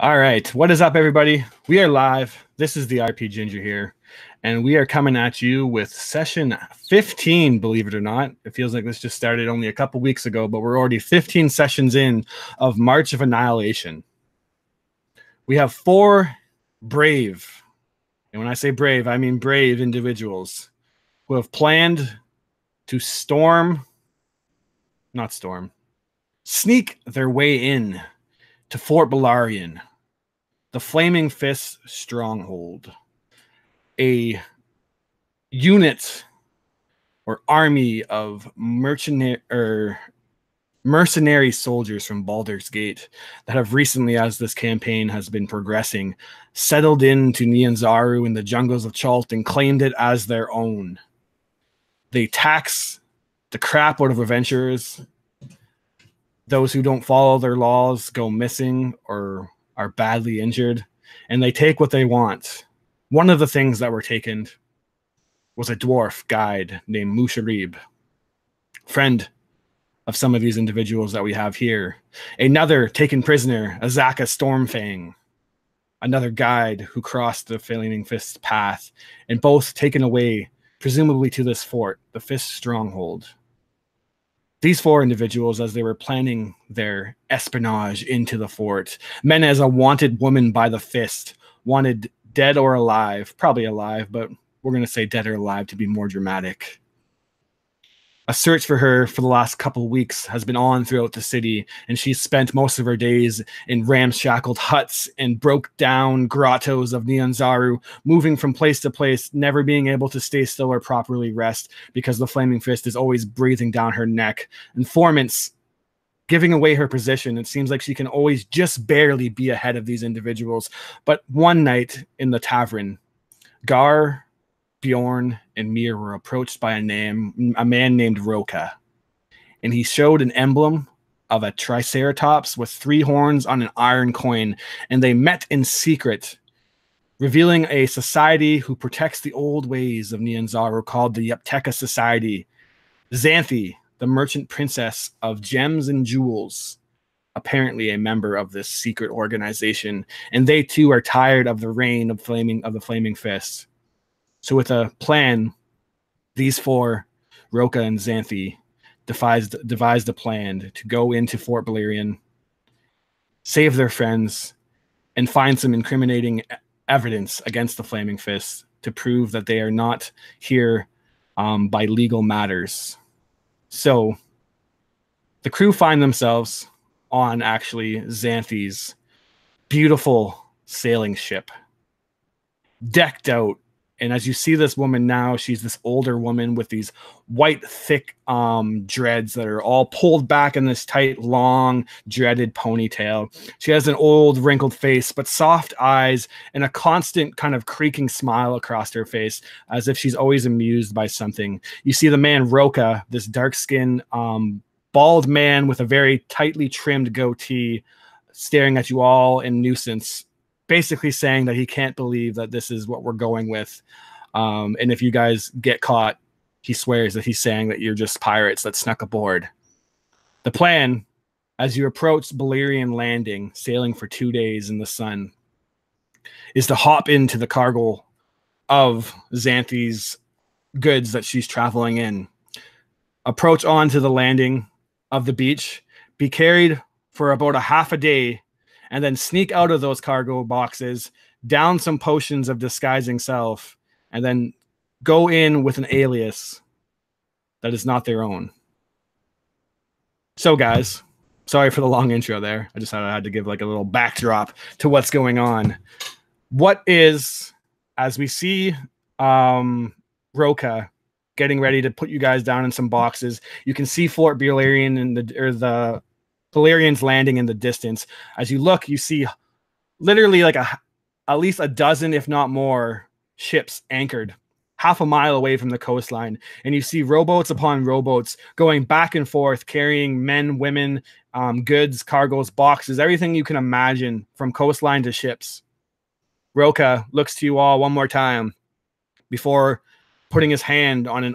All right, what is up, everybody? We are live. This is the RP Ginger here, and we are coming at you with session 15, believe it or not. It feels like this just started only a couple weeks ago, but we're already 15 sessions in of March of Annihilation. We have 4 brave, and when I say brave, I mean brave individuals who have planned to sneak their way in to Fort Belaurian, the Flaming Fist stronghold, a unit or army of mercenary soldiers from Baldur's Gate that have recently, as this campaign has been progressing, settled into Nianzaru in the jungles of Chult and claimed it as their own. They tax the crap out of adventurers. Those who don't follow their laws go missing or are badly injured, and they take what they want. One of the things that were taken was a dwarf guide named Musharib, friend of some of these individuals that we have here. Another taken prisoner, Azaka Stormfang, another guide who crossed the Flaming Fist's path, and both taken away, presumably to this fort, the Fist stronghold. These 4 individuals, as they were planning their espionage into the fort, meant as a wanted woman by the Fist, wanted dead or alive, probably alive, but we're going to say dead or alive to be more dramatic. A search for her for the last couple of weeks has been on throughout the city, and she's spent most of her days in ramshackled huts and broke down grottos of Nianzaru, moving from place to place, never being able to stay still or properly rest because the Flaming Fist is always breathing down her neck. Informants giving away her position. It seems like she can always just barely be ahead of these individuals. But one night in the tavern, Gar, Bjorn, and Mir were approached by a man named Roka, and he showed an emblem of a triceratops with 3 horns on an iron coin, and they met in secret, revealing a society who protects the old ways of Nianzaru called the Yapteka Society. Xanthi, the merchant princess of gems and jewels, apparently a member of this secret organization, and they too are tired of the reign of the Flaming Fist. So with a plan, these 4, Roka and Xanthi, devised a plan to go into Fort Belaurian, save their friends, and find some incriminating evidence against the Flaming Fist to prove that they are not here by legal matters. So the crew find themselves on actually Xanthi's beautiful sailing ship, decked out. And as you see this woman now, she's this older woman with these white, thick dreads that are all pulled back in this tight, long, dreaded ponytail. She has an old, wrinkled face, but soft eyes and a constant kind of creaking smile across her face, as if she's always amused by something. You see the man Roka, this dark-skinned, bald man with a very tightly trimmed goatee, staring at you all in nuisance, basically saying that he can't believe that this is what we're going with. And if you guys get caught, he swears that he's saying that you're just pirates that snuck aboard. The plan, as you approach Belaurian landing, sailing for 2 days in the sun, is to hop into the cargo of Xanthi's goods that she's traveling in. Approach onto the landing of the beach, be carried for about a half a day, and then sneak out of those cargo boxes, down some potions of disguising self, and then go in with an alias that is not their own. So, guys, sorry for the long intro there. I just had to give like a little backdrop to what's going on. What is, as we see Roka getting ready to put you guys down in some boxes, you can see Fort Belaurian and the Belaurian's landing in the distance. As you look, you see literally like at least a dozen, if not more, ships anchored half a mile away from the coastline. And you see rowboats upon rowboats going back and forth, carrying men, women, goods, cargoes, boxes, everything you can imagine from coastline to ships. Roka looks to you all one more time before putting his hand on an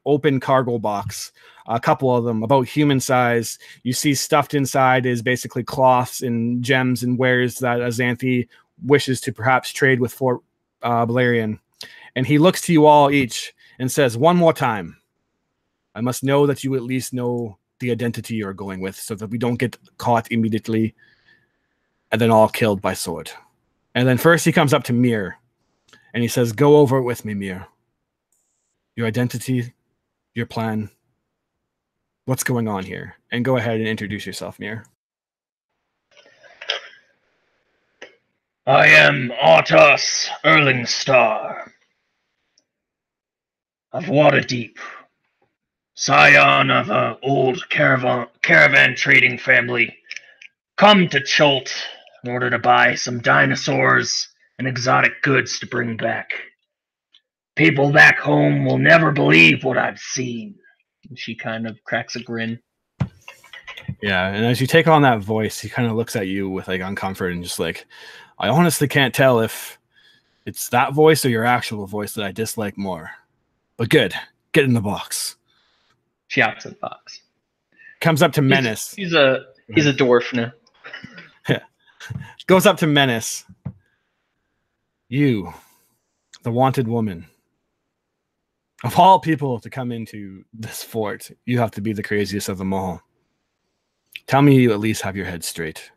open cargo box. A couple of them, about human size. You see stuffed inside is basically cloths and gems and wares that Xanthi wishes to perhaps trade with Fort Belaurian. And he looks to you all each and says, one more time, I must know that you at least know the identity you're going with so that we don't get caught immediately and then all killed by sword. And then first he comes up to Mir and he says, go over it with me, Mir. Your identity, your plan, what's going on here? And go ahead and introduce yourself, Mir. I am Artus Erlingstar of Waterdeep, scion of an old caravan trading family, come to Chult in order to buy some dinosaurs and exotic goods to bring back. People back home will never believe what I've seen. She kind of cracks a grin. Yeah, and as you take on that voice, he kind of looks at you with like uncomfort and just like, I honestly can't tell if it's that voice or your actual voice that I dislike more. But good, get in the box. She hops in the box. Comes up to Menace. He's a dwarf now. Goes up to Menace. You, the wanted woman. Of all people to come into this fort, you have to be the craziest of them all. Tell me you at least have your head straight.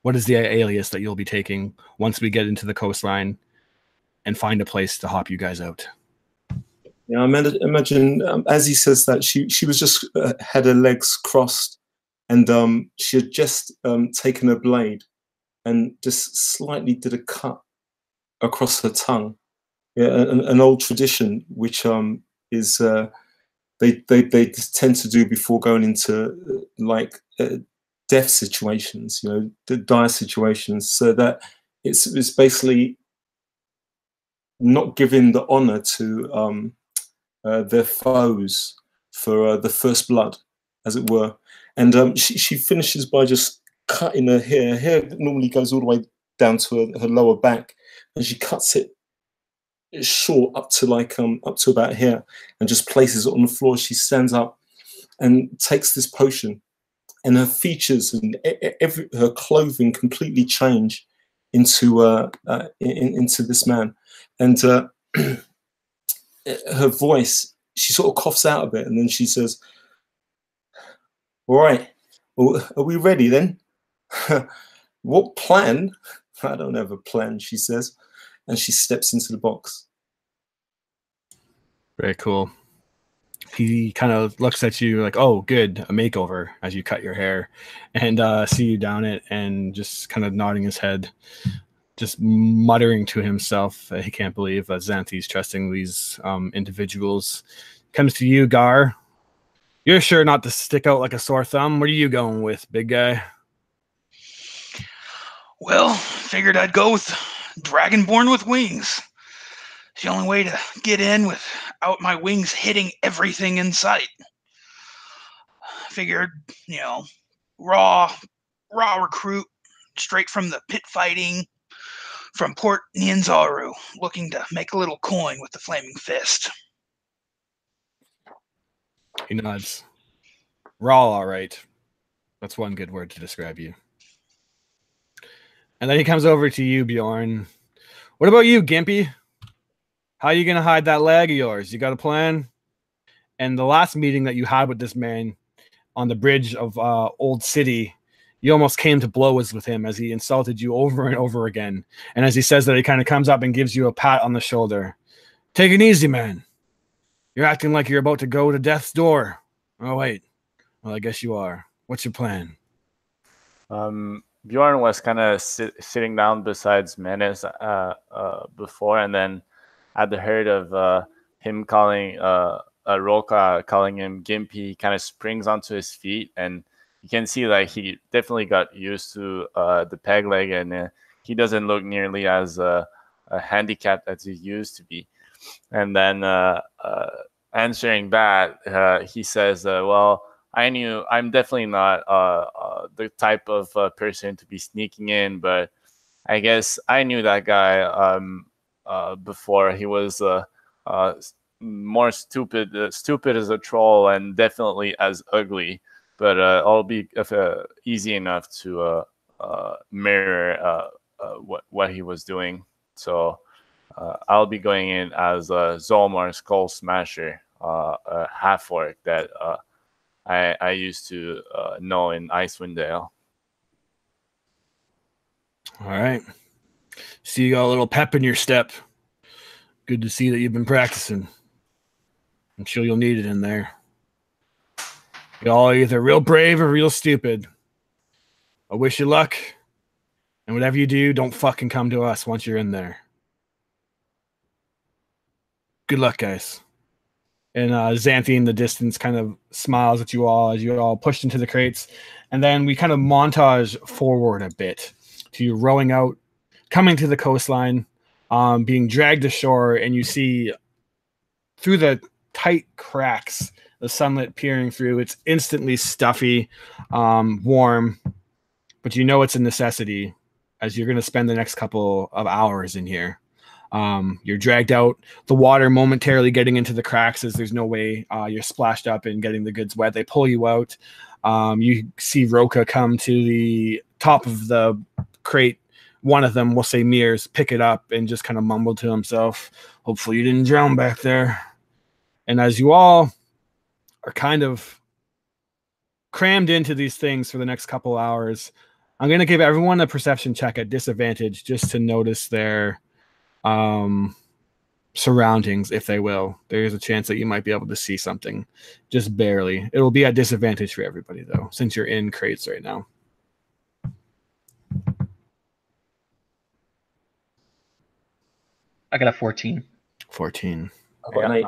What is the alias that you'll be taking once we get into the coastline and find a place to hop you guys out? Yeah, I imagine as he says that, she was just had her legs crossed, and she had just taken a blade and just slightly did a cut across her tongue. Yeah, an old tradition which is they tend to do before going into death situations, dire situations, so that it's basically not giving the honor to their foes for the first blood, as it were. And she finishes by just cutting her hair. Her hair normally goes all the way down to her lower back, and she cuts it short up to about here and just places it on the floor. She stands up and takes this potion, and her features and her clothing completely change into this man. And her voice, she sort of coughs out a bit, and then she says, all right, well, are we ready then? What plan? I don't have a plan, she says, and she steps into the box. Very cool. He kind of looks at you like, oh, good, a makeover, as you cut your hair, and see you down it, and just kind of nodding his head, just muttering to himself. He can't believe Xanthi's trusting these individuals. Comes to you, Gar. You're sure not to stick out like a sore thumb. What are you going with, big guy? Well, figured I'd go with Dragonborn with wings. It's the only way to get in without my wings hitting everything in sight. Figured, raw recruit, straight from the pit fighting, from Port Nianzaru, looking to make a little coin with the Flaming Fist. He nods. Raw, all right. That's one good word to describe you. And then he comes over to you, Bjorn. What about you, Gimpy? How are you going to hide that leg of yours? You got a plan? And the last meeting that you had with this man on the bridge of Old City, you almost came to blows with him as he insulted you over and over again. And as he says that, he kind of comes up and gives you a pat on the shoulder. Take it easy, man. You're acting like you're about to go to death's door. Oh, wait. Well, I guess you are. What's your plan? Bjorn was kind of sitting down beside Menace before, and then at the heard of him calling Roka, calling him Gimpy, he kind of springs onto his feet, and you can see like he definitely got used to the peg leg, and he doesn't look nearly as handicapped as he used to be. And then answering that, he says, well, I'm definitely not the type of person to be sneaking in, but I guess I knew that guy before. He was more stupid as a troll and definitely as ugly, but I'll be easy enough to mirror what he was doing. So I'll be going in as Zolmar Skull Smasher, a half orc that I used to know in Icewind Dale. All right. See, you got a little pep in your step. Good to see that you've been practicing. I'm sure you'll need it in there. Y'all are either real brave or real stupid. I wish you luck. And whatever you do, don't fucking come to us once you're in there. Good luck, guys. And Xanthi in the distance kind of smiles at you all as you all pushed into the crates. And then we kind of montage forward a bit to you rowing out, coming to the coastline, being dragged ashore, and you see through the tight cracks, the sunlight peering through. It's instantly stuffy, warm, but you know it's a necessity as you're going to spend the next couple of hours in here. You're dragged out, the water momentarily getting into the cracks as there's no way you're splashed up and getting the goods wet. They pull you out. You see Roka come to the top of the crate. One of them, we'll say Mears, pick it up and just kind of mumble to himself, hopefully you didn't drown back there. And as you all are kind of crammed into these things for the next couple hours, I'm going to give everyone a perception check at disadvantage just to notice their surroundings, if they will. There's a chance that you might be able to see something, just barely. It will be at disadvantage for everybody, though, since you're in crates right now. I got a 14. 14. I got an 8.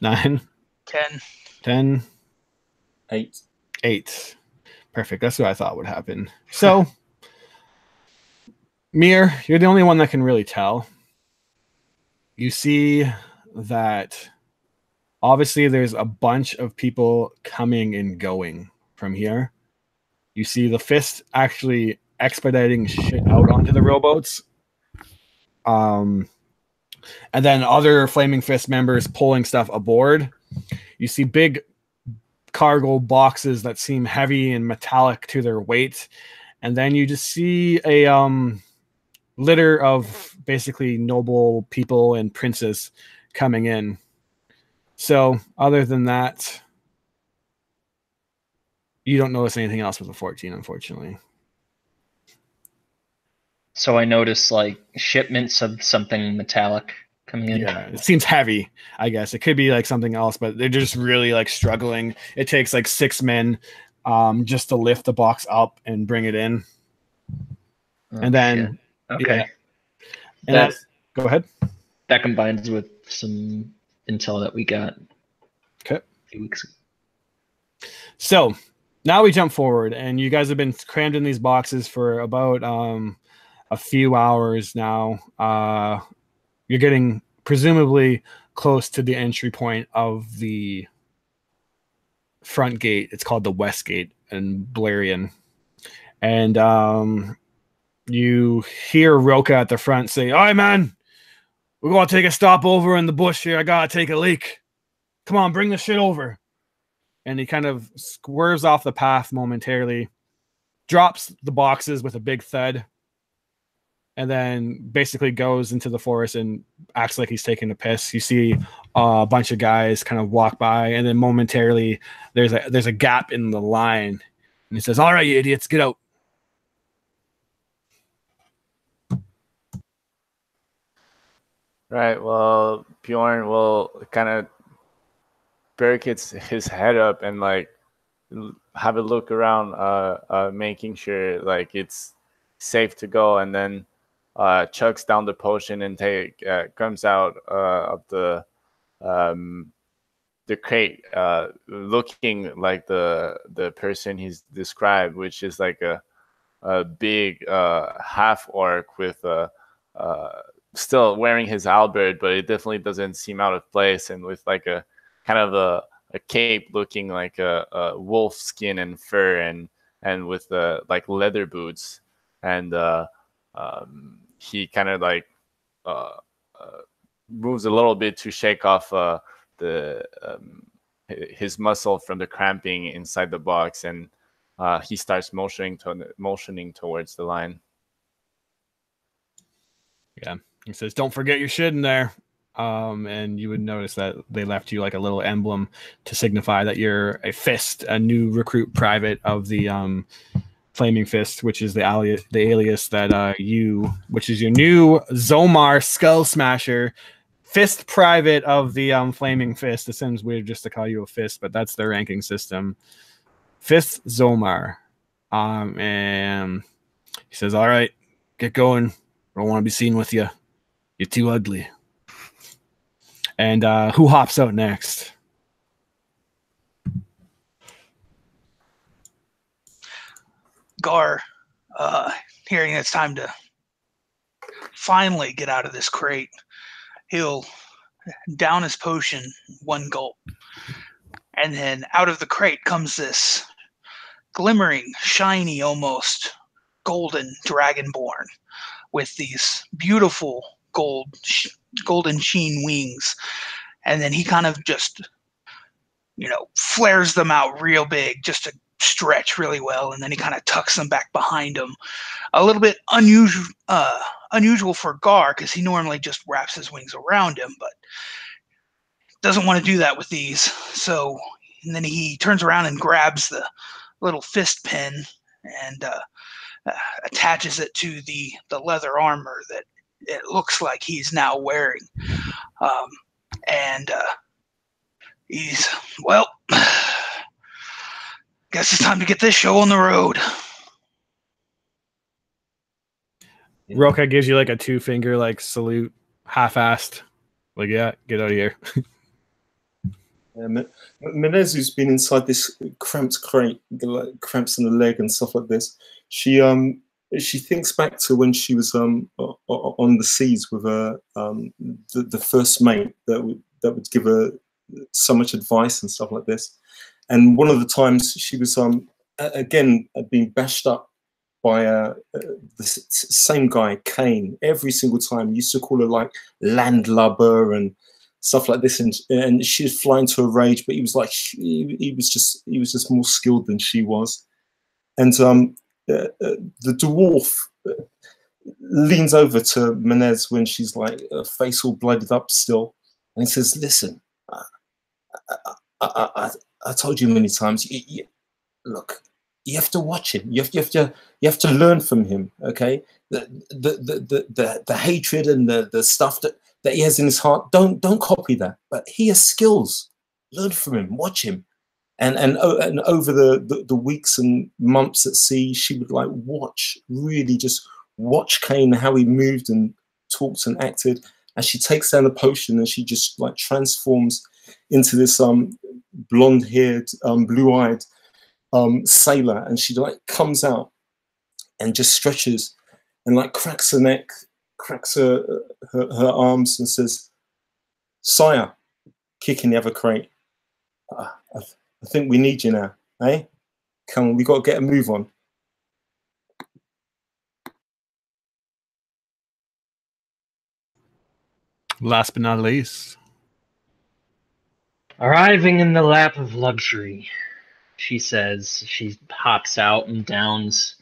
9. 10. 10. 8. 8. Perfect. That's what I thought would happen. So, Mir, you're the only one that can really tell. You see that obviously there's a bunch of people coming and going from here. You see the Fist actually expediting shit out onto the rowboats. And then other Flaming Fist members pulling stuff aboard. You see big cargo boxes that seem heavy and metallic to their weight. And then you just see a litter of basically noble people and princes coming in. So other than that, you don't notice anything else with the 14, unfortunately. So I noticed like shipments of something metallic coming in. Yeah, it seems heavy, I guess. It could be like something else, but they're just really like struggling. It takes like 6 men just to lift the box up and bring it in. Oh, and then, shit. Okay. Yeah. And that's, go ahead. That combines with some intel that we got Okay. a few weeks ago. So now we jump forward, and you guys have been crammed in these boxes for about a few hours now. You're getting presumably close to the entry point of the front gate. It's called the West Gate in Belaurian. And you hear Roka at the front say, "All right, man, we're going to take a stop over in the bush here. I got to take a leak. Come on, bring the shit over." And he kind of swerves off the path momentarily, drops the boxes with a big thud, and then basically goes into the forest and acts like he's taking a piss. You see a bunch of guys kind of walk by, and then momentarily there's a gap in the line, and he says, "All right, you idiots, get out." Right. Well, Bjorn will kind of perk his head up and like have a look around, making sure like it's safe to go, and then chucks down the potion and comes out of the crate, looking like the person he's described, which is like a big half orc with still wearing his halberd, but it definitely doesn't seem out of place, and with like a kind of a cape looking like a wolf skin and fur, and with like leather boots, and he kind of like moves a little bit to shake off his muscle from the cramping inside the box, and he starts motioning towards the line. Yeah, he says, "Don't forget your shit in there." And you would notice that they left you like a little emblem to signify that you're a fist, a new recruit private of the Flaming Fist, which is the alias that which is your new Zomar Skull Smasher, fist private of the Flaming Fist. It seems weird just to call you a fist, but that's their ranking system. Fist Zomar. And he says, "All right, get going. I don't want to be seen with you. You're too ugly." And who hops out next? Gar, hearing it's time to finally get out of this crate, he'll down his potion, one gulp. And then out of the crate comes this glimmering, shiny, almost golden dragonborn with these beautiful golden sheen wings. And then he kind of just, flares them out real big just to stretch really well. And then he kind of tucks them back behind him. A little bit unusual for Gar, because he normally just wraps his wings around him, but doesn't want to do that with these. So, and then he turns around and grabs the little fist pin and attaches it to the leather armor that it looks like he's now wearing. He's, well, guess it's time to get this show on the road. Roka gives you like a 2-finger like salute, half-assed. Like, yeah, get out of here. Menez, who's been inside this cramped crate, like cramps in the leg and stuff like this, she thinks back to when she was on the seas with the first mate that would give her so much advice and stuff like this. And one of the times she was again being bashed up by the same guy, Kane. Every single time, he used to call her like landlubber and stuff like this, and she'd fly into a rage. But he was like, he was just more skilled than she was. And the dwarf leans over to Menez when she's like her face all blooded up still, and he says, "Listen, I told you many times. Look, you have to watch him. You have to learn from him. Okay, the hatred and the stuff that he has in his heart. Don't copy that. But he has skills. Learn from him. Watch him." And over the weeks and months at sea, she would like really just watch Kane, how he moved and talked and acted. And she takes down the potion and she just like transforms into this blonde-haired, blue-eyed sailor, and she like comes out and just stretches and like cracks her neck, cracks her arms, and says, "Sire," kicking the other crate. I think we need you now, eh? Come on, we got to get a move on. Last but not least, arriving in the lap of luxury, she says. She hops out and downs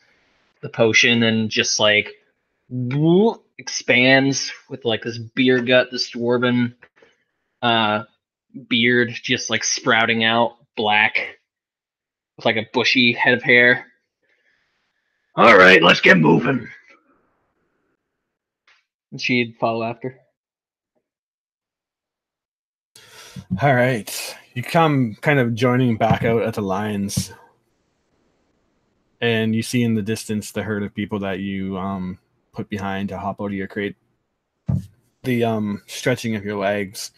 the potion and just like expands with like this beer gut, this dwarven beard just like sprouting out black with like a bushy head of hair. All right, let's get moving. And she'd follow after. all right. You come kind of joining back out at the lines, and you see in the distance the herd of people that you put behind to hop out of your crate. The stretching of your legs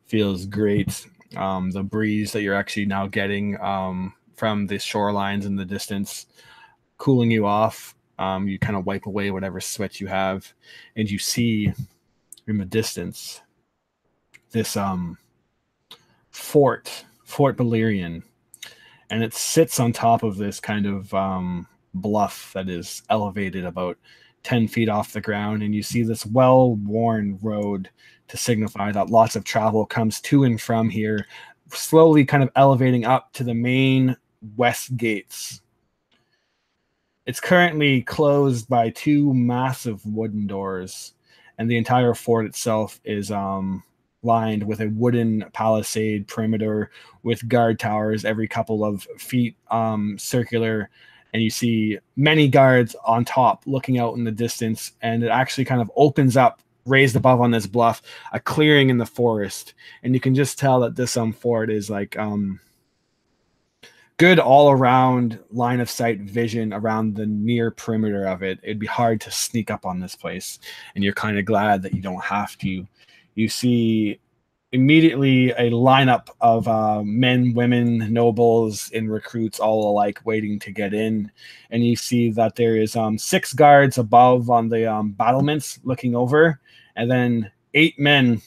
feels great. The breeze that you're actually now getting from the shorelines in the distance, cooling you off. You kind of wipe away whatever sweat you have, and you see in the distance this Fort Belaurian, and it sits on top of this kind of bluff that is elevated about 10 feet off the ground, and you see this well-worn road to signify that lots of travel comes to and from here, slowly kind of elevating up to the main west gates. It's currently closed by 2 massive wooden doors, and the entire fort itself is lined with a wooden palisade perimeter with guard towers every couple of feet circular, and you see many guards on top looking out in the distance, and it actually kind of opens up raised above on this bluff, a clearing in the forest, and you can just tell that this fort is like good all around line of sight vision around the near perimeter of it. It'd be hard to sneak up on this place, and you're kind of glad that you don't have to. You see immediately a lineup of men, women, nobles, and recruits all alike waiting to get in, and you see that there is 6 guards above on the battlements looking over, and then 8 men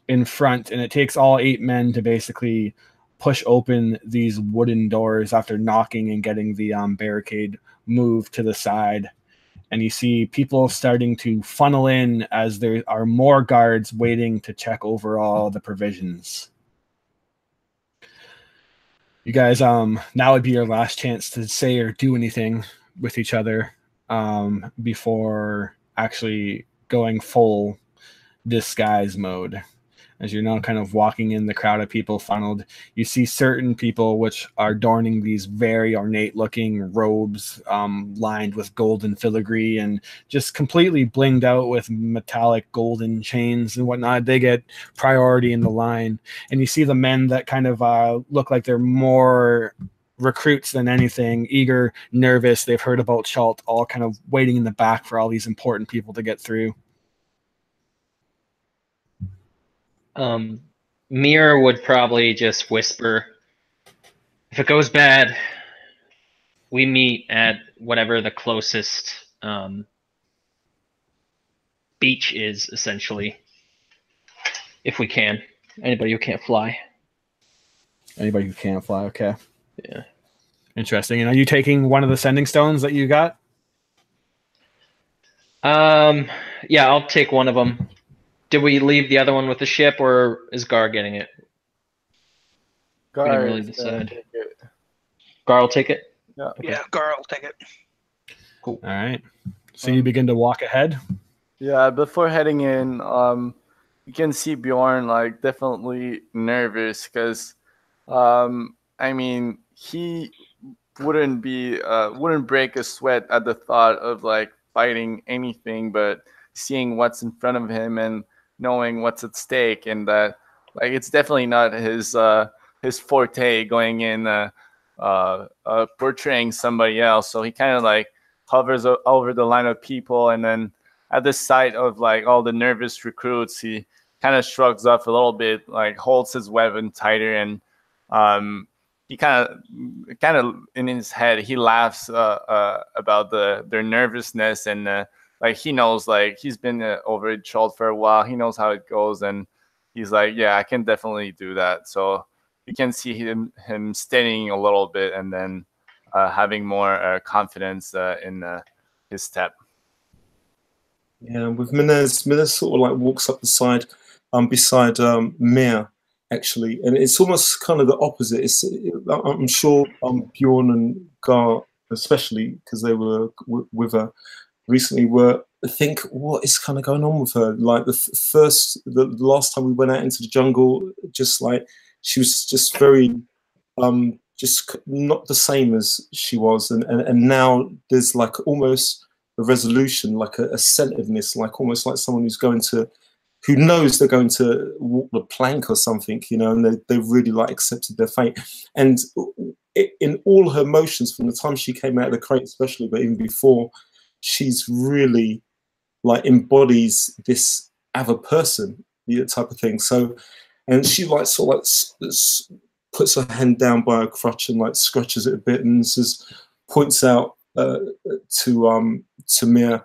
in front, and it takes all 8 men to basically push open these wooden doors after knocking and getting the barricade moved to the side. And you see people starting to funnel in as there are more guards waiting to check over all the provisions. You guys, now would be your last chance to say or do anything with each other before actually going full disguise mode. As you're now kind of walking in the crowd of people funneled, you see certain people which are adorning these very ornate looking robes lined with golden filigree and just completely blinged out with metallic golden chains and whatnot. They get priority in the line. And you see the men that kind of look like they're more recruits than anything, eager, nervous. They've heard about Chult, all kind of waiting in the back for all these important people to get through. Mir would probably just whisper, if it goes bad, we meet at whatever the closest beach is, essentially. If we can. Anybody who can't fly. Anybody who can't fly, okay. Yeah. Interesting. And are you taking one of the sending stones that you got? Yeah, I'll take one of them. Did we leave the other one with the ship, or is Gar getting it? Gar We didn't really decide. Gar will take it? Yeah. Okay. Yeah, Gar will take it. Cool. All right. So you begin to walk ahead? Yeah, before heading in, you can see Bjorn like definitely nervous because, I mean, he wouldn't break a sweat at the thought of like fighting anything, but seeing what's in front of him and knowing what's at stake, and that like it's definitely not his forte going in portraying somebody else. So he kind of like hovers over the line of people, and then at the sight of like all the nervous recruits, he kind of shrugs off a little bit, like holds his weapon tighter, and he kind of in his head he laughs about their nervousness, and like he knows, like he's been over at Chult for a while. He knows how it goes, and he's like, yeah, I can definitely do that. So you can see him steadying a little bit, and then having more confidence in his step. Yeah, with Minez sort of like walks up the side, beside Mir actually, and it's almost kind of the opposite. I'm sure Bjorn and Gar, especially because they were with her recently, were think what is kind of going on with her. Like the last time we went out into the jungle, just like she was just very just not the same as she was, and now there's like almost a resolution, like a centeredness, like almost like someone who knows they're going to walk the plank or something, you know, and they've really like accepted their fate. And in all her motions from the time she came out of the crate especially, but even before, she's really like embodies this other person, type of thing. So, and she like sort of like puts her hand down by her crutch and like scratches it a bit and points out to Mir,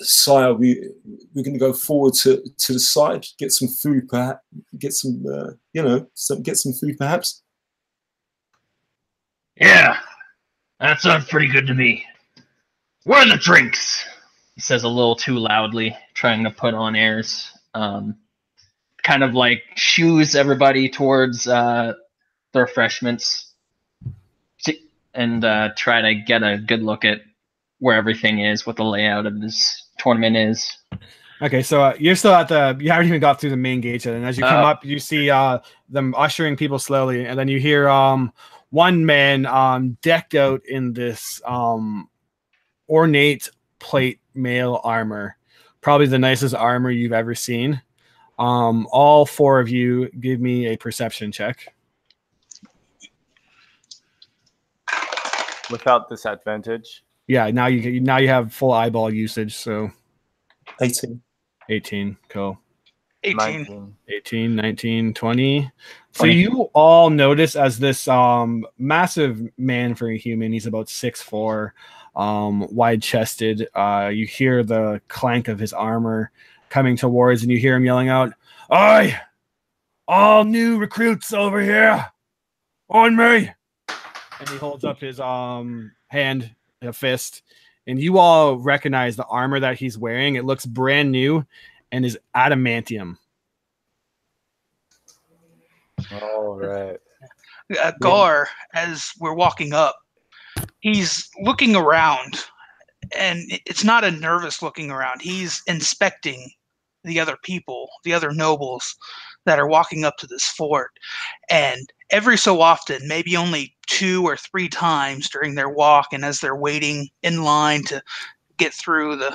sire, we're going to go forward to the side, get some food, perhaps, get some food, perhaps. Yeah, that sounds pretty good to me. Where are the drinks? He says a little too loudly, trying to put on airs. Kind of like shoos everybody towards the refreshments and try to get a good look at where everything is, what the layout of this tournament is. Okay, so you're still at you haven't even got through the main gate yet, and as you come up, you see them ushering people slowly, and then you hear one man decked out in this ornate plate mail armor, probably the nicest armor you've ever seen. All four of you give me a perception check. Without disadvantage. Yeah, now you have full eyeball usage, so 18. Cool. 18. 18, 19, 20. So you all notice as this massive man for a human, he's about 6'4", wide-chested. You hear the clank of his armor coming towards, and you hear him yelling out, "Oi! All new recruits over here! On me!" And he holds up his hand, a fist, and you all recognize the armor that he's wearing. It looks brand new and is adamantium. All right. Gar, as we're walking up, he's looking around, and it's not a nervous looking around. He's inspecting the other people, the other nobles that are walking up to this fort. And every so often, maybe only 2 or 3 times during their walk, and as they're waiting in line to get through the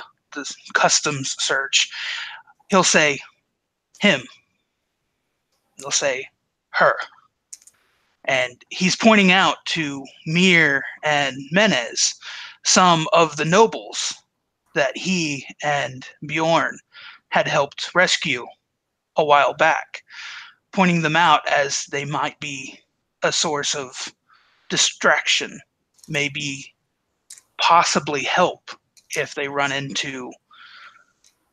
customs search, he'll say, "him." He'll say, "her." And he's pointing out to Mir and Menez some of the nobles that he and Bjorn had helped rescue a while back, pointing them out as they might be a source of distraction, maybe possibly help if they run into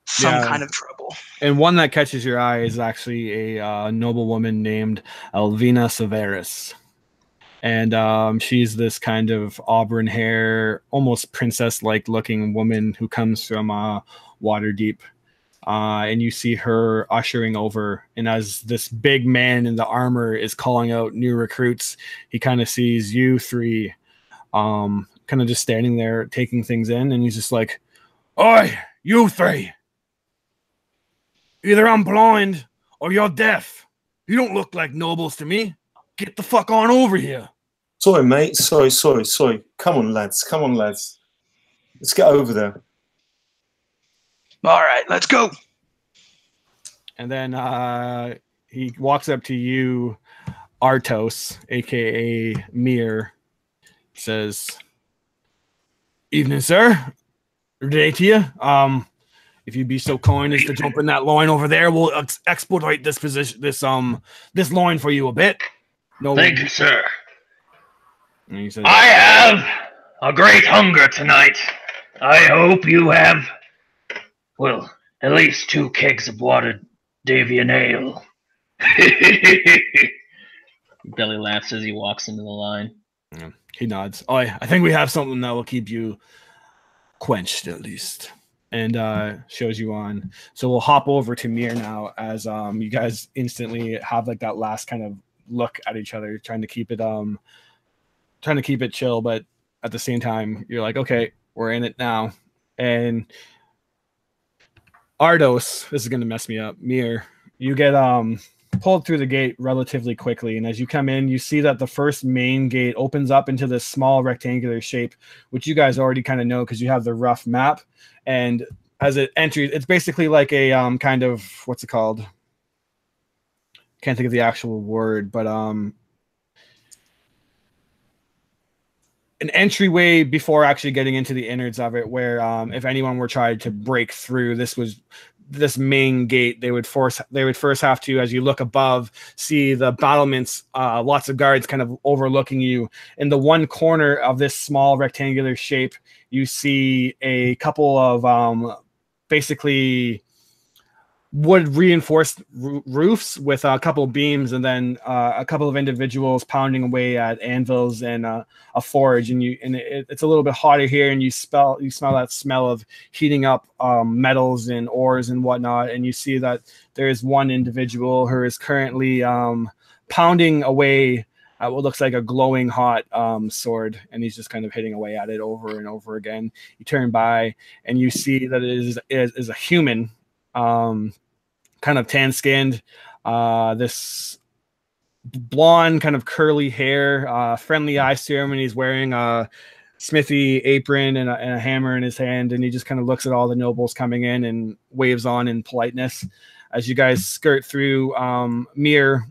some kind of trouble. And one that catches your eye is actually a noblewoman named Elvina Severus. And she's this kind of auburn hair, almost princess-like looking woman who comes from Waterdeep. And you see her ushering over. And as this big man in the armor is calling out new recruits, he kind of sees you three kind of just standing there taking things in. And he's just like, "Oi, you three! Either I'm blind or you're deaf. You don't look like nobles to me. Get the fuck on over here." Sorry, mate. Sorry. Come on, lads. Let's get over there. All right, let's go. And then he walks up to you, Artos, a.k.a. Mir, says, "Evening, sir. Good day to you. If you'd be so kind as to jump in that line over there, we'll expedite this line for you a bit." No, Thank you, sir. And he says, I have a great hunger tonight. I hope you have, well, at least 2 kegs of water Davian ale. Billy laughs as he walks into the line. Yeah, he nods. "Oh, I think we have something that will keep you quenched at least." And shows you on. So we'll hop over to Mir now as you guys instantly have like that last kind of look at each other, trying to keep it chill, but at the same time you're like, okay, we're in it now. And Ardos, this is gonna mess me up. Mir, you get pulled through the gate relatively quickly, and as you come in, you see that the first main gate opens up into this small rectangular shape, which you guys already kind of know because you have the rough map. And as it enters, it's basically like a kind of, what's it called? Can't think of the actual word, but an entryway before actually getting into the innards of it, where if anyone were trying to break through, this main gate, they would first have to, as you look above, see the battlements, lots of guards kind of overlooking you. In the one corner of this small rectangular shape, you see a couple of basically wood reinforced roofs with a couple of beams, and then a couple of individuals pounding away at anvils and a forge. And it's a little bit hotter here, and you smell that smell of heating up metals and ores and whatnot. And you see that there is one individual who is currently pounding away at what looks like a glowing hot sword, and he's just kind of hitting away at it over and over again. You turn by and you see that it is a human, kind of tan-skinned, this blonde kind of curly hair, friendly eyes to him, and he's wearing a smithy apron and a hammer in his hand, and he just kind of looks at all the nobles coming in and waves on in politeness. As you guys skirt through Mir,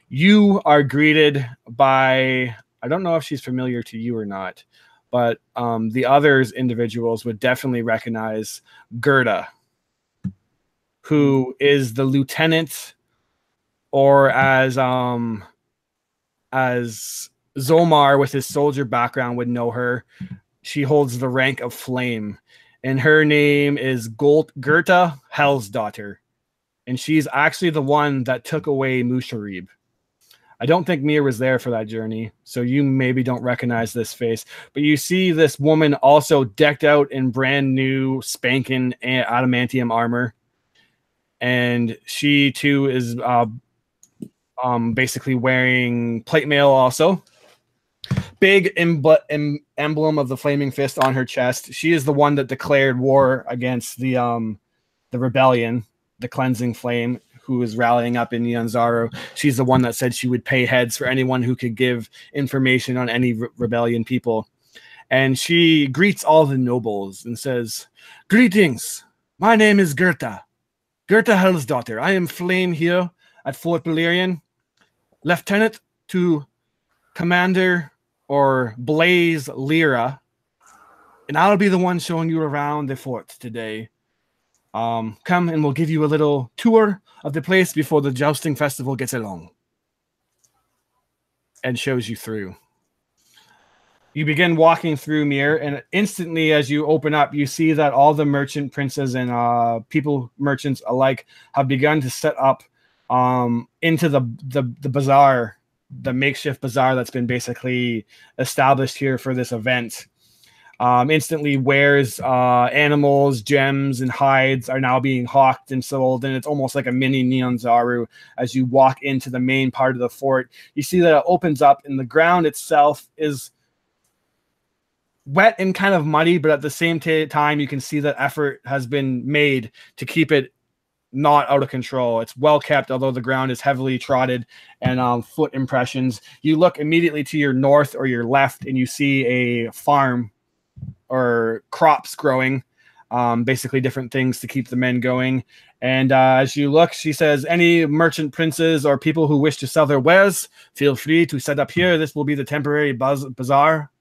you are greeted by, I don't know if she's familiar to you or not, but the others individuals would definitely recognize Gerda, who is the lieutenant, or as Zomar with his soldier background would know her, she holds the rank of Flame, and her name is Gerta Hellsdaughter, and she's actually the one that took away Musharib. I don't think Mir was there for that journey, so you maybe don't recognize this face. But you see this woman also decked out in brand new spanking adamantium armor, and she too is basically wearing plate mail also. Big emblem of the Flaming Fist on her chest. She is the one that declared war against the rebellion, the Cleansing Flame, who is rallying up in Nyanzaru. She's the one that said she would pay heads for anyone who could give information on any rebellion people. And she greets all the nobles and says, "Greetings, my name is Gerta Hellsdaughter. I am Flame here at Fort Belaurian, Lieutenant to Commander or Blaze Lyra, and I'll be the one showing you around the fort today. Come and we'll give you a little tour of the place before the jousting festival gets along." And shows you through. You begin walking through Mir, and instantly as you open up, you see that all the merchant princes and merchants alike have begun to set up into the bazaar, the makeshift bazaar that's been basically established here for this event. Instantly wares, animals, gems, and hides are now being hawked and sold, and it's almost like a mini Nyanzaru. As you walk into the main part of the fort, you see that it opens up, and the ground itself is wet and kind of muddy, but at the same time, you can see that effort has been made to keep it not out of control. It's well kept, although the ground is heavily trodden and foot impressions. You look immediately to your north or your left, and you see a farm or crops growing, basically different things to keep the men going. And as you look, she says, "Any merchant princes or people who wish to sell their wares, feel free to set up here. This will be the temporary bazaar."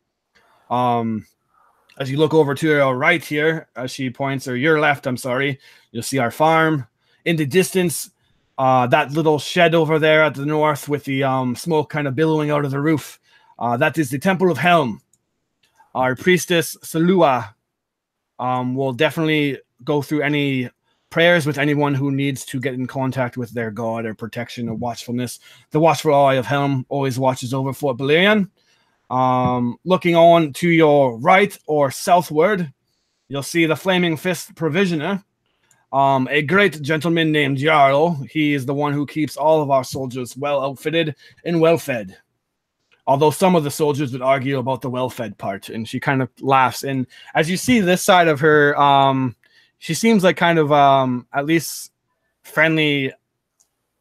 As you look over to your right here, as she points, or your left, I'm sorry, you'll see our farm. In the distance, that little shed over there at the north with the smoke kind of billowing out of the roof, that is the Temple of Helm. Our priestess, Salua, will definitely go through any prayers with anyone who needs to get in contact with their god or protection or watchfulness. The watchful eye of Helm always watches over Fort Belaurian. Looking on to your right or southward, you'll see the Flaming Fist Provisioner, a great gentleman named Jarl. He is the one who keeps all of our soldiers well outfitted and well fed. Although some of the soldiers would argue about the well-fed part, and she kind of laughs. And as you see this side of her, she seems like kind of at least friendly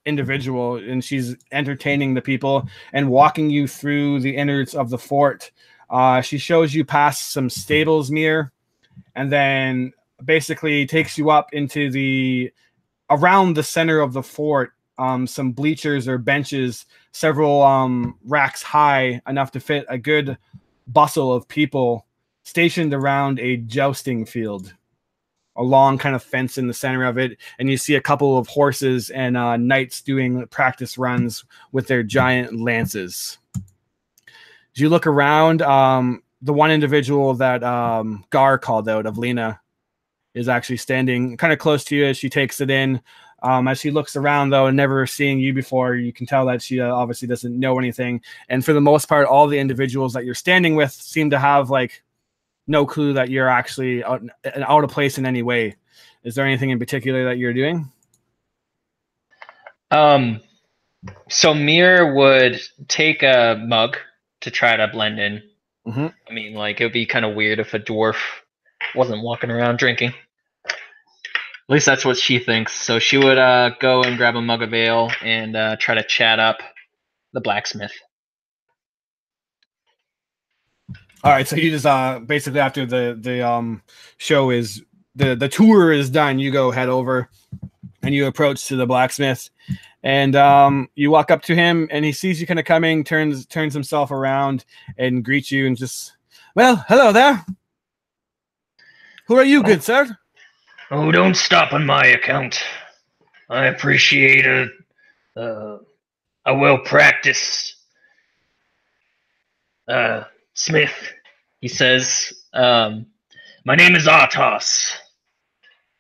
individual, and she's entertaining the people and walking you through the innards of the fort. She shows you past some stables, Mir, and then basically takes you up into around the center of the fort. Some bleachers or benches, several racks high, enough to fit a good bustle of people stationed around a jousting field. A long kind of fence in the center of it, and you see a couple of horses and knights doing practice runs with their giant lances. As you look around, the one individual that Gar called out, of Lena, is actually standing kind of close to you as she takes it in. As she looks around, though, and never seeing you before, you can tell that she obviously doesn't know anything. And for the most part, all the individuals that you're standing with seem to have like no clue that you're actually out of place in any way. Is there anything in particular that you're doing? So Mir would take a mug to try to blend in. Mm-hmm. I mean, like, it would be kind of weird if a dwarf wasn't walking around drinking. At least that's what she thinks. So she would go and grab a mug of ale and try to chat up the blacksmith. All right, so you just basically after the show is the tour is done, you go head over and you approach to the blacksmith, and you walk up to him, and he sees you kind of coming, turns himself around and greets you, and just, well, hello there. Who are you, good sir? Oh, don't stop on my account. I appreciate a well-practiced smith. He says, My name is Artos.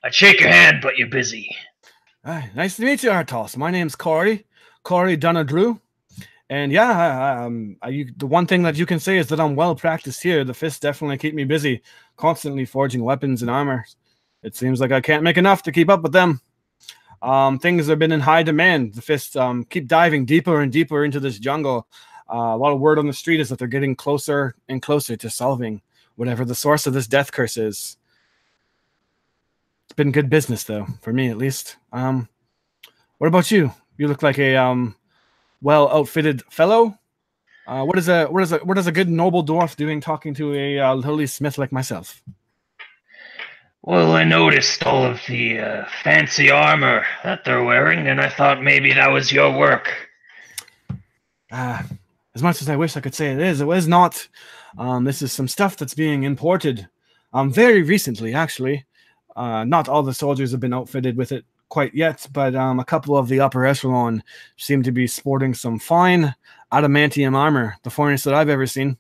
I'd shake your hand, but you're busy. Hi, nice to meet you, Artos. My name's Corey Dunadrew. And yeah, the one thing that you can say is that I'm well practiced here. The fists definitely keep me busy, constantly forging weapons and armor. It seems like I can't make enough to keep up with them. Things have been in high demand. The fists keep diving deeper and deeper into this jungle. A lot of word on the street is that they're getting closer and closer to solving whatever the source of this death curse is. It's been good business, though, for me at least. What about you? You look like a well outfitted fellow. What is a good noble dwarf doing talking to a lowly smith like myself? Well, I noticed all of the fancy armor that they're wearing, and I thought maybe that was your work. As much as I wish I could say it was not. This is some stuff that's being imported very recently, actually. Not all the soldiers have been outfitted with it quite yet, but a couple of the upper echelon seem to be sporting some fine adamantium armor, the finest that I've ever seen.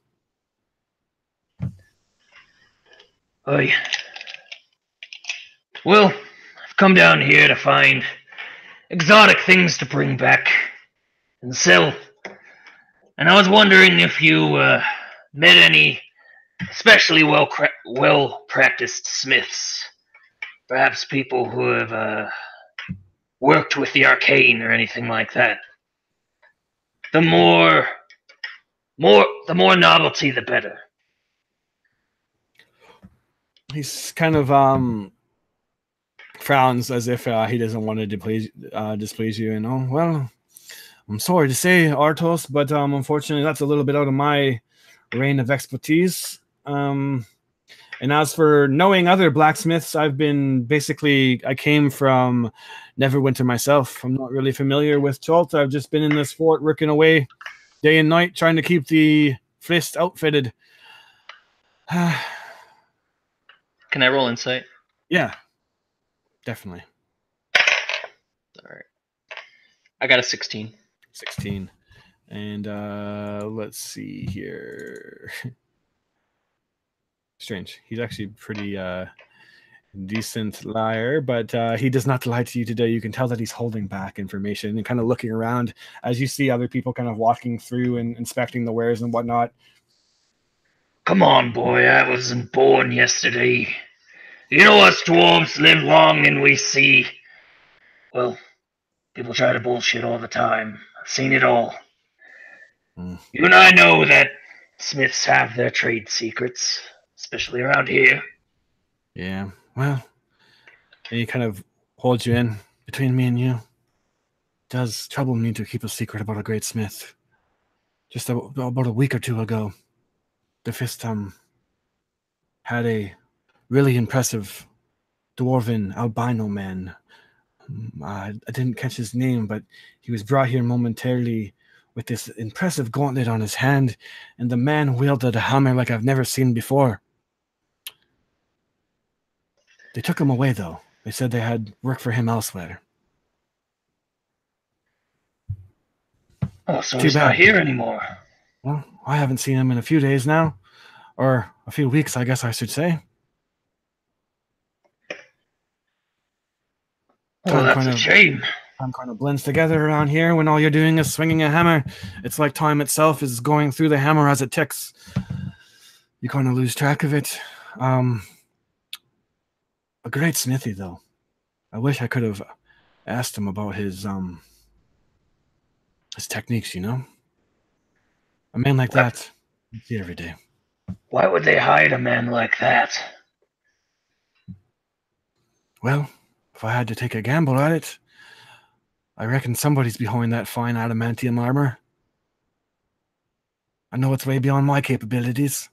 Oy. Well, I've come down here to find exotic things to bring back and sell. And I was wondering if you met any especially well-practiced smiths. Perhaps people who have worked with the arcane or anything like that. The more novelty, the better. He's kind of frowns as if he doesn't want to displease you. And oh well, I'm sorry to say, Artos, but unfortunately, that's a little bit out of my reign of expertise. And as for knowing other blacksmiths, I came from Neverwinter myself. I'm not really familiar with Chult. I've just been in this fort working away day and night, trying to keep the fist outfitted. can I roll insight? Yeah, definitely. All right. I got a 16. 16. And let's see here. Strange. He's actually pretty decent liar, but he does not lie to you today. You can tell that he's holding back information and kind of looking around as you see other people kind of walking through and inspecting the wares and whatnot. Come on, boy. I wasn't born yesterday. You know us dwarves live long and we see... Well, people try to bullshit all the time. I've seen it all. You and I know that smiths have their trade secrets, especially around here. Yeah, well, he kind of holds you in between me and you. It does trouble me to keep a secret about a great smith. Just about a week or two ago, the fist had a really impressive dwarven albino man. I didn't catch his name, but he was brought here momentarily with this impressive gauntlet on his hand, and the man wielded a hammer like I've never seen before. They took him away, though. They said they had work for him elsewhere. Oh, so he's not here anymore. Well, I haven't seen him in a few days now. Or a few weeks, I guess I should say. Oh, that's a shame. Time kind of blends together around here when all you're doing is swinging a hammer. It's like time itself is going through the hammer as it ticks. You kind of lose track of it. A great smithy, though. I wish I could have asked him about his techniques, you know? A man like that, you see every day. Why would they hide a man like that? Well, if I had to take a gamble at it, I reckon somebody's behind that fine adamantium armor. I know it's way beyond my capabilities.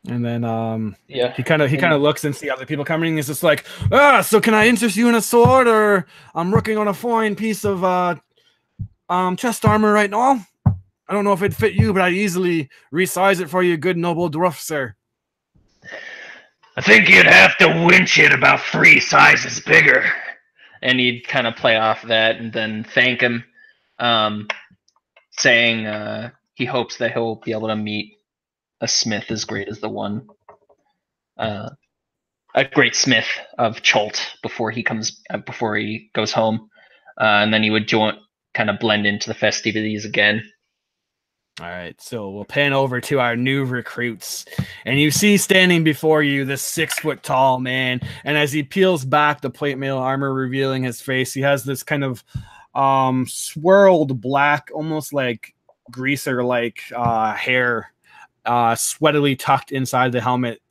And then he kind of looks and see other people coming. He's just like, so can I interest you in a sword, or I'm working on a fine piece of chest armor right now. I don't know if it'd fit you, but I'd easily resize it for you, good noble dwarf, sir. I think you'd have to winch it about 3 sizes bigger. And he'd kind of play off that and then thank him, saying he hopes that he'll be able to meet a smith as great as the one, a great smith of Cholt before he goes home, and then he would kind of blend into the festivities again. All right, so we'll pan over to our new recruits, and you see standing before you this 6-foot tall man, and as he peels back the plate mail armor revealing his face, he has this kind of swirled black, almost like greaser like hair sweatily tucked inside the helmet.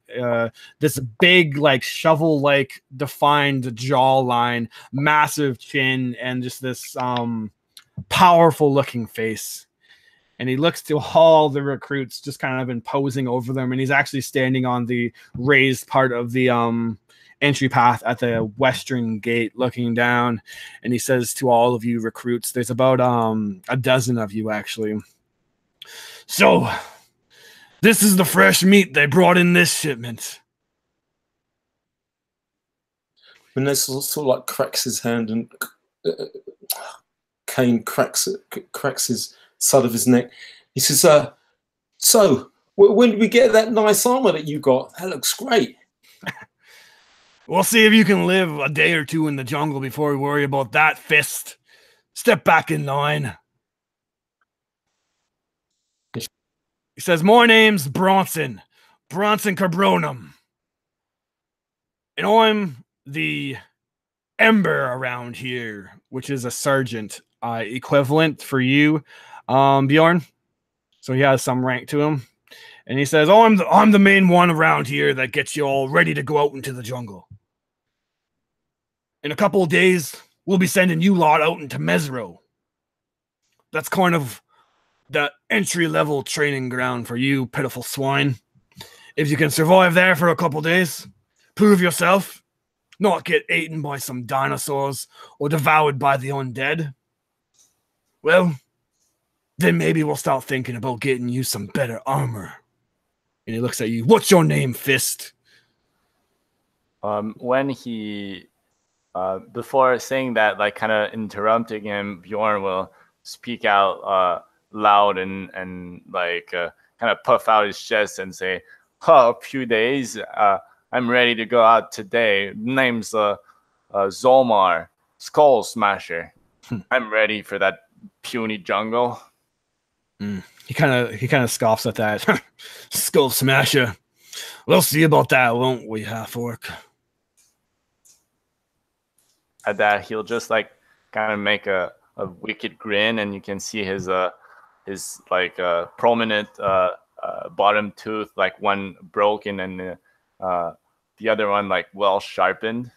This big, like shovel-like defined jawline, massive chin, and just this powerful looking face. And he looks to all the recruits just kind of imposing over them, and he's actually standing on the raised part of the entry path at the western gate looking down, and he says to all of you recruits, there's about a dozen of you actually. So this is the fresh meat they brought in this shipment. Menez sort of like cracks his hand, and Kane cracks his side of his neck. He says, so when did we get that nice armor that you got? That looks great. We'll see if you can live a day or two in the jungle before we worry about that, Fist. Step back in line. He says, my name's Bronson Carbronum. And I'm the Ember around here, which is a sergeant equivalent for you, Bjorn. So he has some rank to him. And he says, oh, I'm the main one around here that gets you all ready to go out into the jungle. In a couple of days, we'll be sending you lot out into Mesro. That's kind of the entry-level training ground for you pitiful swine. If you can survive there for a couple of days, prove yourself, not get eaten by some dinosaurs or devoured by the undead, well, then maybe we'll start thinking about getting you some better armor. And he looks at you. What's your name, Fist? When he, before saying that, like kind of interrupting him, Bjorn will speak out loud and like kind of puff out his chest and say, "Oh, a few days. I'm ready to go out today. Name's Zolmar, Skull Smasher. I'm ready for that puny jungle." He kind of scoffs at that. Skull Smasher. We'll see about that, won't we, half-orc? At that, he'll just like kind of make a wicked grin, and you can see his like prominent bottom tooth, like one broken and the other one like well sharpened.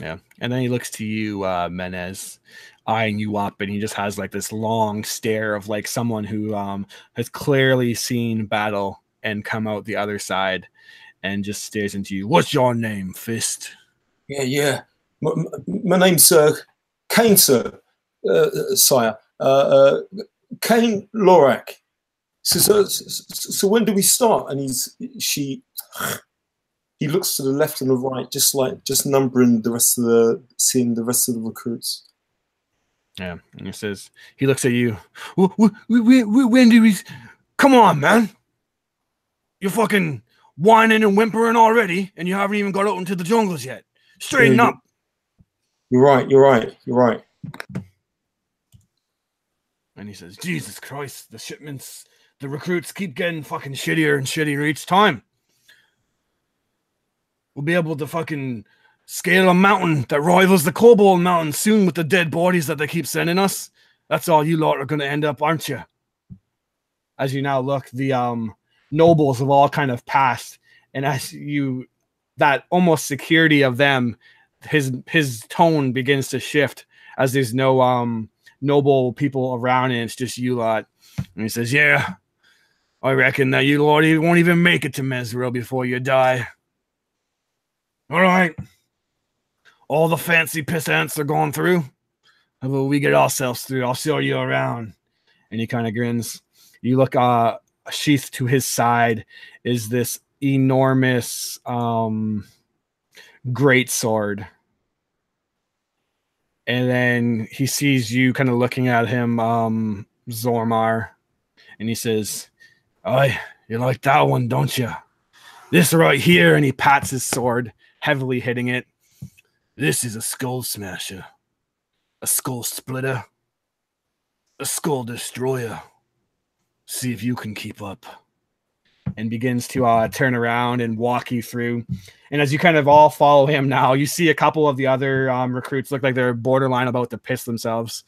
Yeah, and then he looks to you, Menez, eyeing you up, and he just has like this long stare of like someone who has clearly seen battle and come out the other side, and just stares into you. What's your name, Fist? Yeah. My name's Kane, sir, sire. Kane Lorak. So when do we start? And he looks to the left and the right, just numbering seeing the rest of the recruits. Yeah, and he looks at you. When do we? Come on, man. You're fucking whining and whimpering already, and you haven't even got out into the jungles yet. Straighten up. You're right. And he says, Jesus Christ, the recruits keep getting fucking shittier and shittier each time. We'll be able to fucking scale a mountain that rivals the Kobold Mountain soon with the dead bodies that they keep sending us. That's all you lot are going to end up, aren't you? As you now look, the nobles have all kind of passed. And as that almost security of them, his tone begins to shift as there's no noble people around and it's just you lot. And he says, yeah, I reckon that you lot won't even make it to Mesril before you die. All right. All the fancy pissants are going through. How about we get ourselves through? I'll show you around. And he kind of grins. You look sheathed to his side is this enormous great sword. And then he sees you kind of looking at him, Zormar, and he says, "Aye, you like that one, don't you? This right here," and he pats his sword, heavily hitting it. "This is a skull smasher, a skull splitter, a skull destroyer. See if you can keep up." And begins to turn around and walk you through. And as you kind of all follow him now, you see a couple of the other recruits look like they're borderline about to piss themselves.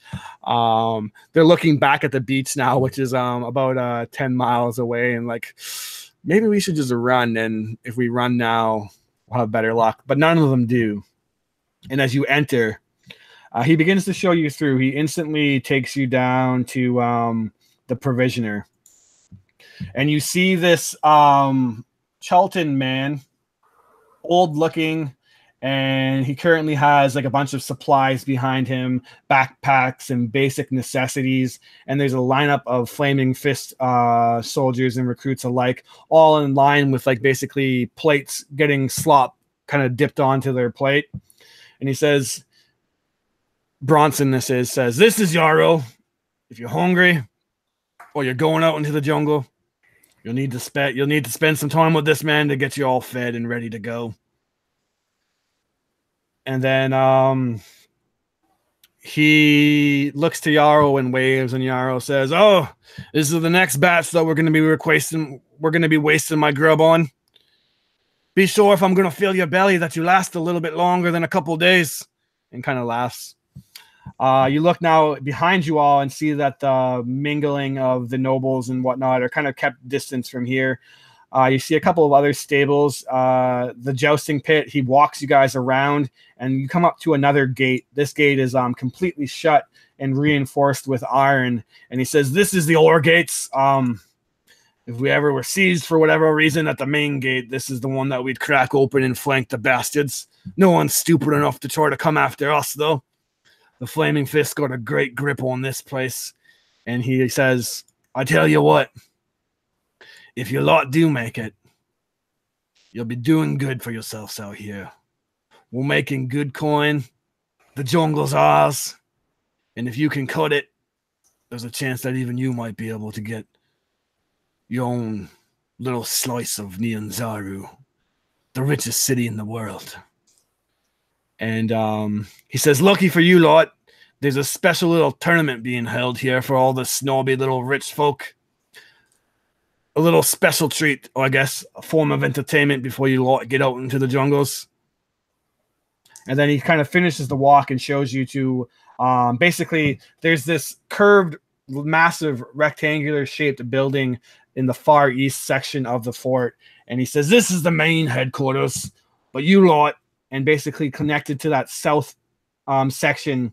They're looking back at the beach now, which is about 10 miles away, and like, maybe we should just run. And if we run now, we'll have better luck. But none of them do. And as you enter, he begins to show you through. He instantly takes you down to the provisioner. And you see this Charlton man, old looking, and he currently has like a bunch of supplies behind him, backpacks and basic necessities. And there's a lineup of Flaming Fist soldiers and recruits alike, all in line with like basically plates getting slop kind of dipped onto their plate. And he says, Bronson, says, "This is Yarrow. If you're hungry or you're going out into the jungle, You'll need to spend some time with this man to get you all fed and ready to go." And then he looks to Yarrow and waves, and Yarrow says, "Oh, this is the next batch that we're going to be wasting my grub on. Be sure if I'm going to fill your belly that you last a little bit longer than a couple days." And kind of laughs. You look now behind you all and see that the mingling of the nobles and whatnot are kind of kept distance from here. You see a couple of other stables, the jousting pit. He walks you guys around, and you come up to another gate. This gate is completely shut and reinforced with iron. And he says, "This is the ore gates. If we ever were seized for whatever reason at the main gate, this is the one that we'd crack open and flank the bastards. No one's stupid enough to try to come after us, though. The Flaming Fist got a great grip on this place." And he says, "I tell you what, if your lot do make it, you'll be doing good for yourselves out here. We're making good coin. The jungle's ours. And if you can cut it, there's a chance that even you might be able to get your own little slice of Nyanzaru, the richest city in the world." And he says, "Lucky for you lot, there's a special little tournament being held here for all the snobby little rich folk. A little special treat, or I guess a form of entertainment before you lot get out into the jungles." And then he kind of finishes the walk and shows you to basically there's this curved, massive rectangular shaped building in the far east section of the fort. And he says, "This is the main headquarters, but you lot," and basically connected to that south section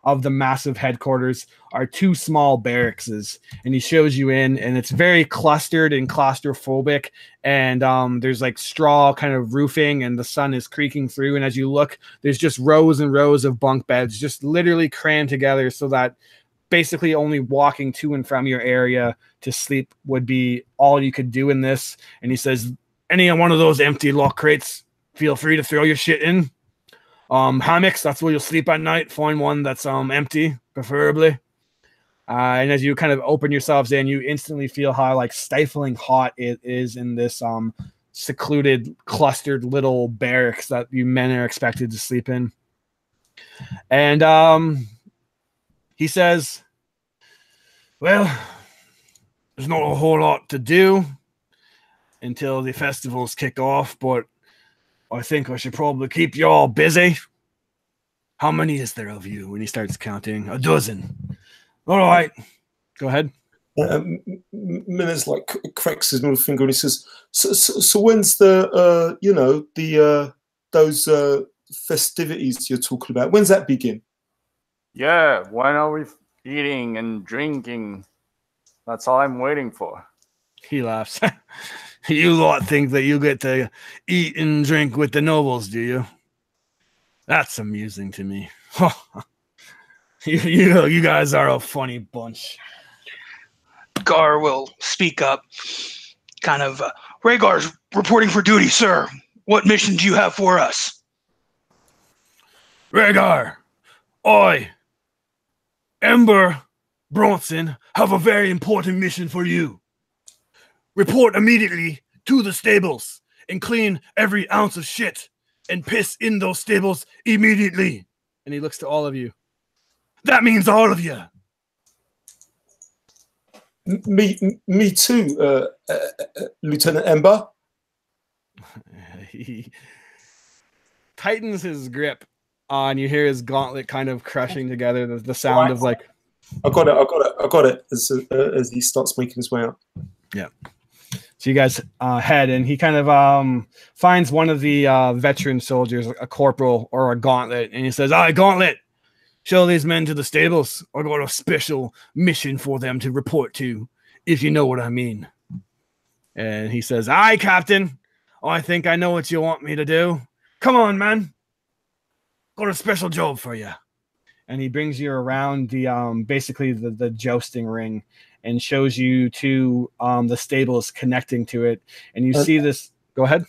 of the massive headquarters are two small barracks. And he shows you in, and it's very clustered and claustrophobic. And there's like straw kind of roofing, and the sun is creaking through. And as you look, there's just rows and rows of bunk beds just literally crammed together so that basically only walking to and from your area to sleep would be all you could do in this. And he says, "Any one of those empty lock crates, feel free to throw your shit in. Hammocks, that's where you'll sleep at night. Find one that's empty, preferably. And as you kind of open yourselves in, you instantly feel how like stifling hot it is in this secluded, clustered little barracks that you men are expected to sleep in. And he says, well, there's not a whole lot to do until the festivals kick off, but I think I should probably keep you all busy. How many is there of you? When he starts counting, 12. All right, go ahead. Minez like cracks his middle finger and he says, "So when's the those festivities you're talking about? When's that begin?" Yeah, when are we eating and drinking? That's all I'm waiting for. He laughs. You lot think that you get to eat and drink with the nobles, do you? That's amusing to me. You guys are a funny bunch. Gar will speak up, kind of, Rhaegar's reporting for duty, sir. What mission do you have for us? Rhaegar, I, Ember Bronson, have a very important mission for you. Report immediately to the stables and clean every ounce of shit and piss in those stables immediately. And he looks to all of you. That means all of you. Me too, Lieutenant Ember. He tightens his grip on. You hear his gauntlet kind of crushing together. The sound of like. I got it. As he starts making his way up. Yeah. So you guys head, and he kind of finds one of the veteran soldiers, a corporal or a gauntlet, and he says, "Aye, gauntlet, show these men to the stables. I got a special mission for them to report to, if you know what I mean." And he says, "Aye, Captain. I think I know what you want me to do. Come on, man. Got a special job for you." And he brings you around the basically the jousting ring and shows you to the stables connecting to it. And you see this. Go ahead.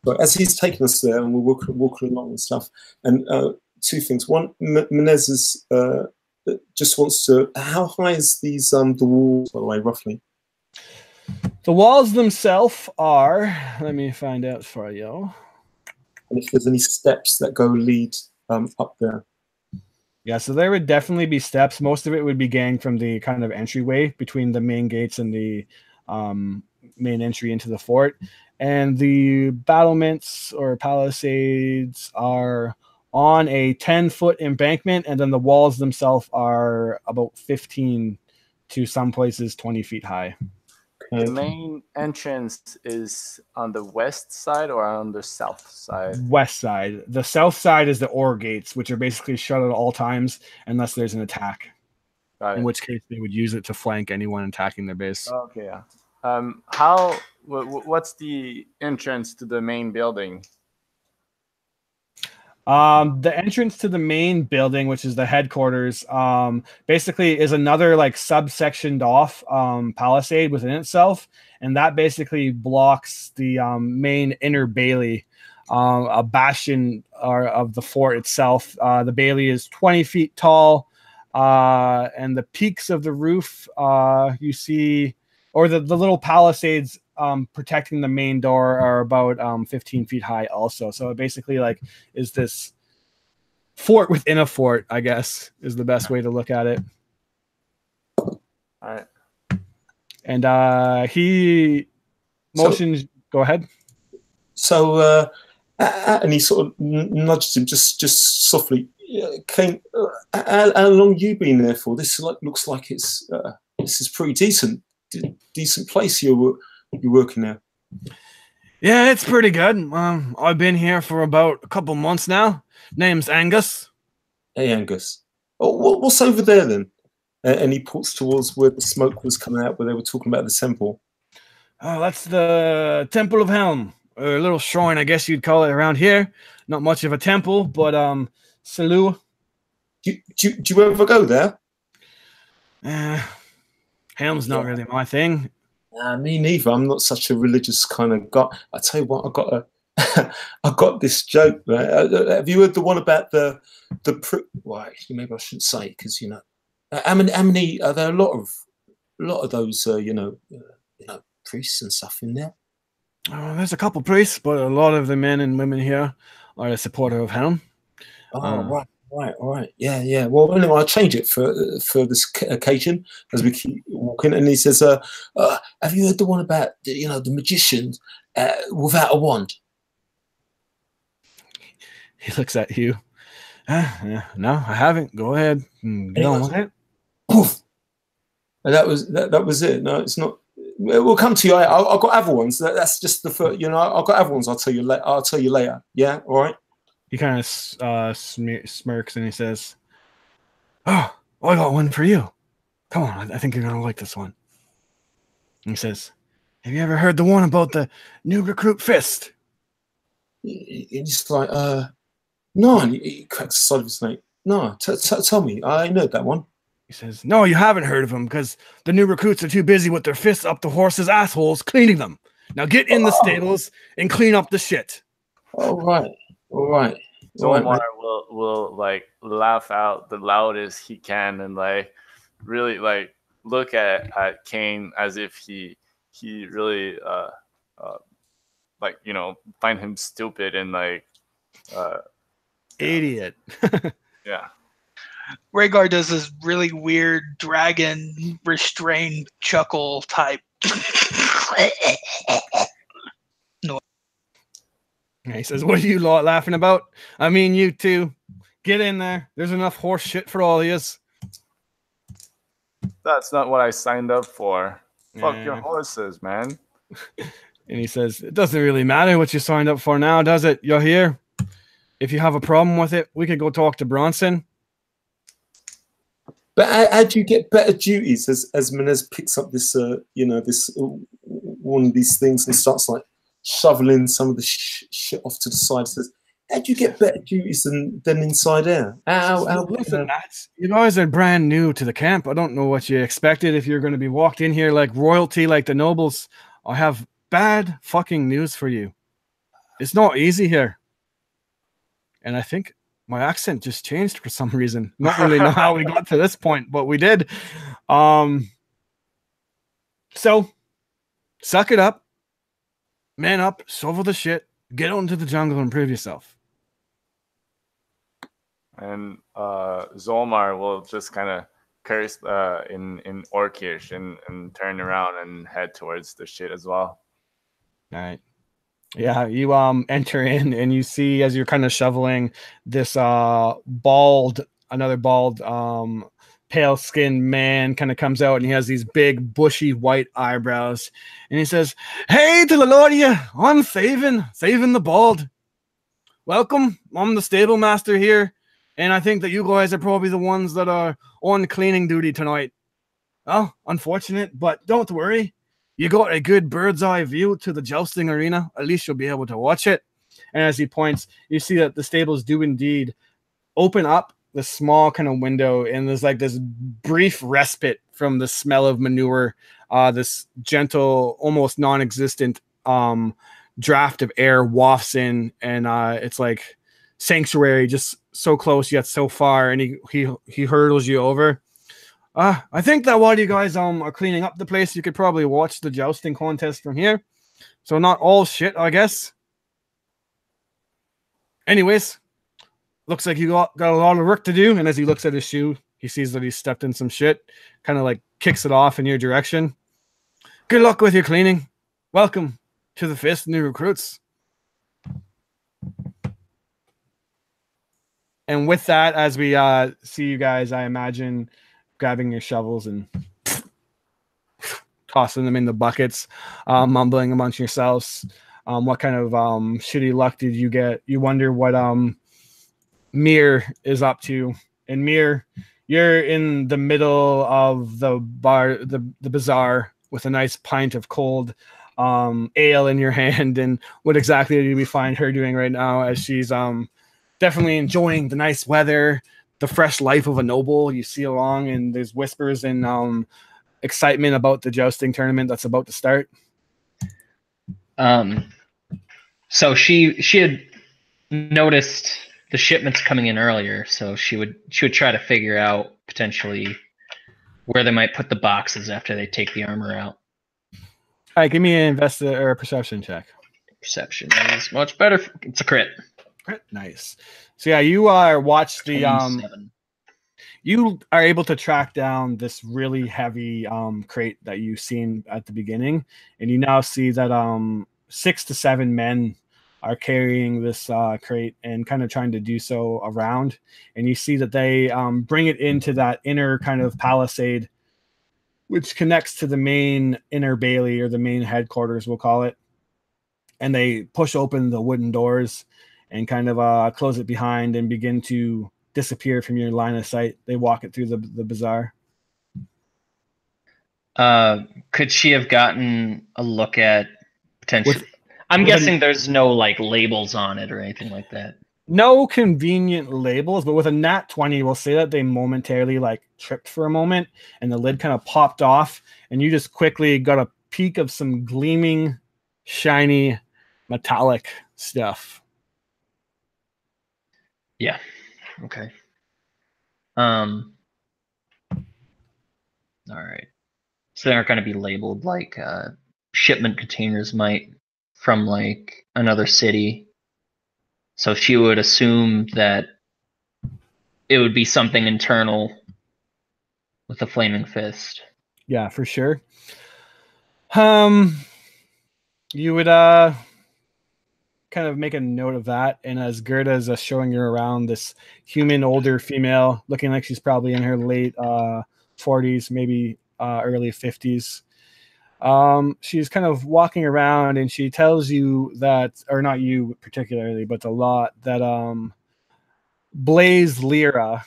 But as he's taking us there, and we're walking along and stuff, and two things. One, Menez is, just wants to. How high is these the walls, by the way, roughly? The walls themselves are. Let me find out for you. And if there's any steps that lead up there. Yeah, so there would definitely be steps. Most of it would be gained from the kind of entryway between the main gates and the main entry into the fort. And the battlements or palisades are on a 10-foot embankment, and then the walls themselves are about 15 to some places 20 feet high. The main entrance is on the west side or on the south side? West side. The south side is the ore gates, which are basically shut at all times unless there's an attack. In which case they would use it to flank anyone attacking their base. Okay, yeah. What's the entrance to the main building? The entrance to the main building, which is the headquarters, basically is another like subsectioned off palisade within itself, and that basically blocks the main inner bailey, a bastion of the fort itself. The bailey is 20 feet tall, and the peaks of the roof you see, or the little palisades protecting the main door are about 15 feet high also. So it basically like is this fort within a fort, I guess, is the best way to look at it. All right. And he motions, go ahead. So, and he sort of nudged him just softly. How long you been there for? This looks like this is pretty decent place you're working there. Yeah, it's pretty good. I've been here for about a couple months now. Name's Angus. Hey, Angus. Oh, what's over there then? And he points towards where the smoke was coming out, where they were talking about the temple. Oh, that's the Temple of Helm, or a little shrine, I guess you'd call it around here. Not much of a temple, but Salu. Do you ever go there? Helm's not really my thing. Me neither. I'm not such a religious kind of guy. I tell you what, I got this joke. Right? Have you heard the one about the? Well, maybe I shouldn't say because How many? Are there a lot of those? Priests and stuff in there. There's a couple priests, but a lot of the men and women here are a supporter of Helm. Oh, right. Yeah. Well, anyway, I'll change it for this occasion as we keep walking. And he says, "Have you heard the one about the magician without a wand?" He looks at you. No, I haven't. Go ahead and get on with it. Poof. And that was it. No, it's not. We'll come to you. I've got other ones. That's just the first. I've got other ones. I'll tell you later. Yeah. All right. He kind of smirks and he says, "Oh, I got one for you. Come on, I think you're gonna like this one." And he says, "Have you ever heard the one about the new recruit fist?" He's like, no. And he cracks the side of his snake. No, tell me. I know that one. He says, "No, you haven't heard of him because the new recruits are too busy with their fists up the horses' assholes cleaning them. Now get in the stables and clean up the shit." All right. Zolmar will like laugh out the loudest he can and like really like look at Kane as if he really find him stupid and like idiot. Yeah. Rhaegar does this really weird dragon restrained chuckle type. No. He says, "What are you lot laughing about? I mean, you two. Get in there. There's enough horse shit for all of yous." That's not what I signed up for. Fuck Yeah. your horses, man. And he says, "It doesn't really matter what you signed up for now, does it? You're here. If you have a problem with it, we could go talk to Bronson." But how do you get better duties as Menez picks up this, this one of these things and starts like shoveling some of the shit off to the side? Says, how do you get better duties than inside air? Listen, you guys are brand new to the camp. I don't know what you expected if you're going to be walked in here like royalty, like the nobles. I have bad fucking news for you. It's not easy here. And I think my accent just changed for some reason. Not really know how we got to this point, but we did. So suck it up, man up, shovel the shit, get out into the jungle and prove yourself. And Zolmar will just kind of curse in Orcish and turn around and head towards the shit as well. All right. Yeah, you enter in and you see as you're kind of shoveling this another bald pale-skinned man kind of comes out and he has these big bushy white eyebrows and he says, "Hey to the lot of you, I'm Thaven the Bald. Welcome. I'm the stable master here, and I think that you guys are probably the ones that are on cleaning duty tonight. Oh, unfortunate, but don't worry. You got a good bird's eye view to the jousting arena. At least you'll be able to watch it." And as he points, you see that the stables do indeed open up the small kind of window, and there's like this brief respite from the smell of manure, this gentle, almost non-existent draft of air wafts in, and it's like sanctuary, just so close yet so far, and he hurdles you over. I think that while you guys are cleaning up the place, you could probably watch the jousting contest from here. So not all shit, I guess. Anyways, looks like you got a lot of work to do. And as he looks at his shoe, he sees that he's stepped in some shit. Kind of like kicks it off in your direction. Good luck with your cleaning. Welcome to the Fist, new recruits. And with that, as we see you guys, I imagine grabbing your shovels and tossing them in the buckets, mumbling amongst yourselves. What kind of shitty luck did you get? You wonder what Mir is up to. And Mir, you're in the middle of the bar, the bazaar, with a nice pint of cold ale in your hand. And what exactly do we find her doing right now as she's definitely enjoying the nice weather, the fresh life of a noble? You see along, and there's whispers and excitement about the jousting tournament that's about to start. So she had noticed the shipments coming in earlier, so she would try to figure out potentially where they might put the boxes after they take the armor out. All right, give me an or a perception check. Perception is much better. It's a crit. Nice. So yeah, you watch the 27. You are able to track down this really heavy crate that you've seen at the beginning, and you now see that 6 to 7 men are carrying this crate and kind of trying to do so around. And you see that they bring it into that inner kind of palisade, which connects to the main inner bailey, or the main headquarters, we'll call it. And they push open the wooden doors and kind of close it behind and begin to disappear from your line of sight. They walk it through the bazaar. Could she have gotten a look at potential? I'm guessing there's no like labels on it or anything like that. No convenient labels, but with a nat 20, we'll say that they momentarily like tripped for a moment and the lid kind of popped off, and you just quickly got a peek of some gleaming, shiny, metallic stuff. Yeah. Okay. All right. So they aren't going to be labeled like shipment containers might from like another city. So she would assume that it would be something internal with a flaming fist. Yeah, for sure. You would kind of make a note of that, and as Gerda's showing you around, this human, older female, looking like she's probably in her late 40s, maybe early 50s. She's kind of walking around, and she tells you that, or not you particularly, but a lot, that Blaze Lyra,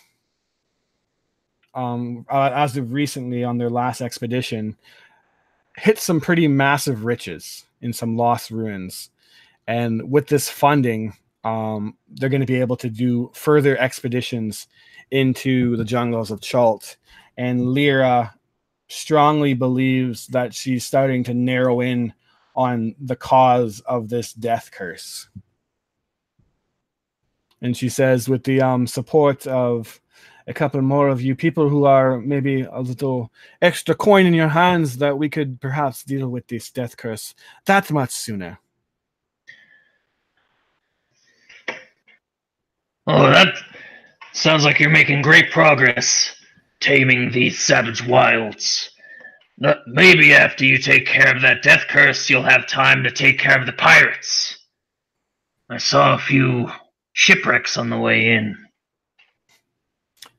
as of recently on their last expedition, hit some pretty massive riches in some lost ruins. And with this funding, they're going to be able to do further expeditions into the jungles of Chult. And Lyra strongly believes that she's starting to narrow in on the cause of this death curse. And she says, with the support of a couple more of you people who are maybe a little extra coin in your hands, that we could perhaps deal with this death curse that much sooner. Oh, that sounds like you're making great progress taming these savage wilds. Maybe after you take care of that death curse, you'll have time to take care of the pirates. I saw a few shipwrecks on the way in.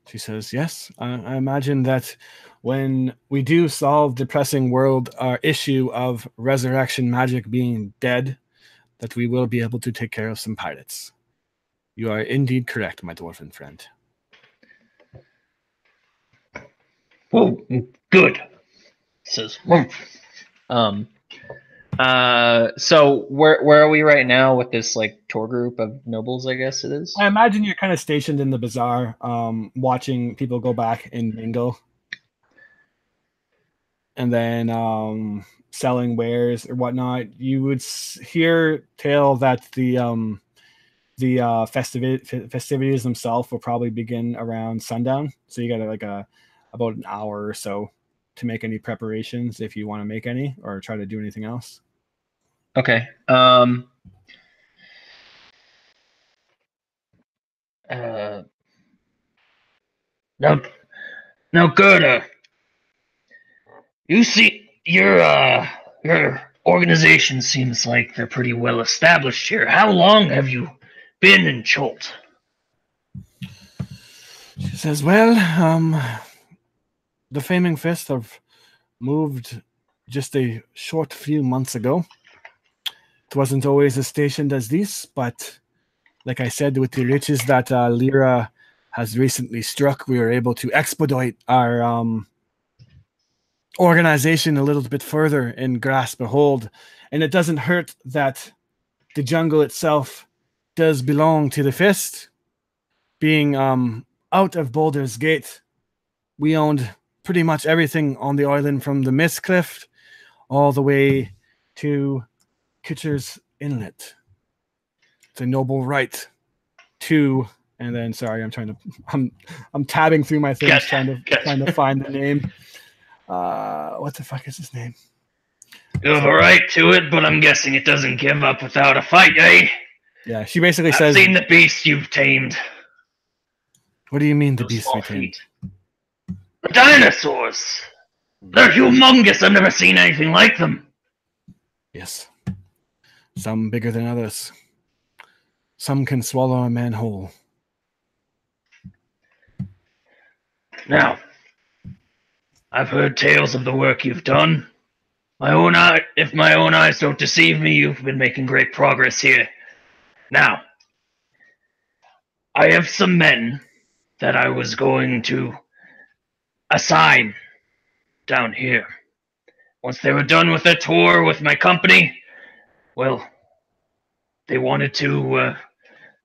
She says, yes, I imagine that when we do solve the pressing world issue of resurrection magic being dead, that we will be able to take care of some pirates. You are indeed correct, my dwarven friend. Oh, good. Says, so where are we right now with this like tour group of nobles? I guess it is. I imagine you're kind of stationed in the bazaar, watching people go back and mingle, and then selling wares or whatnot. You would hear tale that the festivities themselves will probably begin around sundown. So you got like about an hour or so to make any preparations if you want to make any or try to do anything else. Okay. Now, Gerda, you see, your organization seems like they're pretty well established here. How long have you been in Chult? She says, well, the Flaming Fist have moved just a short few months ago. It wasn't always as stationed as this, but like I said, with the riches that Lyra has recently struck, we were able to expedite our organization a little bit further and grasp a hold. And it doesn't hurt that the jungle itself does belong to the Fist. Being out of Baldur's Gate, we owned pretty much everything on the island from the Mist Cliff all the way to Kitcher's Inlet. It's a noble right to, and then sorry, I'm tabbing through my things trying to find the name. what the fuck is his name? You have a right to it, but I'm guessing it doesn't give up without a fight, eh? Yeah, she basically I've says, seen the beast you've tamed. "What do you mean the Those beast small we tamed?" feet. The dinosaurs! They're humongous. I've never seen anything like them. Yes, some bigger than others. Some can swallow a man whole. Now, I've heard tales of the work you've done. If my own eyes don't deceive me, you've been making great progress here. Now, I have some men that I was going to assign down here. Once they were done with their tour with my company, well, they wanted to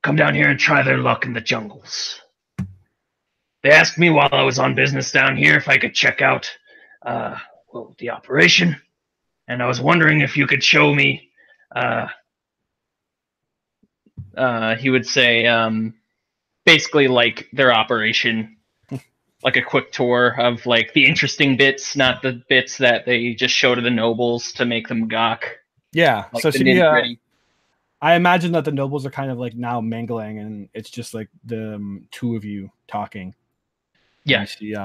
come down here and try their luck in the jungles. They asked me while I was on business down here if I could check out, the operation, and I was wondering if you could show me. He would say, basically like their operation, like a quick tour of like the interesting bits, not the bits that they just show to the nobles to make them gawk. Yeah, Like so the she. nitty-gritty. I imagine that the nobles are kind of like now mingling, and it's just like the two of you talking. Yeah. And she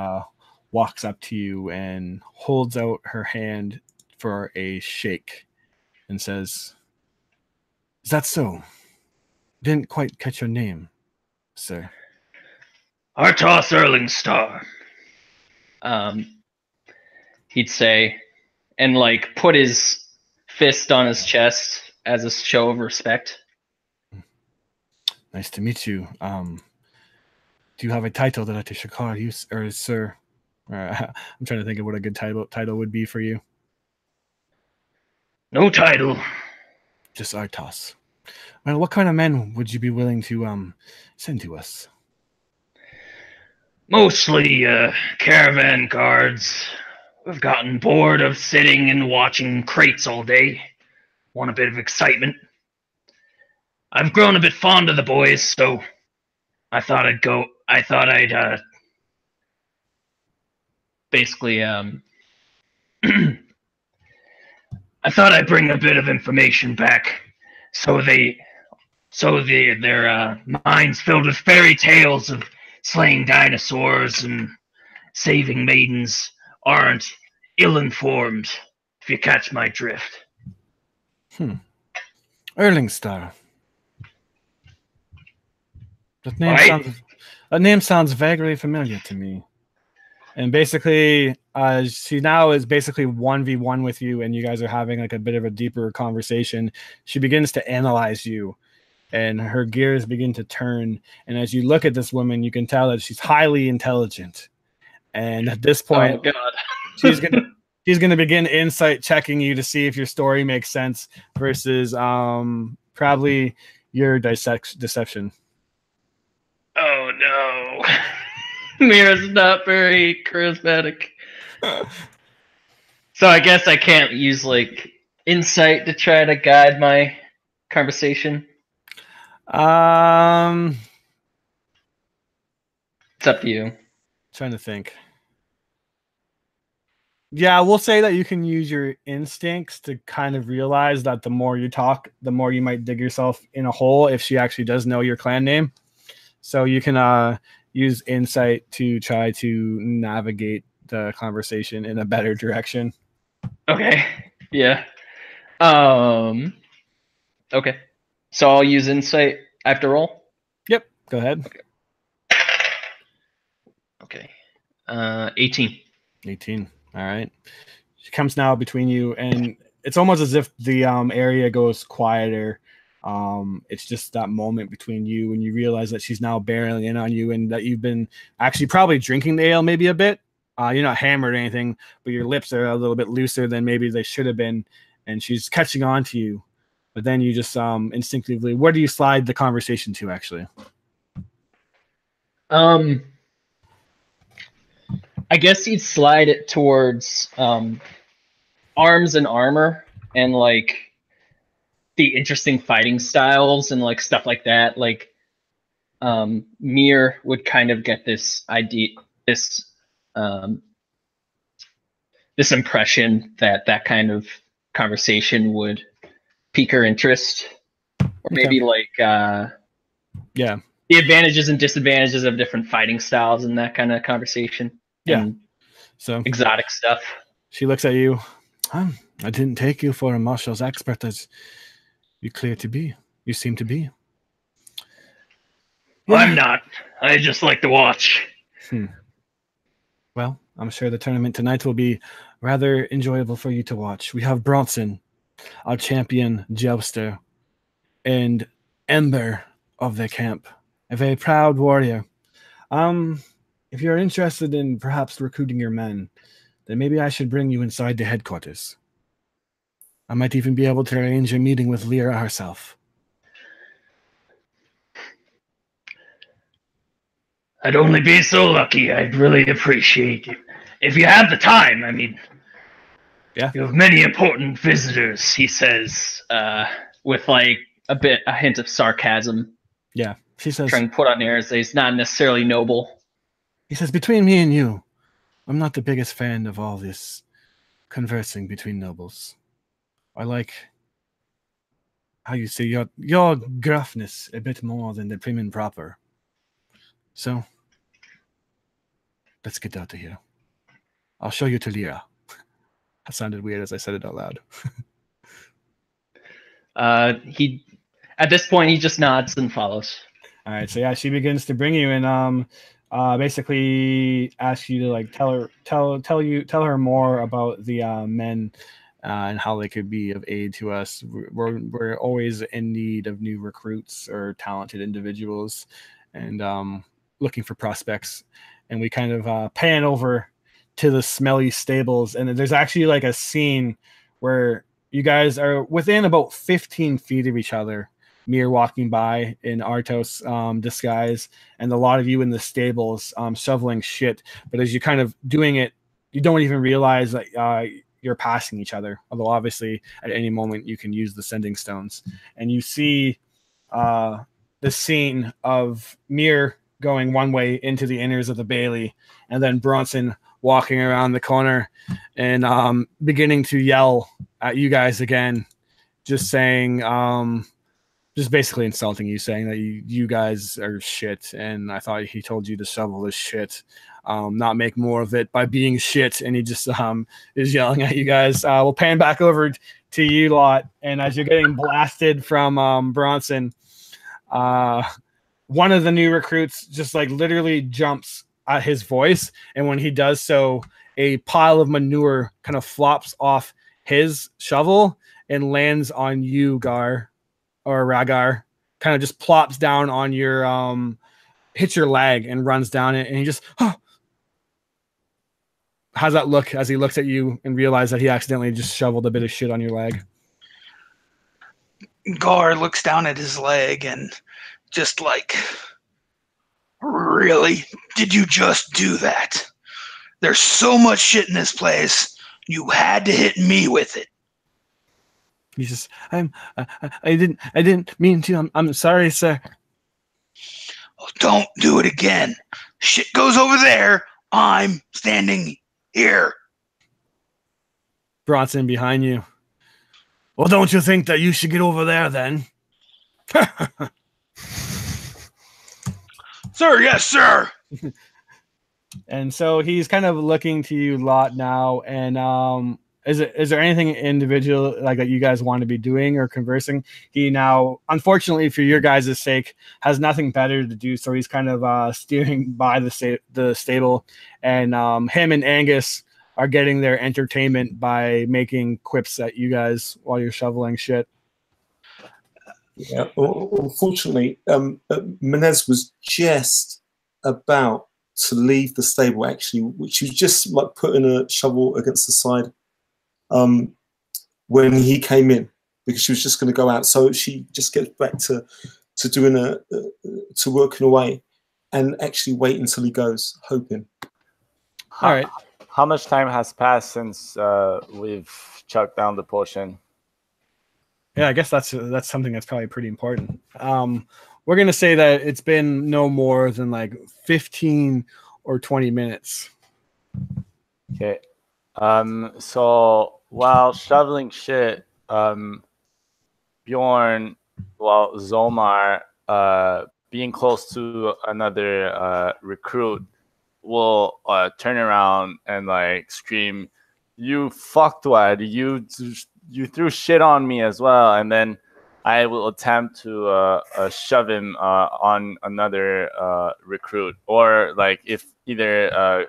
walks up to you and holds out her hand for a shake and says, "Is that so? Didn't quite catch your name, sir." Artos Erlingstar. He'd say, and like put his fist on his chest as a show of respect. Nice to meet you. Do you have a title that I should call you, or sir? I'm trying to think of what a good title would be for you. No title. Just Artos. Well, what kind of men would you be willing to send to us? Mostly caravan guards. We've gotten bored of sitting and watching crates all day. Want a bit of excitement. I've grown a bit fond of the boys, so I thought I'd basically I thought I'd bring a bit of information back, so their minds filled with fairy tales of slaying dinosaurs and saving maidens aren't ill-informed, if you catch my drift. Erlingstar. That name sounds vaguely familiar to me. And basically, she now is basically 1v1 with you, and you guys are having like a bit of a deeper conversation. She begins to analyze you, and her gears begin to turn. And as you look at this woman, you can tell that she's highly intelligent. And at this point, Oh God. she's gonna begin insight checking you to see if your story makes sense versus probably your deception. Oh no. Mira's not very charismatic. So I guess I can't use like insight to try to guide my conversation. It's up to you. Trying to think. Yeah, we'll say that you can use your instincts to kind of realize that the more you talk, the more you might dig yourself in a hole if she actually does know your clan name. So you can use insight to try to navigate the conversation in a better direction. Okay. Yeah. Okay. So I'll use insight. I have to roll? Yep. Go ahead. Okay. 18. 18. All right. She comes now between you, and it's almost as if the area goes quieter. It's just that moment between you and you realize that she's now barreling in on you, and that you've been actually probably drinking the ale maybe a bit. You're not hammered or anything, but your lips are a little bit looser than maybe they should have been, and she's catching on to you. But then you just instinctively, where do you slide the conversation to actually? I guess you'd slide it towards arms and armor and like the interesting fighting styles and like stuff like that. Like Mir would kind of get this idea, this this impression that that kind of conversation would pique her interest, or maybe like yeah, the advantages and disadvantages of different fighting styles and that kind of conversation. Yeah. And so exotic stuff. she looks at you. I didn't take you for a martial expert as you clear to be. You seem to be. Yeah. I'm not. I just like to watch. Well, I'm sure the tournament tonight will be rather enjoyable for you to watch. We have Bronson, our champion jouster, and Ember of the camp, a very proud warrior. If you're interested in perhaps recruiting your men, then maybe I should bring you inside the headquarters. I might even be able to arrange a meeting with Lyra herself. I'd only be so lucky. I'd really appreciate it. If you have the time, I mean. Yeah. You have many important visitors, he says. With like a hint of sarcasm. Yeah. She says, trying to put on airs that he's not necessarily noble. He says, between me and you, I'm not the biggest fan of all this conversing between nobles. I like how you say your gruffness a bit more than the prim and proper. So, let's get out of here. I'll show you to Lyra. That sounded weird as I said it out loud. At this point, he just nods and follows. All right, so yeah, she begins to bring you and basically ask you to like tell her more about the men and how they could be of aid to us. We're always in need of new recruits or talented individuals, and looking for prospects. And we kind of pan over to the smelly stables, and there's actually like a scene where you guys are within about 15 feet of each other. Mir walking by in Artos disguise, and a lot of you in the stables shoveling shit. But as you're kind of doing it, you don't even realize that you're passing each other. Although obviously at any moment you can use the sending stones. And you see the scene of Mir going one way into the inners of the Bailey, and then Bronson walking around the corner and beginning to yell at you guys again, just saying just basically insulting you, saying that you guys are shit, and I thought he told you to shovel this shit, not make more of it by being shit, and he just is yelling at you guys. We'll pan back over to you lot, and as you're getting blasted from Bronson, one of the new recruits just like literally jumps at his voice, and when he does so, a pile of manure kind of flops off his shovel and lands on you, Gar. Or Ragar, kind of just plops down on your hits your leg and runs down it, and he just how's that look as he looks at you and realizes that he accidentally just shoveled a bit of shit on your leg? Gar looks down at his leg and just like, really? Did you just do that? There's so much shit in this place. You had to hit me with it. He says, I didn't mean to. I'm sorry, sir. Oh, don't do it again. Shit goes over there. I'm standing here. Bronson behind you. Well, don't you think that you should get over there then? Sir, yes, sir. And so he's kind of looking to you lot now, and is there anything individual like that you guys want to be doing or conversing? He now, unfortunately for your guys' sake, has nothing better to do, so he's kind of steering by the stable, and him and Angus are getting their entertainment by making quips at you guys while you're shoveling shit. Yeah, unfortunately, Menez was just about to leave the stable, actually, which was just like putting a shovel against the side when he came in, because she was just going to go out. So she just gets back to doing to working away, and actually wait until he goes, hoping. All right. How much time has passed since we've chucked down the potion? Yeah, I guess that's something that's probably pretty important. We're gonna say that it's been no more than like 15 or 20 minutes. Okay. So while shoveling shit, Bjorn, well, Zomar, being close to another recruit, will turn around and like scream, "You fuckwad! You threw shit on me as well!" And then I will attempt to shove him on another recruit, or like if either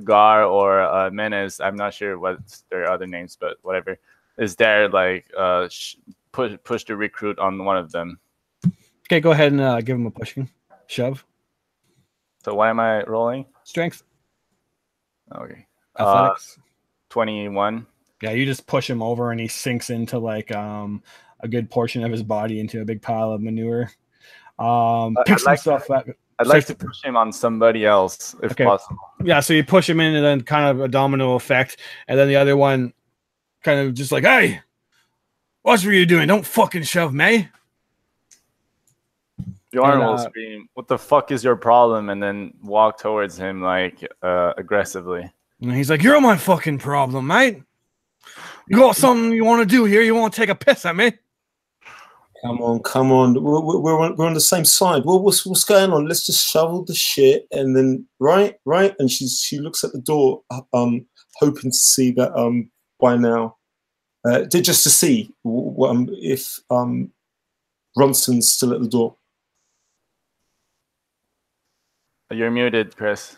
Gar or Menes, I'm not sure what's their other names, but whatever, is there like push the recruit on one of them. Okay, go ahead and give him a pushing shove. So why am I rolling? Strength. Okay. Athletics. 21. Yeah, you just push him over and he sinks into like a good portion of his body into a big pile of manure. Picks himself up. I'd like to push him on somebody else if possible. Yeah, so you push him in and then kind of a domino effect, and then the other one kind of just like, hey, watch what you're doing. Don't fucking shove me. Bjorn will scream, "What the fuck is your problem?" and then walk towards him like aggressively. And he's like, "You're my fucking problem, mate. You got something you want to do here? You want to take a piss at me?" Come on. We're on the same side. Well, what's going on? Let's just shovel the shit and then right. And she looks at the door, hoping to see that by now, just to see if Bronson's still at the door. You're muted, Chris.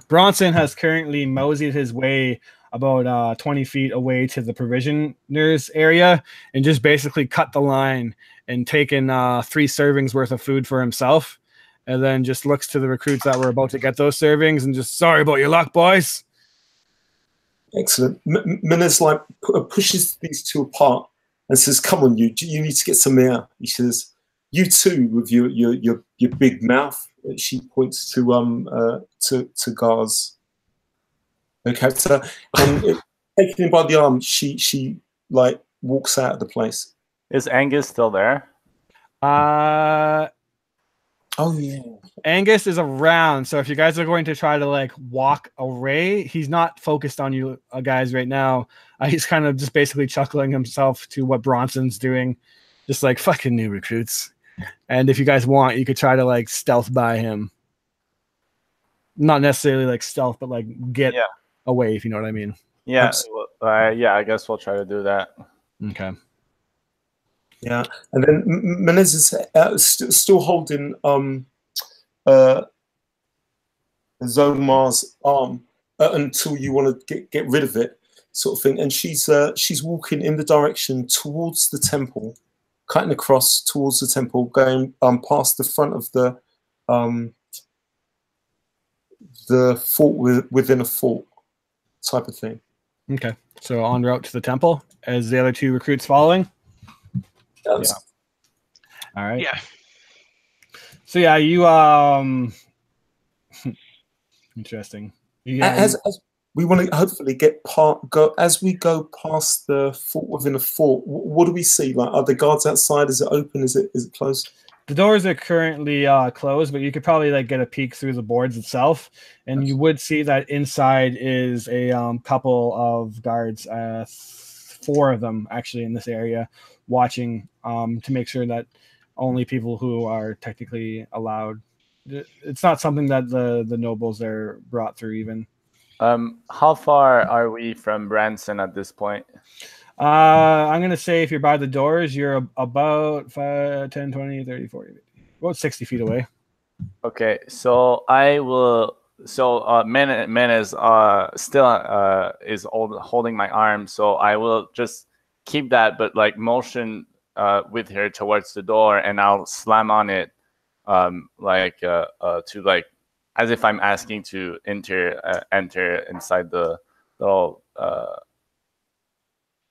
Bronson has currently moseyed his way about 20 feet away to the provisioners area and just basically cut the line and taken 3 servings worth of food for himself, and then just looks to the recruits that were about to get those servings and just, sorry about your luck, boys. Excellent. Menes like pushes these two apart and says, "Come on, you need to get some air." He says, "You too, with your big mouth." She points to Gar's. Okay, so taking him by the arm, she like walks out of the place. Is Angus still there? Oh yeah. Angus is around, so if you guys are going to try to like walk away, he's not focused on you guys right now. He's kind of just basically chuckling himself to what Bronson's doing, just like fucking new recruits. And if you guys want, you could try to like stealth by him. Not necessarily like stealth, but like get away, if you know what I mean. Yeah, I guess we'll try to do that. Okay. Yeah, and then Menez is still holding Zomar's arm until you want to get rid of it, sort of thing. And she's walking in the direction towards the temple, cutting across towards the temple, going past the front of the fort within a fort type of thing. Okay, so en route to the temple as the other 2 recruits following. Yeah. All right. Yeah. So yeah, you interesting. As we want to hopefully as we go past the fort within a fort, what do we see? Like, are the guards outside? Is it open? Is it closed? The doors are currently closed, but you could probably like get a peek through the boards itself, and you would see that inside is a couple of guards, 4 of them actually in this area, watching to make sure that only people who are technically allowed. It's not something that the nobles are brought through even. How far are we from Branson at this point? I'm going to say if you're by the doors, you're about 5, 10, 20, 30, 40, 50, about 60 feet away. Okay, so I will. So Menes still is holding my arm, so I will just keep that, but like motion with her towards the door, and I'll slam on it, to like as if I'm asking to enter inside the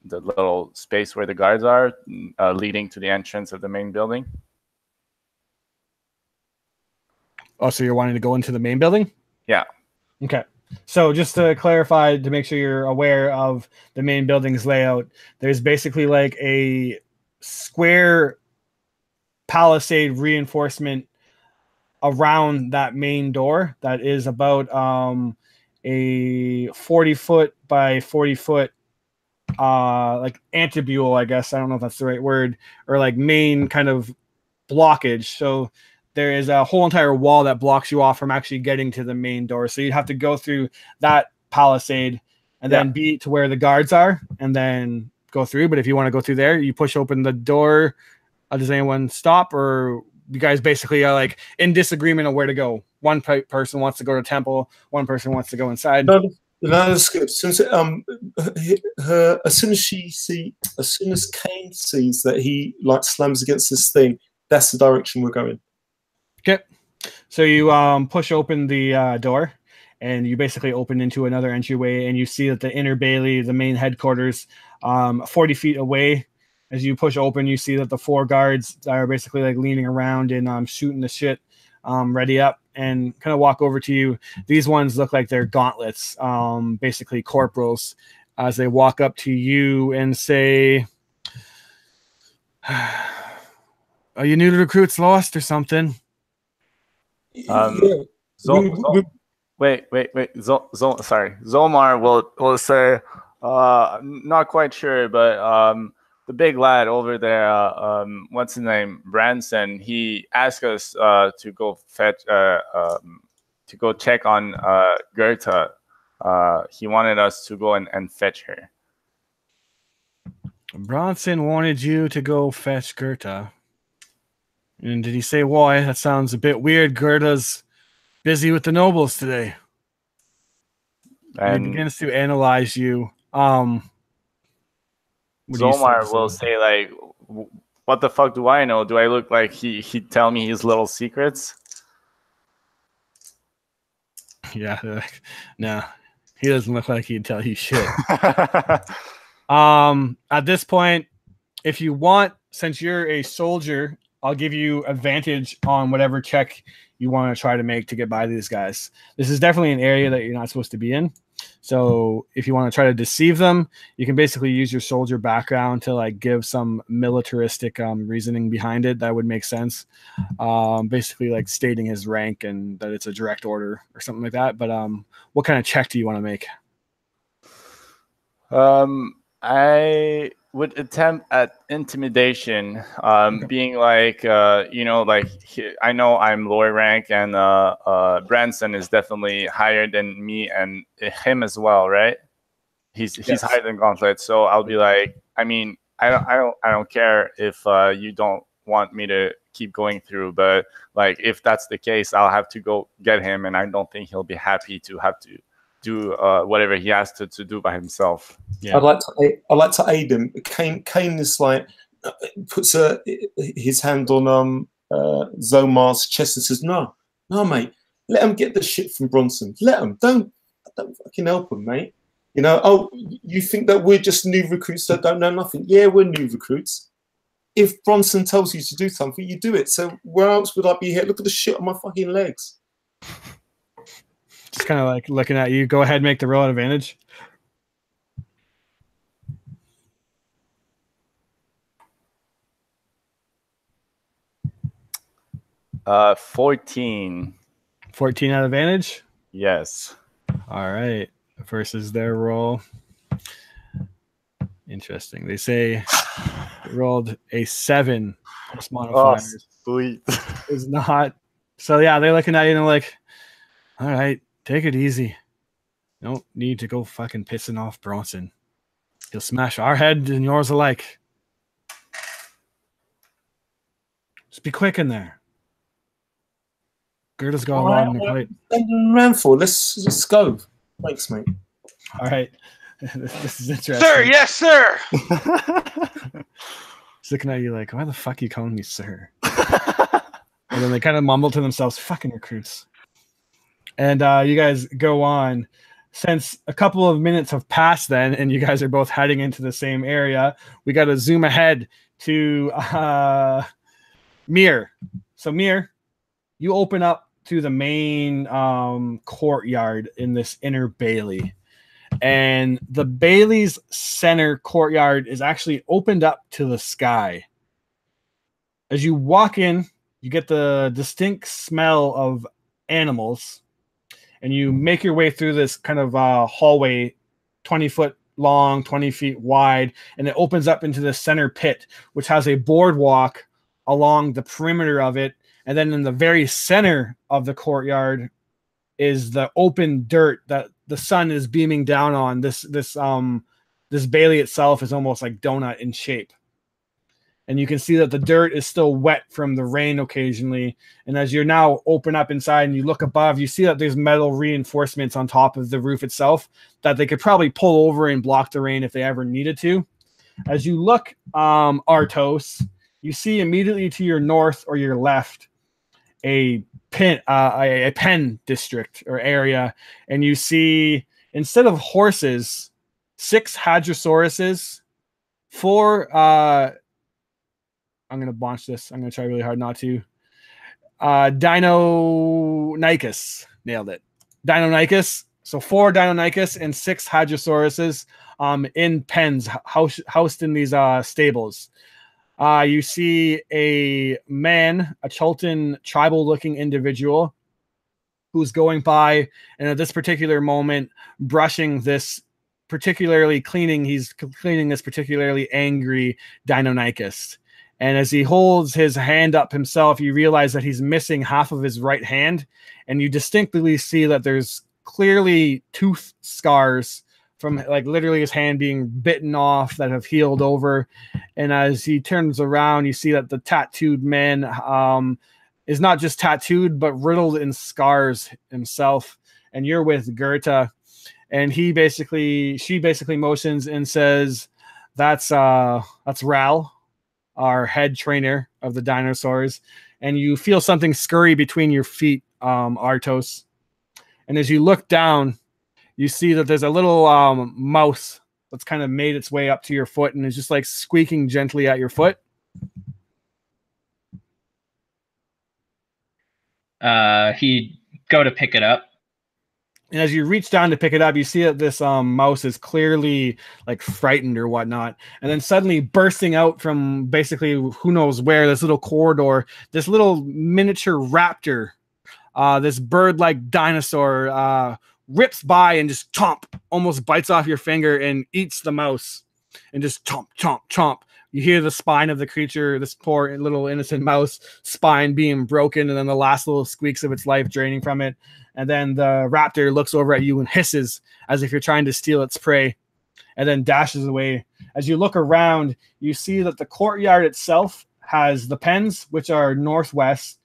little space where the guards are, leading to the entrance of the main building. Oh, so you're wanting to go into the main building? Yeah. Okay. So just to clarify, to make sure you're aware of the main building's layout, there's basically like a square palisade reinforcement around that main door that is about a 40-foot by 40-foot like antibule, I guess. I don't know if that's the right word, or like main kind of blockage. So there is a whole entire wall that blocks you off from actually getting to the main door. So you'd have to go through that palisade and then be to where the guards are and then go through. But if you want to go through there, you push open the door. Does anyone stop, or you guys basically are like in disagreement of where to go? One person wants to go to temple, one person wants to go inside. No, that's good. As soon as Kane sees that he like slams against this thing, that's the direction we're going. Okay, so you push open the door, and you basically open into another entryway, and you see that the inner bailey, the main headquarters, 40 feet away. As you push open, you see that the 4 guards are basically like leaning around and shooting the shit, ready up, and kind of walk over to you. These ones look like they're gauntlets, basically corporals, as they walk up to you and say, "Are you new recruits lost or something?" Wait. Sorry. Zomar will say, not quite sure, but the big lad over there, what's his name, Branson, he asked us to go fetch, to go check on Goethe. He wanted us to go and fetch her. Bronson wanted you to go fetch Goethe. And did he say why? That sounds a bit weird. Goethe's busy with the nobles today. And he begins to analyze you. Zomar will say, like, what the fuck do I know? Do I look like he'd tell me his little secrets? Yeah, no, he doesn't look like he'd tell you shit. At this point, if you want, since you're a soldier, I'll give you advantage on whatever check you want to try to make to get by these guys. This is definitely an area that you're not supposed to be in. So if you want to try to deceive them, you can basically use your soldier background to like give some militaristic reasoning behind it that would make sense. Basically like stating his rank and that it's a direct order or something like that. But what kind of check do you want to make? I would attempt at intimidation, being like, like I know I'm lower rank, and Branson is definitely higher than me and him as well, right? He's higher than Gauntlet, so I'll be like, I mean, I don't care if you don't want me to keep going through, but like if that's the case, I'll have to go get him, and I don't think he'll be happy to have to do whatever he has to do by himself. Yeah. I'd like to aid him. Kane is like puts his hand on Zomar's chest and says, "No, mate, let him get the shit from Bronson. Let him. Don't fucking help him, mate. You know. Oh, you think that we're just new recruits that don't know nothing? Yeah, we're new recruits. If Bronson tells you to do something, you do it. So where else would I be here? Look at the shit on my fucking legs." Just kind of like looking at you. Go ahead, make the roll at advantage. Uh, 14. 14 at advantage? Yes. All right. Versus their roll. Interesting. They say they rolled a 7 plus modifiers. Oh, sweet. Is not. So yeah, they're looking at you and they're like, all right, take it easy. Don't need to go fucking pissing off Bronson. He'll smash our head and yours alike. Just be quick in there. Gerda's got a lot on her plate. Around for. Let's go. Thanks, mate. All right. This is interesting. Sir, yes, sir. He's looking at you like, why the fuck are you calling me sir? And then they kind of mumble to themselves, fucking recruits. And you guys go on. Since a couple of minutes have passed then, and you guys are both heading into the same area, we got to zoom ahead to Mir. So Mir, you open up to the main courtyard in this inner bailey. And the bailey's center courtyard is actually opened up to the sky. As you walk in, you get the distinct smell of animals. and you make your way through this kind of hallway, 20 foot long, 20 feet wide, and it opens up into the center pit, which has a boardwalk along the perimeter of it. And then in the very center of the courtyard is the open dirt that the sun is beaming down on. This bailey itself is almost like donut in shape. And you can see that the dirt is still wet from the rain occasionally. And as you're now open up inside and you look above, you see that there's metal reinforcements on top of the roof itself that they could probably pull over and block the rain if they ever needed to. As you look, Artos, you see immediately to your north or your left a pen district or area. And you see, instead of horses, 6 Hadrosauruses, 4... I'm going to botch this. I'm going to try really hard not to. Deinonychus. Nailed it. Deinonychus. So 4 Deinonychus and 6 Hadrosauruses in pens, housed in these stables. You see a man, a Chultan tribal-looking individual who's going by, and at this particular moment, brushing this particularly he's cleaning this particularly angry Deinonychus. And as he holds his hand up himself, you realize that he's missing half of his right hand. And you distinctly see that there's clearly tooth scars from like literally his hand being bitten off that have healed over. And as he turns around, you see that the tattooed man is not just tattooed, but riddled in scars himself. And you're with Goethe. And she basically motions and says, that's Ral, our head trainer of the dinosaurs, and you feel something scurry between your feet, Artos. And as you look down, you see that there's a little mouse that's kind of made its way up to your foot and is just like squeaking gently at your foot. He'd go to pick it up. And as you reach down to pick it up, you see that this mouse is clearly like frightened or whatnot. And then suddenly bursting out from basically who knows where, this little corridor, this little miniature raptor, this bird-like dinosaur rips by and just chomp, almost bites off your finger and eats the mouse. And just chomp, chomp, chomp. You hear the spine of the creature, this poor little innocent mouse spine being broken, and then the last little squeaks of its life draining from it. And then the raptor looks over at you and hisses as if you're trying to steal its prey, and then dashes away. As you look around, you see that the courtyard itself has the pens, which are northwest,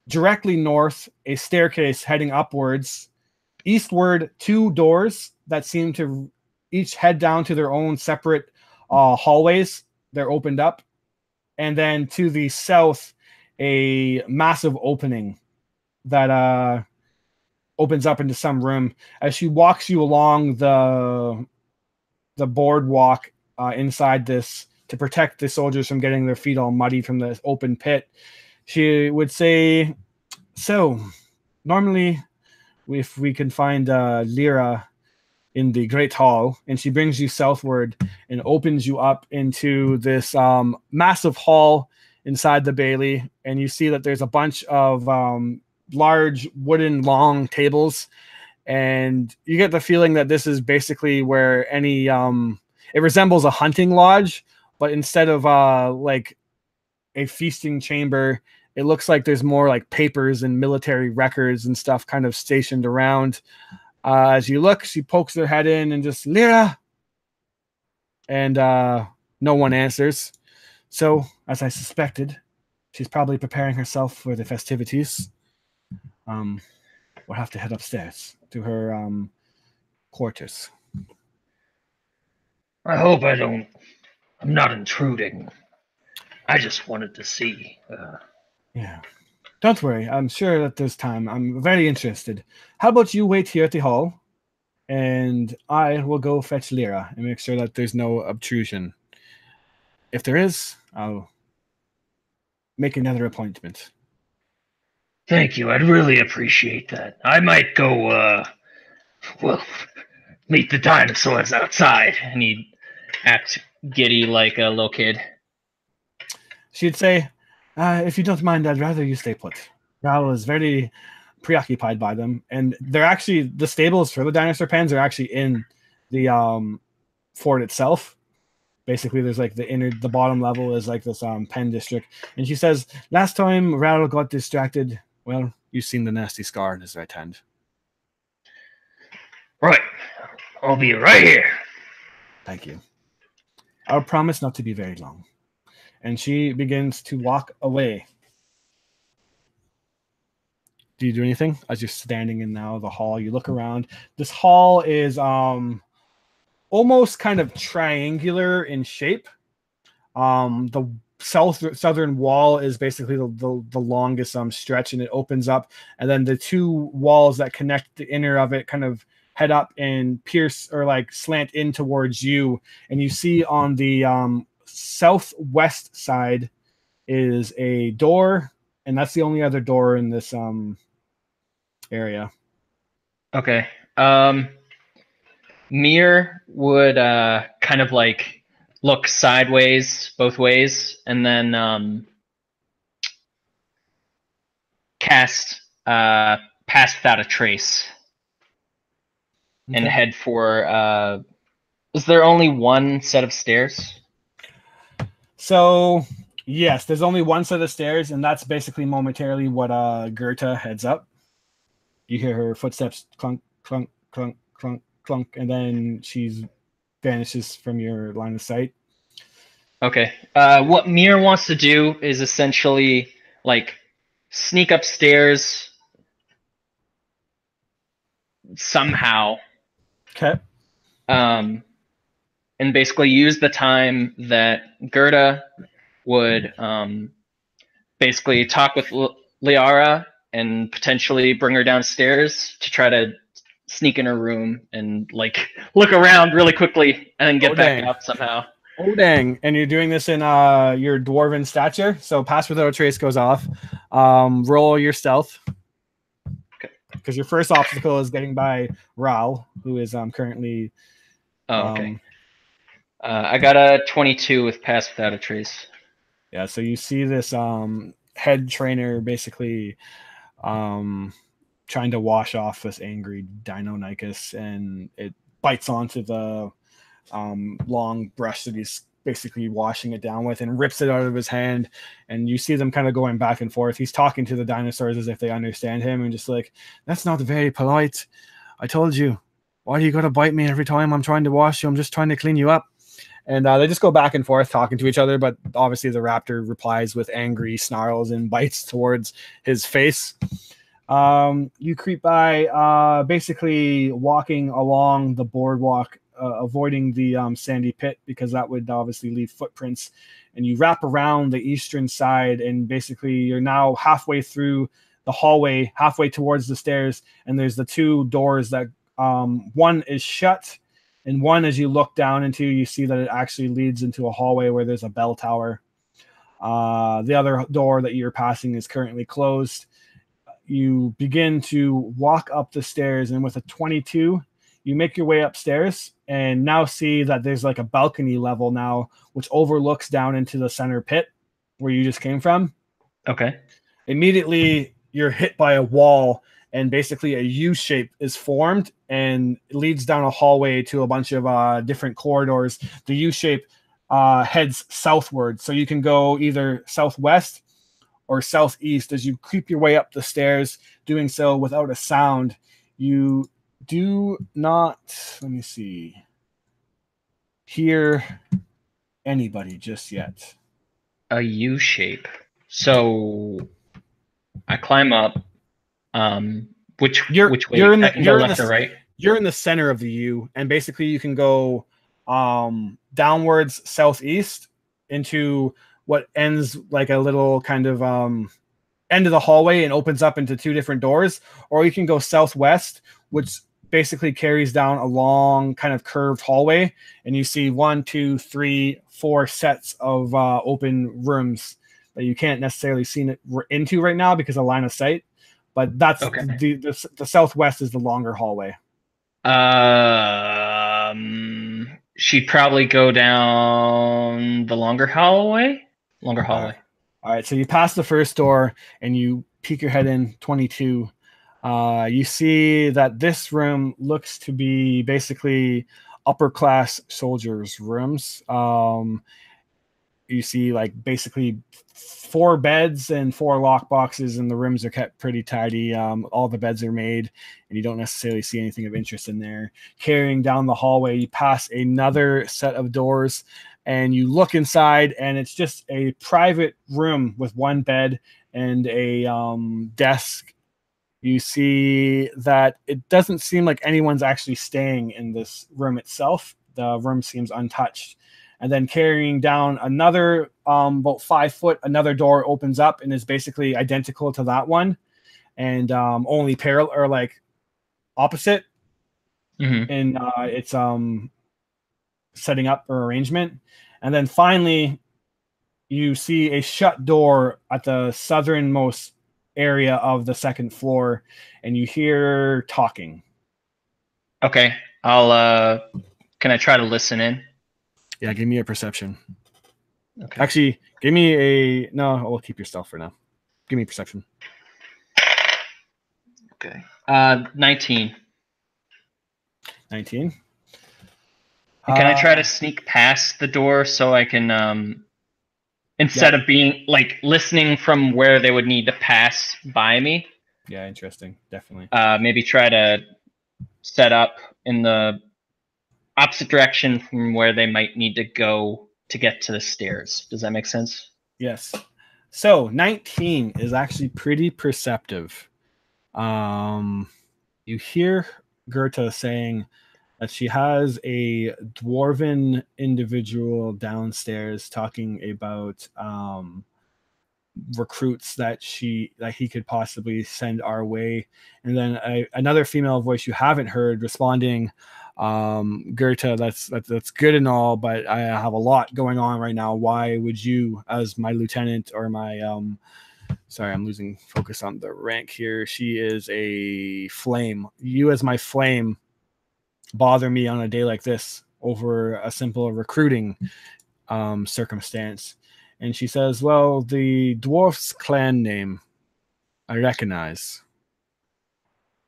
directly north, a staircase heading upwards, eastward, 2 doors that seem to each head down to their own separate hallways. They're opened up. And then to the south, a massive opening that opens up into some room. As she walks you along the boardwalk inside this to protect the soldiers from getting their feet all muddy from the open pit, she would say, so normally if we can find Lyra in the Great Hall, and she brings you southward and opens you up into this massive hall inside the Bailey, and you see that there's a bunch of large wooden long tables, and you get the feeling that this is basically where any it resembles a hunting lodge, but instead of like a feasting chamber, it looks like there's more like papers and military records and stuff kind of stationed around. As you look, she pokes her head in and just, Lyra! And no one answers. So, as I suspected, she's probably preparing herself for the festivities. We'll have to head upstairs to her quarters. I hope I'm not intruding. I just wanted to see. Yeah. Don't worry. I'm sure that there's time. I'm very interested. How about you wait here at the hall, and I will go fetch Lyra and make sure that there's no obtrusion. If there is, I'll make another appointment. Thank you. I'd really appreciate that. I might go, meet the dinosaurs outside. And he'd act giddy like a little kid. She'd say, if you don't mind, I'd rather you stay put. Ral is very preoccupied by them. And they're actually, the stables for the dinosaur pens are actually in the fort itself. Basically, there's like the bottom level is like this pen district. And she says, last time Ral got distracted, well, you've seen the nasty scar in his right hand. Right. I'll be right here. Thank you. I'll promise not to be very long. And she begins to walk away. Do you do anything as you're standing in now the hall? You look around. This hall is almost kind of triangular in shape. The southern wall is basically the longest stretch, and it opens up, and then the two walls that connect the inner of it kind of head up and pierce or like slant in towards you. And you see on the southwest side is a door, and that's the only other door in this area. Okay. Mir would kind of like look sideways both ways, and then cast Pass Without a Trace. Okay. And head for is there only one set of stairs? So yes, there's only one set of stairs, and that's basically momentarily what Gerta heads up. You hear her footsteps clunk, clunk, clunk, clunk, clunk, and then she vanishes from your line of sight. Okay. What Mir wants to do is essentially like sneak upstairs somehow. Okay. And basically use the time that Gerta would basically talk with Liara and potentially bring her downstairs to try to sneak in her room and like look around really quickly and then get back up somehow. Oh dang! And you're doing this in your dwarven stature. So Pass Without a Trace goes off. Roll your stealth. Okay. Because your first obstacle is getting by Ral, who is currently. Oh, okay. I got a 22 with Pass Without a Trace. Yeah. So you see this head trainer basically trying to wash off this angry Deinonychus, and it bites onto the long brush that he's basically washing it down with and rips it out of his hand. And you see them kind of going back and forth. He's talking to the dinosaurs as if they understand him and just like, that's not very polite. I told you. Why do you got to bite me every time I'm trying to wash you? I'm just trying to clean you up. And they just go back and forth talking to each other, but obviously the raptor replies with angry snarls and bites towards his face. You creep by, basically walking along the boardwalk, avoiding the sandy pit because that would obviously leave footprints. And you wrap around the eastern side, and basically you're now halfway through the hallway, halfway towards the stairs, and there's the two doors that one is shut, and one, as you look down into, you see that it actually leads into a hallway where there's a bell tower. The other door that you're passing is currently closed. You begin to walk up the stairs, and with a 22, you make your way upstairs and now see that there's like a balcony level now, which overlooks down into the center pit where you just came from. Okay. Immediately, you're hit by a wall, and basically a U shape is formed and it leads down a hallway to a bunch of different corridors. The U shape heads southward, so you can go either southwest or southeast as you creep your way up the stairs, doing so without a sound. You do not, let me see, hear anybody just yet. A U shape. So I climb up. Which way? You're in I can go left or right? You're in the center of the U, and basically you can go downwards southeast into what ends like a little kind of end of the hallway and opens up into two different doors, or you can go southwest, which basically carries down a long kind of curved hallway, and you see 1, 2, 3, 4 sets of open rooms that you can't necessarily see into right now because of line of sight. But that's okay. The southwest is the longer hallway. She'd probably go down the longer hallway. All right. So you pass the first door and you peek your head in, 22. You see that this room looks to be basically upper class soldiers' rooms. You see like basically 4 beds and 4 lock boxes, and the rooms are kept pretty tidy. All the beds are made, and you don't necessarily see anything of interest in there. Carrying down the hallway, you pass another set of doors, and you look inside, and it's just a private room with 1 bed and a desk. You see that it doesn't seem like anyone's actually staying in this room itself. The room seems untouched. And then carrying down another about 5 foot, another door opens up and is basically identical to that one, and only parallel or like opposite in its setting up or arrangement. And then finally, you see a shut door at the southernmost area of the 2nd floor, and you hear talking. Okay, I'll. Can I try to listen in? Yeah, give me a perception. Okay. Actually, give me a... No, I'll keep your stealth for now. Give me a perception. Okay. 19. 19. Can I try to sneak past the door so I can, instead of being, like, listening from where they would need to pass by me? Yeah, interesting. Definitely. Maybe try to set up in the opposite direction from where they might need to go to get to the stairs. Does that make sense? Yes. So 19 is actually pretty perceptive. You hear Goethe saying that she has a dwarven individual downstairs talking about recruits that he could possibly send our way, and then another female voice you haven't heard responding, Goethe, that's good and all, but I have a lot going on right now. Why would you, as my lieutenant or my sorry, I'm losing focus on the rank here. She is a flame. You as my flame bother me on a day like this over a simple recruiting circumstance. And she says, well, the dwarf's clan name I recognize,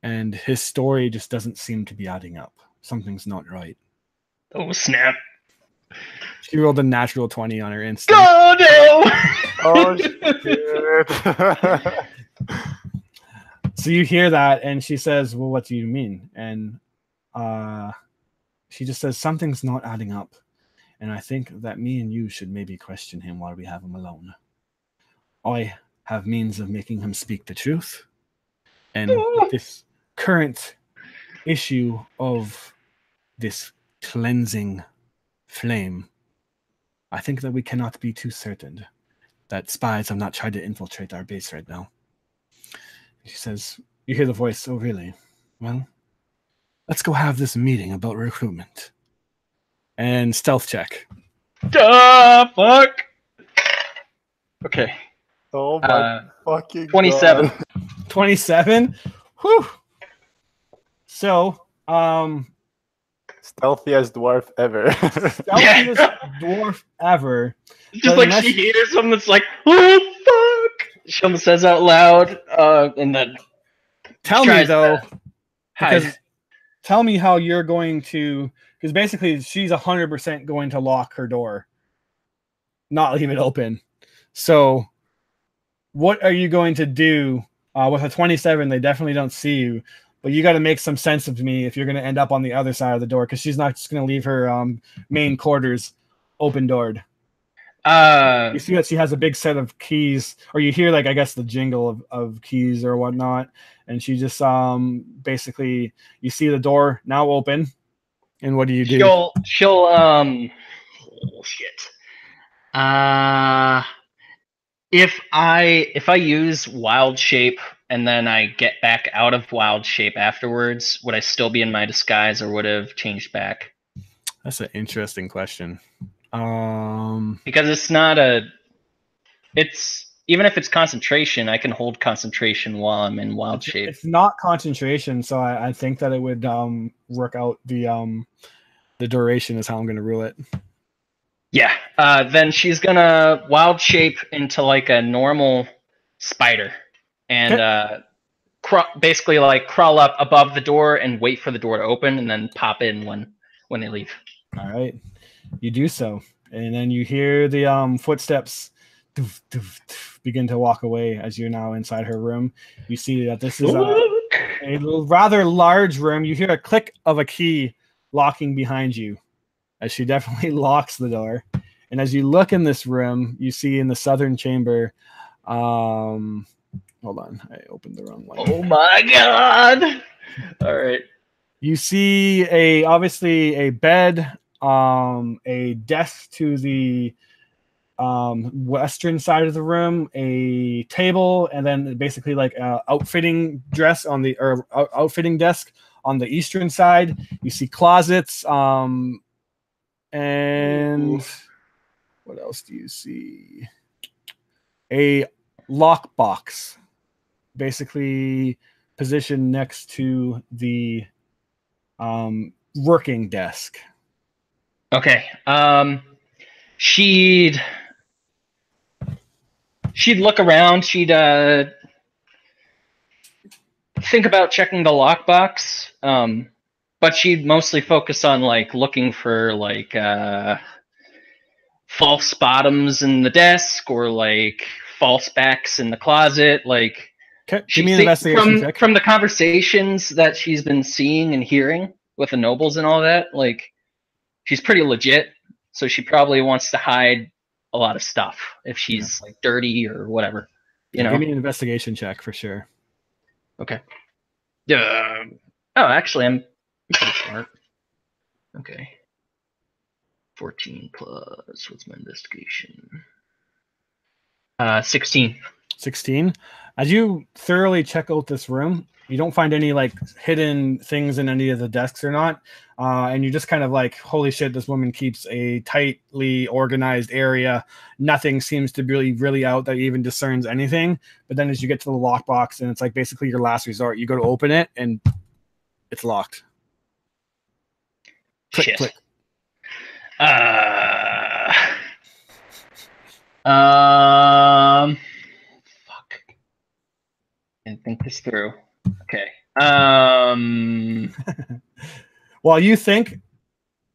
and his story just doesn't seem to be adding up. Something's not right. Oh, snap. She rolled a natural 20 on her instinct. Oh, no! Oh, shit. So you hear that, and she says, well, what do you mean? And she just says, something's not adding up. And I think that me and you should maybe question him while we have him alone. I have means of making him speak the truth. And with this current issue of this cleansing flame, I think that we cannot be too certain that spies have not tried to infiltrate our base right now. She says, you hear the voice, oh really? Well, let's go have this meeting about recruitment. And stealth check. Fuck! Okay. Oh my fucking 27. God. 27? Whew! So, Stealthiest dwarf ever. stealthiest dwarf ever. Just But like unless- she hears something that's like, oh, fuck! She almost says out loud, and then Tell me tries though, to hide. because tell me how you're going to, because basically she's 100% going to lock her door, not leave it open. So what are you going to do with a 27? They definitely don't see you, but you got to make some sense of me if you're going to end up on the other side of the door, because she's not just going to leave her main quarters open doored. You see that she has a big set of keys, or you hear, like, I guess the jingle of keys or whatnot, and she just basically, you see the door now open, and what do you do? She'll oh, shit. If I use wild shape and then I get back out of wild shape afterwards, would I still be in my disguise, or would I have changed back? That's an interesting question. Because it's even if it's concentration, I can hold concentration while I'm in wild shape. It's not concentration, so I think that it would work out the duration is how I'm going to rule it. Yeah. Then she's gonna wild shape into like a normal spider and basically like crawl up above the door and wait for the door to open, and then pop in when they leave. All right, you do so, and then you hear the footsteps doof, doof, doof, begin to walk away as you're now inside her room. You see that this is a rather large room. You hear a click of a key locking behind you as she definitely locks the door. And as you look in this room, you see in the southern chamber, hold on, I opened the wrong one. Oh my god! All right. You see obviously a bed, a desk to the western side of the room, a table, and then basically like a outfitting desk on the eastern side. You see closets, and what else do you see? A lockbox, basically positioned next to the working desk. Okay. She'd look around. She'd think about checking the lockbox. But she'd mostly focus on like looking for like false bottoms in the desk or like false backs in the closet. Like, okay, give me an investigation check. From the conversations that she's been seeing and hearing with the nobles and all that, like she's pretty legit. So she probably wants to hide a lot of stuff if she's like dirty or whatever. You know, give me an investigation check for sure. Okay. Oh, actually, I'm pretty smart. Okay. 14 plus, what's my investigation? 16. 16. As you thoroughly check out this room, you don't find any like hidden things in any of the desks or not. And you just kind of like, holy shit, this woman keeps a tightly organized area. Nothing seems to be really out that even discerns anything. But then as you get to the lockbox, and it's like basically your last resort, you go to open it and it's locked. Click, Shit. click. Fuck. Didn't think this through. Okay. While you think,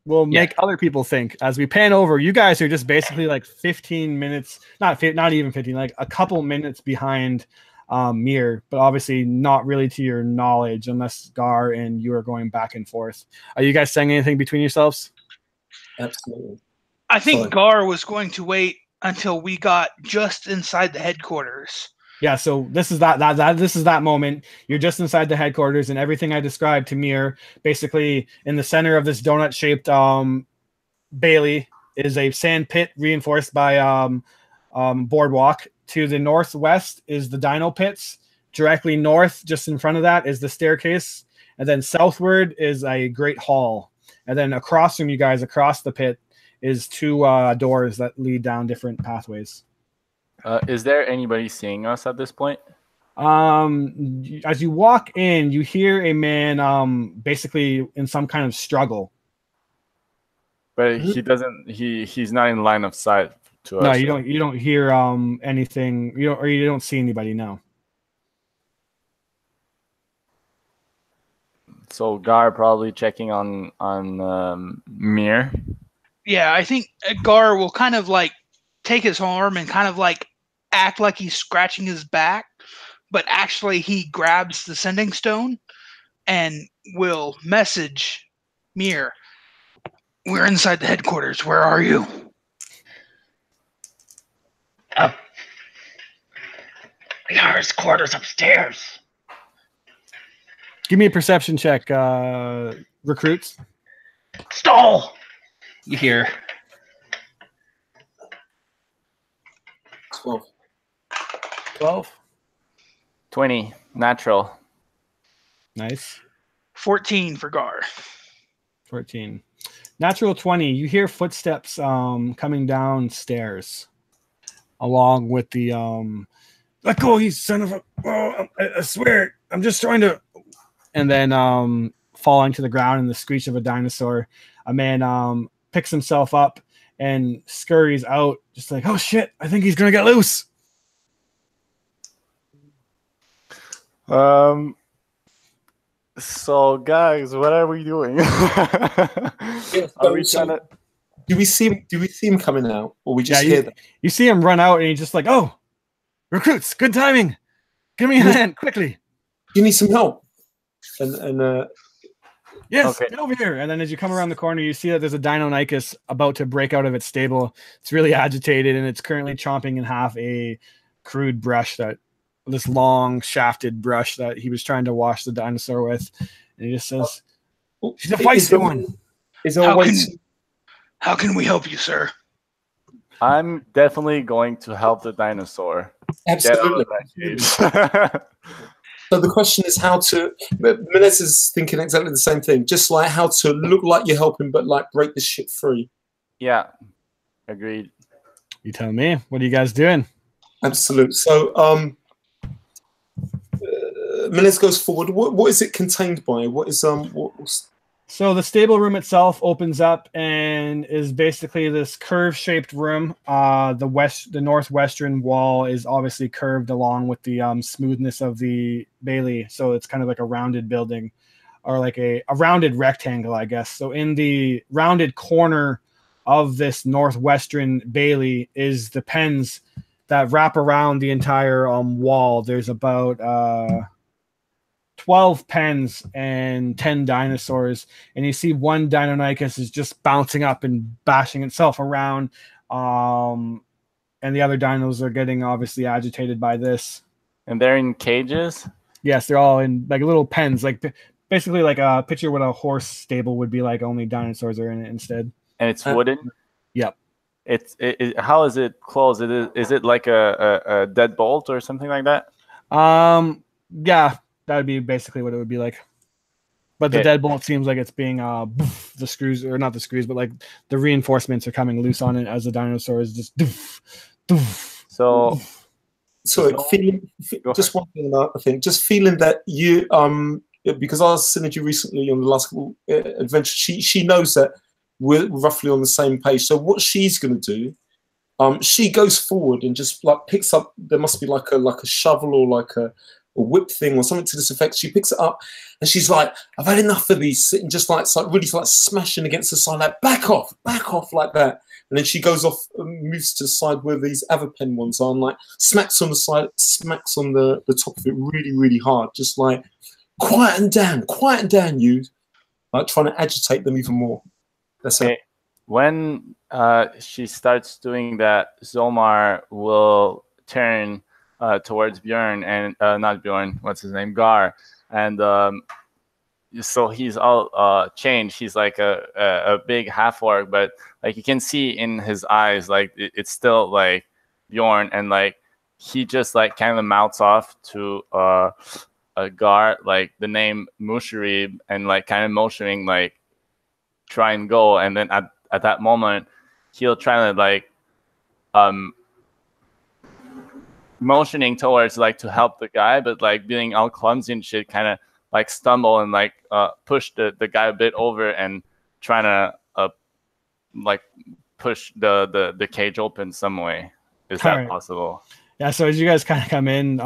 we'll make other people think. As we pan over, you guys are just basically like 15 minutes, not even 15, like a couple minutes behind Mir, but obviously not really to your knowledge unless Gar and you are going back and forth. Are you guys saying anything between yourselves? Absolutely. I think Sorry. Gar was going to wait until we got just inside the headquarters. Yeah, so this is that moment. You're just inside the headquarters, and everything I described to Mir, basically in the center of this donut-shaped bailey is a sand pit reinforced by boardwalk. To the northwest is the dino pits. Directly north, just in front of that, is the staircase. And then southward is a great hall. And then across from you guys, across the pit, is two doors that lead down different pathways. Is there anybody seeing us at this point? As you walk in, you hear a man basically in some kind of struggle. But he doesn't. He's not in line of sight to us. No, you don't. You don't hear anything. You don't see anybody. No. So Gar probably checking on Mir. Yeah, I think Gar will kind of like take his arm and kind of like act like he's scratching his back, but actually he grabs the sending stone and will message Mir. We're inside the headquarters. Where are you? Gar's quarters upstairs. Give me a perception check, recruits. Stall! You hear 12. 12. 20 natural. Nice. 14 for Gar. 14. Natural 20. You hear footsteps coming downstairs, along with the let go, you son of a! Oh, I swear, I'm just trying to. And then falling to the ground in the screech of a dinosaur, a man picks himself up and scurries out, just like, oh shit, I think he's gonna get loose. So guys, what are we doing? Are we trying to? Do we see him coming out, or we just hear that? You see him run out, and he's just like, "Oh, recruits, good timing! Give me a hand, quickly! You need some help." And yes, Okay. get over here. And then as you come around the corner, you see that there's a Deinonychus about to break out of its stable. It's really agitated, and it's currently chomping in half a crude brush this long shafted brush that he was trying to wash the dinosaur with. And he just says, "She's a feisty one." Is there a way to... How can we help you, sir? I'm definitely going to help the dinosaur. Absolutely. So the question is how to... Melissa is thinking exactly the same thing. Just like how to look like you're helping, but like break this shit free. Yeah, agreed. You tell me. What are you guys doing? Absolutely. So Melissa goes forward. What is it contained by? What is So the stable room itself opens up and is basically this curve-shaped room. The northwestern wall is obviously curved along with the smoothness of the bailey, so it's kind of like a rounded building, or like a rounded rectangle, I guess. So in the rounded corner of this northwestern bailey is the pens that wrap around the entire wall. There's about 12 pens and 10 dinosaurs, and you see one Deinonychus is just bouncing up and bashing itself around, and the other dinos are getting obviously agitated by this. And they're in cages? Yes, they're all in like little pens, like basically like a picture what a horse stable would be like, only dinosaurs are in it instead. And it's wooden? Yep. How is it closed? Is it like a deadbolt or something like that? Yeah, that would be basically what it would be like. But the deadbolt seems like it's being the screws, or not the screws, but like the reinforcements are coming loose on it as the dinosaur is just So feeling just one thing I think, just feeling that you because I was synergy recently on the last couple adventure, she knows that we're roughly on the same page. So what she's gonna do, she goes forward and just like picks up, there must be like a shovel or like a whip thing or something to this effect. She picks it up and she's like, "I've had enough of these," sitting just like really like smashing against the side, like back off like that. And then she goes off and moves to the side where these other pen ones are, and like smacks on the side, smacks on the top of it really, really hard, just like quieten down, you, like trying to agitate them even more. That's it. When she starts doing that, Zomar will turn towards Bjorn and not Bjorn, what's his name, Gar, and so he's all changed. He's like a big half orc, but like you can see in his eyes, like it's still like Bjorn, and like he just like kind of mouths off to Gar like the name Musharib, and like kind of motioning like try and go, and then at that moment he'll try to like motioning towards like to help the guy, but like being all clumsy and shit, kind of like stumble and like push the guy a bit over and trying to like push the cage open some way. Is that possible? Yeah, so as you guys kind of come in,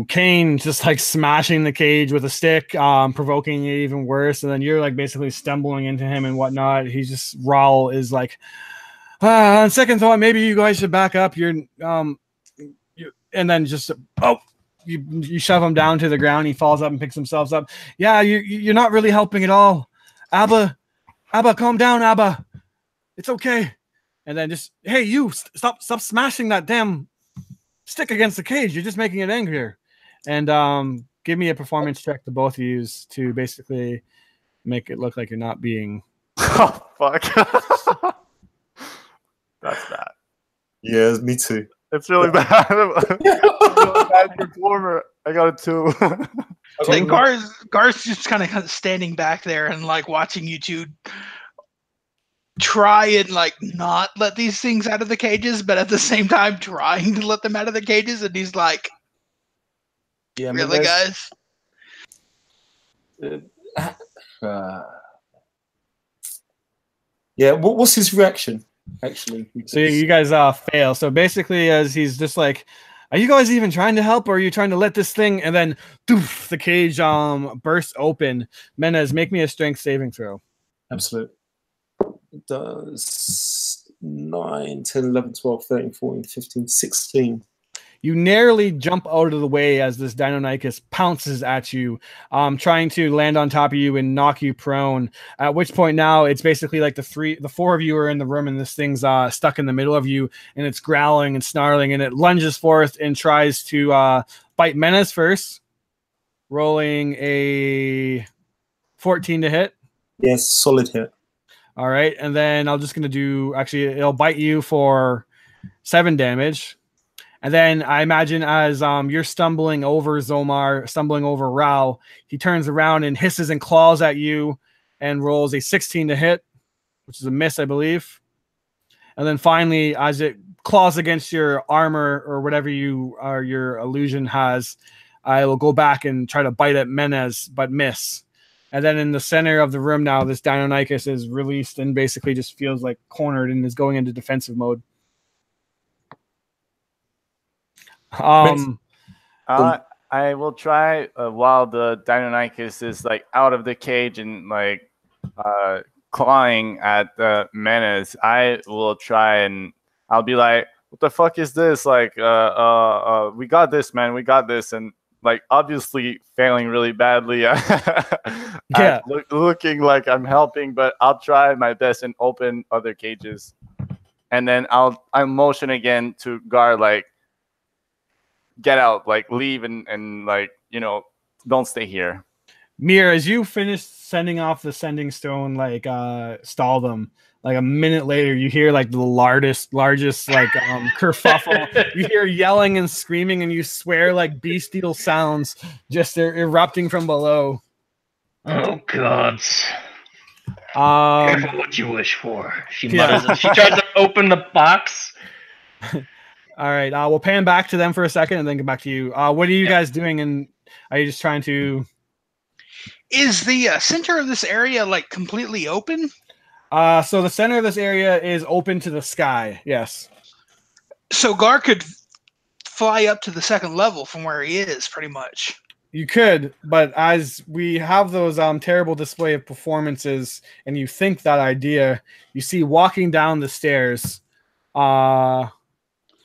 Kane just like smashing the cage with a stick, provoking it even worse, and then you're like basically stumbling into him and whatnot. He's just, Raul is like, on second thought, maybe you guys should back up. And then just you shove him down to the ground. He falls up and picks himself up. Yeah, you're not really helping at all. Abba, calm down, Abba. It's okay. And then just, hey, you stop smashing that damn stick against the cage. You're just making it angrier. And give me a performance check to both of you to basically make it look like you're not being. Oh fuck. That's bad. Yeah, me too. It's really bad. Really bad performer. I got a 2. Like Gar's just kind of standing back there and like watching you two try and like not let these things out of the cages, but at the same time trying to let them out of the cages, and he's like, "Yeah, really, guys." Yeah, what's his reaction? Actually, so you guys fail. So basically, as he's just like Are you guys even trying to help, or are you trying to let this thing? And then, doof, the cage bursts open. Menez, make me a strength saving throw. Absolutely. It does 9, 10, 11, 12, 13, 14, 15, 16. You narrowly jump out of the way as this Deinonychus pounces at you, trying to land on top of you and knock you prone. At which point now it's basically like the four of you are in the room, and this thing's stuck in the middle of you, and it's growling and snarling, and it lunges forth and tries to bite Menace first, rolling a 14 to hit. Yes, solid hit. All right, and then I'm just gonna do. Actually, it'll bite you for 7 damage. And then I imagine as you're stumbling over Zomar, stumbling over Rao, he turns around and hisses and claws at you and rolls a 16 to hit, which is a miss, I believe. And then finally, as it claws against your armor or whatever your illusion has, I will go back and try to bite at Menez, but miss. And then in the center of the room now, this Deinonychus is released and basically just feels like cornered and is going into defensive mode. I will try while the Deinonychus is like out of the cage and like clawing at the Menace. I will try and I'll be like, "What the fuck is this? Like, we got this, man. We got this." And like, obviously failing really badly. Yeah, looking like I'm helping, but I'll try my best and open other cages, and then I'll motion again to Gar like. Get out, like leave and like, you know, don't stay here. Mir, as you finish sending off the sending stone, like stall them, like a minute later you hear like the largest like kerfuffle. You hear yelling and screaming, and you swear like bestial sounds just erupting from below. Oh gods. Careful what you wish for. She mutters as she tries to open the box. All right, we'll pan back to them for a second and then get back to you. What are you guys doing? And are you just trying to? Is the center of this area like completely open? So the center of this area is open to the sky. Yes. So Gar could fly up to the second level from where he is, pretty much. You could, but as we have those terrible display of performances, and you think that idea, you see walking down the stairs.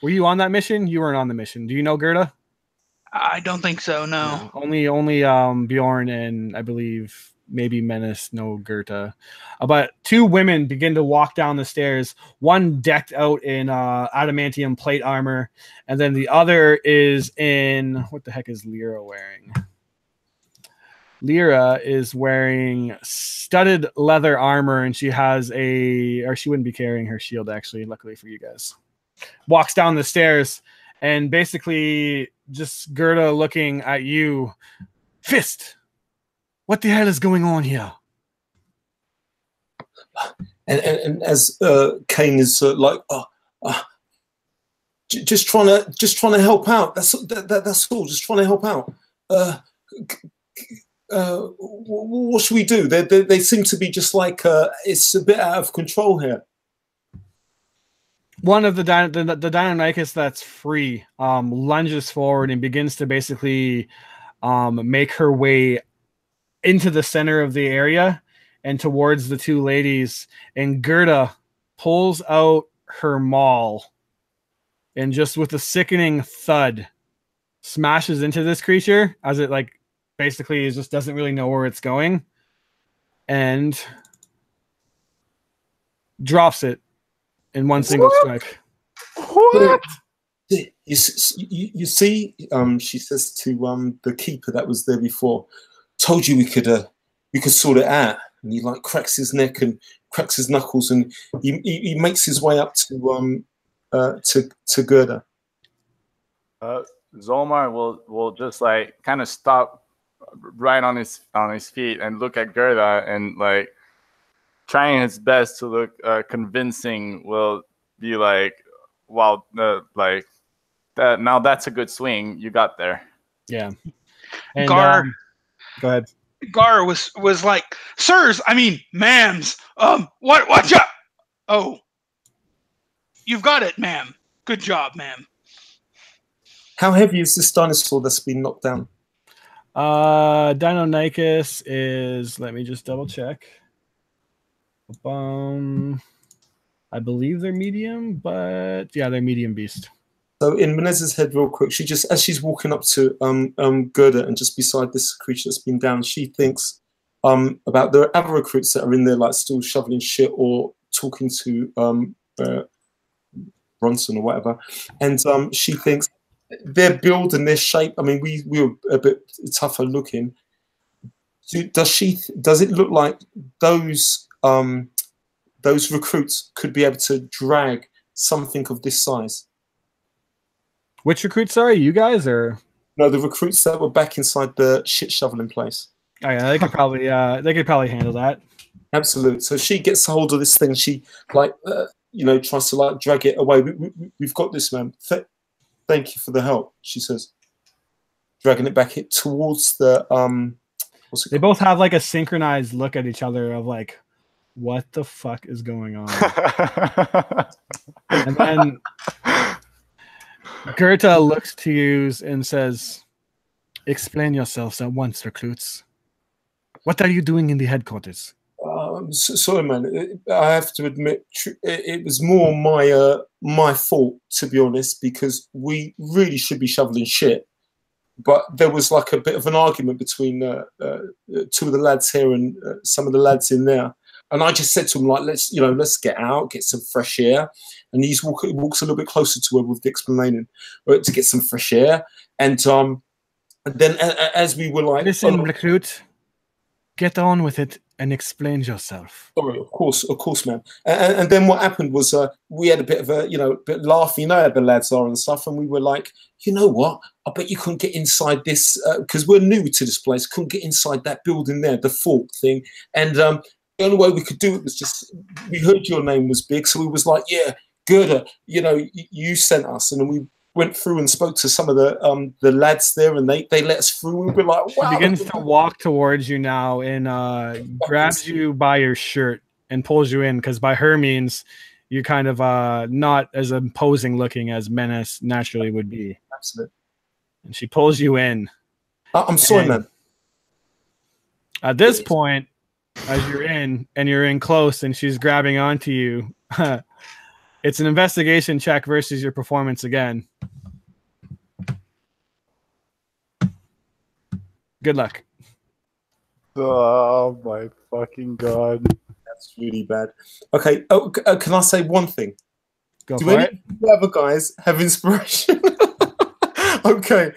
Were you on that mission? You weren't on the mission. Do you know Gerda? I don't think so, no. Only Bjorn and I believe maybe Menace know Gerda. But 2 women begin to walk down the stairs. One decked out in adamantium plate armor, and then the other is in what the heck is Lyra wearing? Lyra is wearing studded leather armor, and she has or she wouldn't be carrying her shield actually, luckily for you guys. Walks down the stairs and basically just Gerda looking at you. Fist, what the hell is going on here? And as Kane is just trying to help out. That's all. Just trying to help out. What should we do? They seem to be just like it's a bit out of control here. One of the Deinonychus that's free lunges forward and begins to basically make her way into the center of the area and towards the 2 ladies. And Gerda pulls out her maul and just with a sickening thud smashes into this creature as it like basically just doesn't really know where it's going and drops it in one single strike. What? You see, she says to the keeper that was there before, told you we could sort it out. And he like cracks his neck and cracks his knuckles, and he makes his way up to Gerda. Zomar will just like kind of stop right on his feet and look at Gerda and like trying his best to look convincing. Will be like, wow, like that. Now that's a good swing you got there. Yeah. And, Gar, go ahead. Gar was like, sirs, I mean, ma'ams, what job? Oh, you've got it, ma'am. Good job, ma'am. How heavy is this dinosaur that's been knocked down? Deinonychus is, let me just double check. I believe they're medium, but yeah, they're medium beast. So in Menez's head, real quick, she just, as she's walking up to Gerda and just beside this creature that's been down, she thinks about the other recruits that are in there, like still shoveling shit or talking to Bronson or whatever, and she thinks their build and their shape. I mean, we were a bit tougher looking. Does it look like those recruits could be able to drag something of this size? Which recruits, sorry? You guys, or? No, the recruits that were back inside the shit shoveling place. Oh yeah, they could probably handle that. Absolutely. So she gets hold of this thing. She tries to like drag it away. We've got this, man. Thank you for the help, she says, dragging it back towards the They both have like a synchronized look at each other of like, what the fuck is going on? And then Goethe looks to you and says, explain yourselves at once, recruits. What are you doing in the headquarters? Sorry, man. I have to admit, it was more my fault, to be honest, because we really should be shoveling shit. But there was like a bit of an argument between two of the lads here and some of the lads in there. And I just said to him, like, let's get out, get some fresh air. And he walks a little bit closer to her with the explaining to get some fresh air. And then as we were like, listen, recruit, get on with it and explain yourself. Sorry, of course, man. And then what happened was we had a bit of a bit laugh, how the lads are and stuff. And we were like, you know what? I bet you couldn't get inside this because we're new to this place. Couldn't get inside that building there, the fort thing. And the only way we could do it was just, we heard your name was big, so we was like, yeah, good. You sent us, and then we went through and spoke to some of the lads there, and they let us through. We were like, wow. She begins to walk towards you now and grabs you by your shirt and pulls you in, because by her means, you're kind of not as imposing looking as Menace naturally would be. Absolutely. And she pulls you in. I'm sorry, man. At this point, as you're in close and she's grabbing onto you, it's an investigation check versus your performance again. Good luck. Oh my fucking god. That's really bad. Okay. Oh, can I say one thing? Go Do for any it. of the other guys have inspiration? Okay.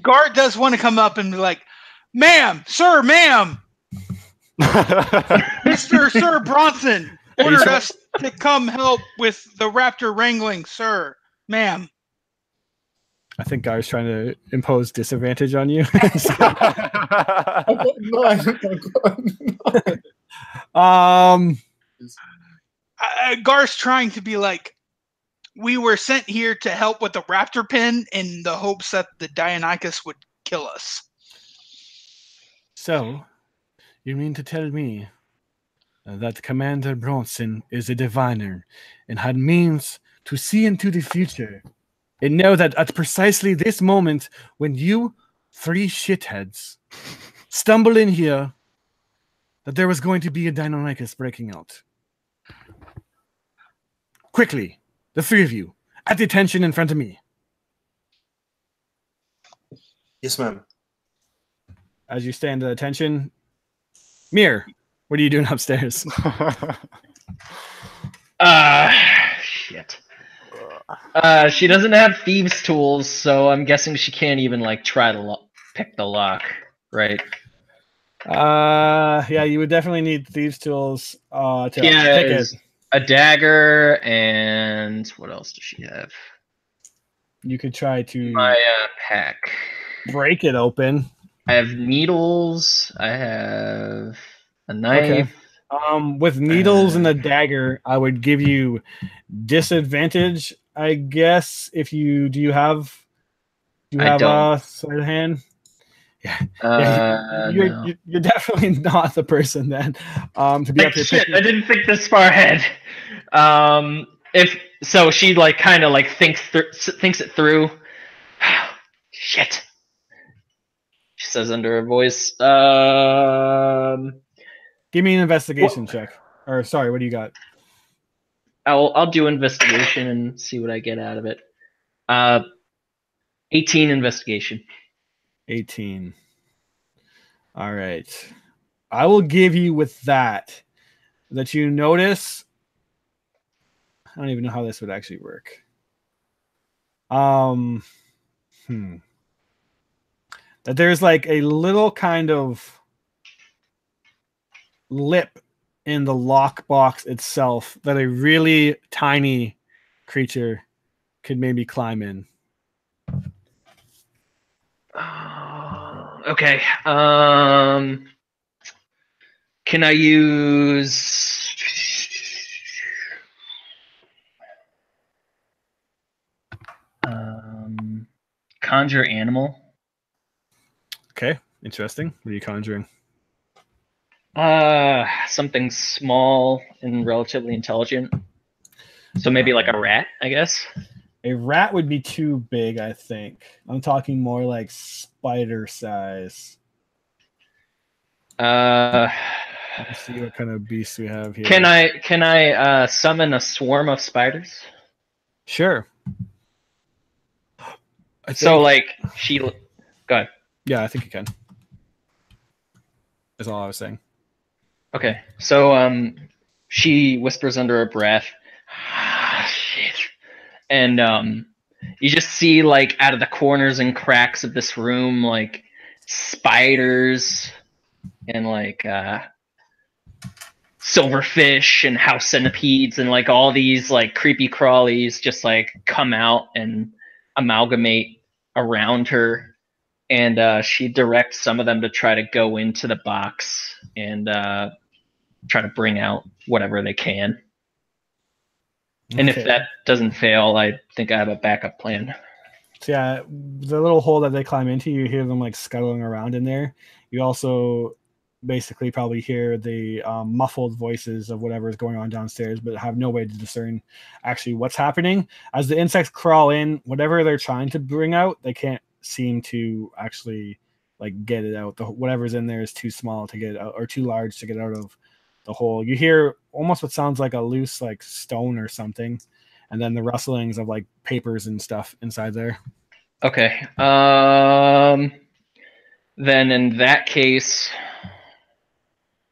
Guard does want to come up and be like, ma'am, sir, ma'am, Sir Bronson ordered us to come help with the raptor wrangling, sir, ma'am. I think Guy's trying to impose disadvantage on you. I got 9. Gar's trying to be like, we were sent here to help with the raptor pen in the hopes that the Deinonychus would kill us. So, you mean to tell me that Commander Bronson is a diviner and had means to see into the future and know that at precisely this moment when you 3 shitheads stumble in here, that there was going to be a Deinonychus breaking out? Quickly, the 3 of you, at attention in front of me. Yes, ma'am. As you stand at attention, Mir, what are you doing upstairs? Shit. She doesn't have thieves' tools, so I'm guessing she can't even like try to pick the lock, right? Yeah, you would definitely need thieves' tools to pick it. A dagger, and what else does she have? You could try to My pack. break it open. I have needles. I have a knife. Okay. With needles and a dagger, I would give you disadvantage, I guess. If you do you have a sleight of hand? Yeah, you're definitely not the person then. To be up here. Shit, I didn't think this far ahead. If so, she like kind of like thinks it through, Shit. She says under her voice. Give me an investigation check. Or sorry, what do you got? I'll do investigation and see what I get out of it. 18 investigation. 18. All right. I will give you with that you notice. I don't even know how this would actually work. That there's like a little kind of lip in the lockbox itself that a really tiny creature could maybe climb in. Okay. Can I use conjure animal? Okay, interesting. What are you conjuring? Something small and relatively intelligent. So maybe like a rat, I guess. A rat would be too big, I think. I'm talking more like spider size. Let's see what kind of beasts we have here. Can I summon a swarm of spiders? Sure. So like she go ahead. Yeah, I think you can. That's all I was saying. Okay. So she whispers under her breath, shit. And you just see like out of the corners and cracks of this room like spiders and like silverfish and house centipedes and like all these like creepy crawlies just like come out and amalgamate around her, and she directs some of them to try to go into the box and try to bring out whatever they can. Okay. And if that doesn't fail, I think I have a backup plan. So yeah, the little hole that they climb into, you hear them like scuttling around in there. You also basically probably hear the muffled voices of whatever is going on downstairs, but have no way to discern actually what's happening. As the insects crawl in, whatever they're trying to bring out, they can't seem to actually like get it out. Whatever's in there is too small to get out, or too large to get out of the hole. You hear almost what sounds like a loose like stone or something, and then the rustlings of like papers and stuff inside there. Okay. Then in that case,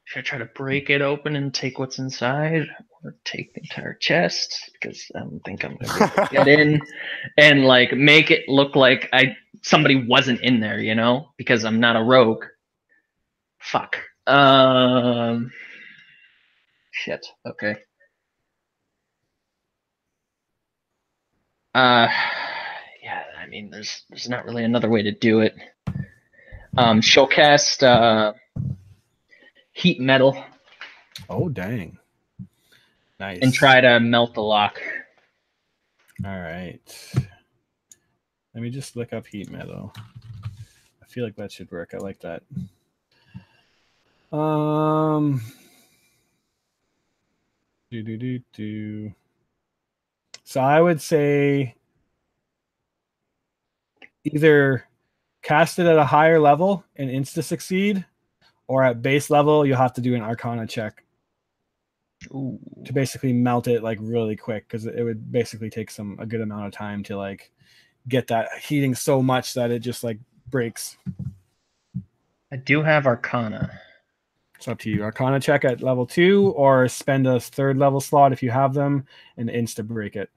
should I try to break it open and take what's inside, or take the entire chest? Because I don't think I'm gonna be able to get in and like make it look like somebody wasn't in there, you know? Because I'm not a rogue. Fuck. Shit. Okay. Yeah, I mean, there's not really another way to do it. She'll cast heat metal. Oh, dang. Nice. And try to melt the lock. All right. Let me just look up heat metal. I feel like that should work. I like that. So I would say either cast it at a higher level and insta succeed, or at base level you'll have to do an Arcana check. Ooh. To basically melt it like really quick, because it would basically take a good amount of time to like get that heating so much that it just like breaks. I do have Arcana. It's up to you. Arcana check at level 2, or spend a 3rd level slot if you have them and insta break it.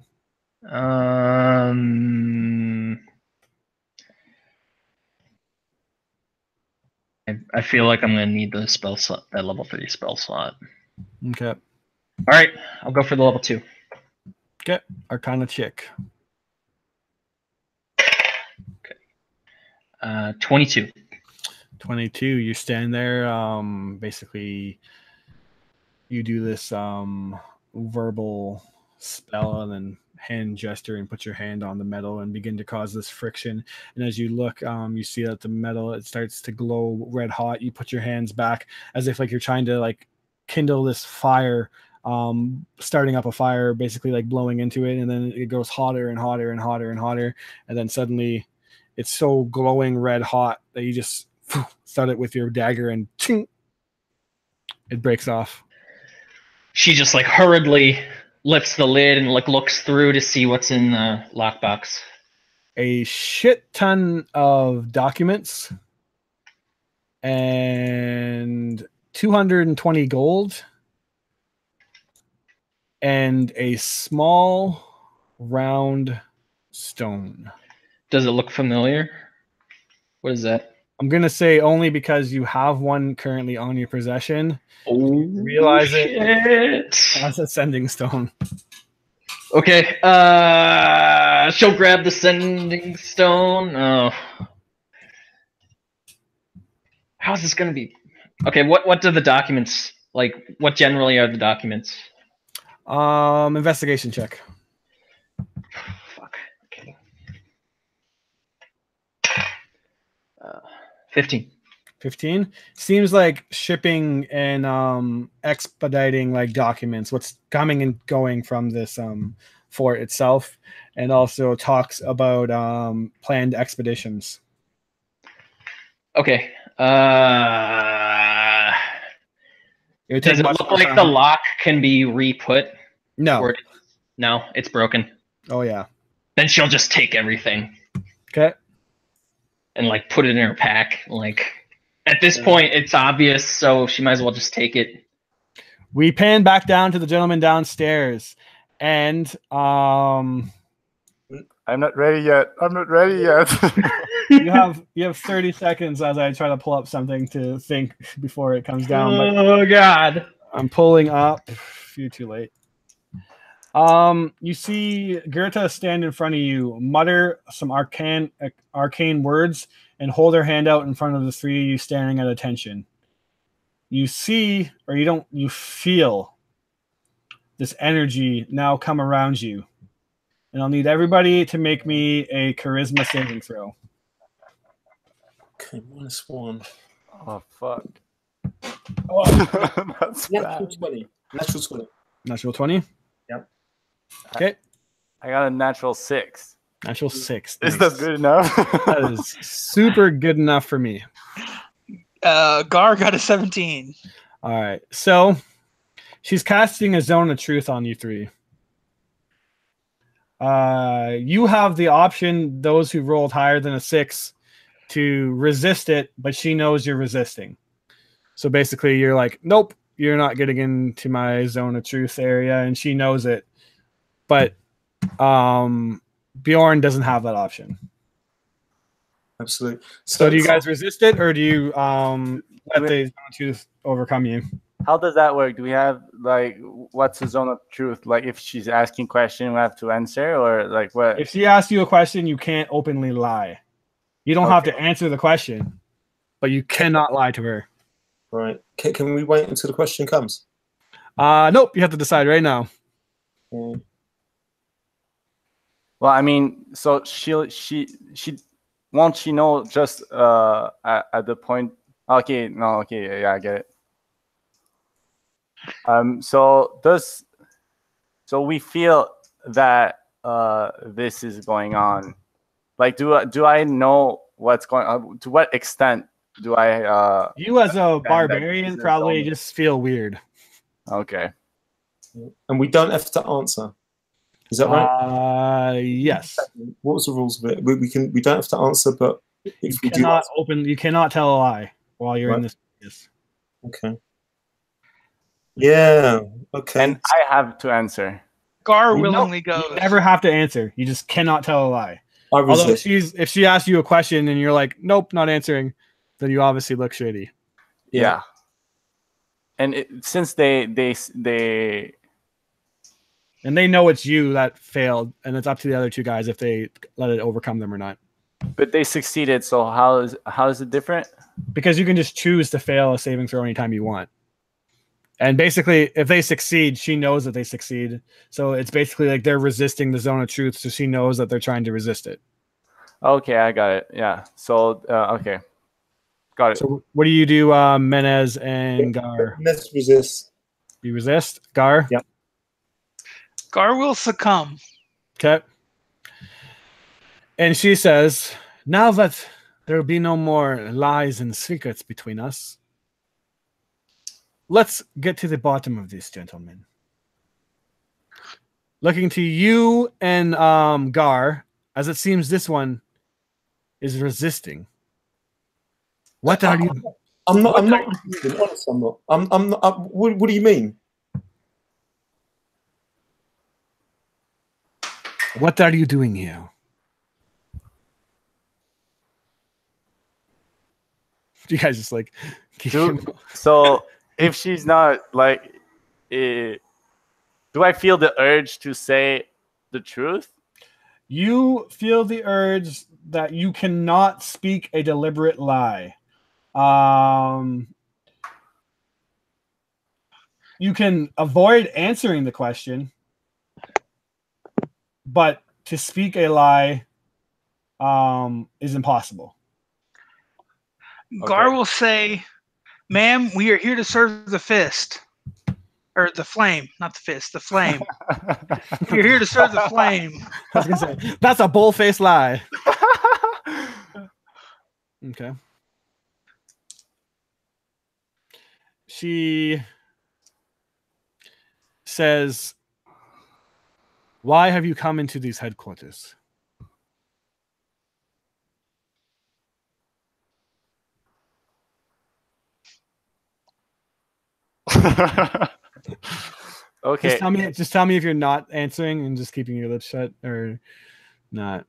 I feel like I'm gonna need the spell slot, that level 3 spell slot. Okay. All right, I'll go for the level 2. Okay, Arcana check. Okay. 22. 22. You stand there. Basically, you do this verbal spell and then hand gesture and put your hand on the metal and begin to cause this friction. And as you look, you see that the metal, it starts to glow red hot. You put your hands back as if like you're trying to like kindle this fire, starting up a fire, basically like blowing into it, and then it goes hotter and hotter and hotter and hotter, and then suddenly It's so glowing red hot that you just thud it with your dagger and ching, it breaks off. She just like hurriedly lifts the lid and like looks through to see what's in the lockbox. A shit ton of documents and 220 gold and a small round stone. Does it look familiar? What is that? I'm gonna say only because you have one currently on your possession. Oh, Realize shit. it as a sending stone. Okay. She'll grab the sending stone. Oh. How's this gonna be? Okay, what do the documents like? What generally are the documents? Investigation check. Fuck. Okay. 15. 15 seems like shipping and expediting like documents, what's coming and going from this fort itself, and also talks about planned expeditions. Okay. It would Does take it much look more like time. the lock can be re-put? No. No, it's broken. Oh yeah. Then she'll just take everything Okay. and like put it in her pack. Like at this point, it's obvious, so she might as well just take it. We pan back down to the gentleman downstairs, and I'm not ready yet. I'm not ready yet. you have 30 seconds as I try to pull up something to think before it comes down. But Oh God! I'm pulling up. You're too late. You see Gerta stand in front of you, mutter some arcane words, and hold her hand out in front of the three of you staring at attention. You see, or you feel this energy now come around you. And I'll need everybody to make me a charisma saving throw. Okay, -1. Oh fuck. Oh, That's natural bad. 20. Natural 20. Natural 20? Yep. Okay. I got a natural 6. Natural 6. Is Nice. that good enough? That is super good enough for me. Gar got a 17. All right. So she's casting a zone of truth on you three. You have the option, those who rolled higher than a 6, to resist it, but she knows you're resisting. So basically you're like, nope, you're not getting into my zone of truth area, and she knows it. But Bjorn doesn't have that option. Absolutely. So do you guys resist it, or do you let the zone of truth overcome you? How does that work? Do we have like what's the zone of truth? Like if she's asking question, we have to answer, or like what? If she asks you a question, you can't openly lie. You don't have to answer the question, but you cannot lie to her. Right. Can we wait until the question comes? Nope. You have to decide right now. Mm. Well, I mean, so she won't she know just at the point? Okay, no, okay, yeah, I get it. So we feel that this is going on. Like, do I know what's going on? To what extent do I? You as a barbarian business probably only. just feel weird. Okay. And we don't have to answer. Is that right? Yes. What was the rules of it? We don't have to answer, but if we do Cannot answer, open. You cannot tell a lie while you're in Right. this. okay. Yeah. Okay. And I have to answer. Gar You willingly don't- goes. You never have to answer. You just cannot tell a lie. I Although resist. if she asks you a question and you're like, nope, not answering, then you obviously look shitty. Yeah. And since they And they know it's you that failed, and it's up to the other two guys if they let it overcome them or not. but they succeeded, so how is it different? Because you can just choose to fail a saving throw anytime you want. And basically, if they succeed, she knows that they succeed. So it's basically like they're resisting the zone of truth, so she knows that they're trying to resist it. Okay, I got it. Yeah. So okay, got it. So what do you do, Menez and Gar? Let's resist. You resist? Gar? Yep. Gar will succumb. Okay. And she says, Now that there will be no more lies and secrets between us, let's get to the bottom of this, gentlemen. Looking to you and Gar, as it seems this one is resisting. What are you? I'm not. Honest, I'm not. I'm not. What do you mean? What are you doing here? You guys just like. So if she's not like, do I feel the urge to say the truth? You feel the urge that you cannot speak a deliberate lie. You can avoid answering the question, but to speak a lie is impossible. Gar will say, "Ma'am, we are here to serve the fist." Or the flame, not the fist, the flame. We're here to serve the flame. I was gonna say, that's a bull-faced lie. Okay. She says, "Why have you come into these headquarters?" Okay. Just tell me if you're not answering and just keeping your lips shut or not.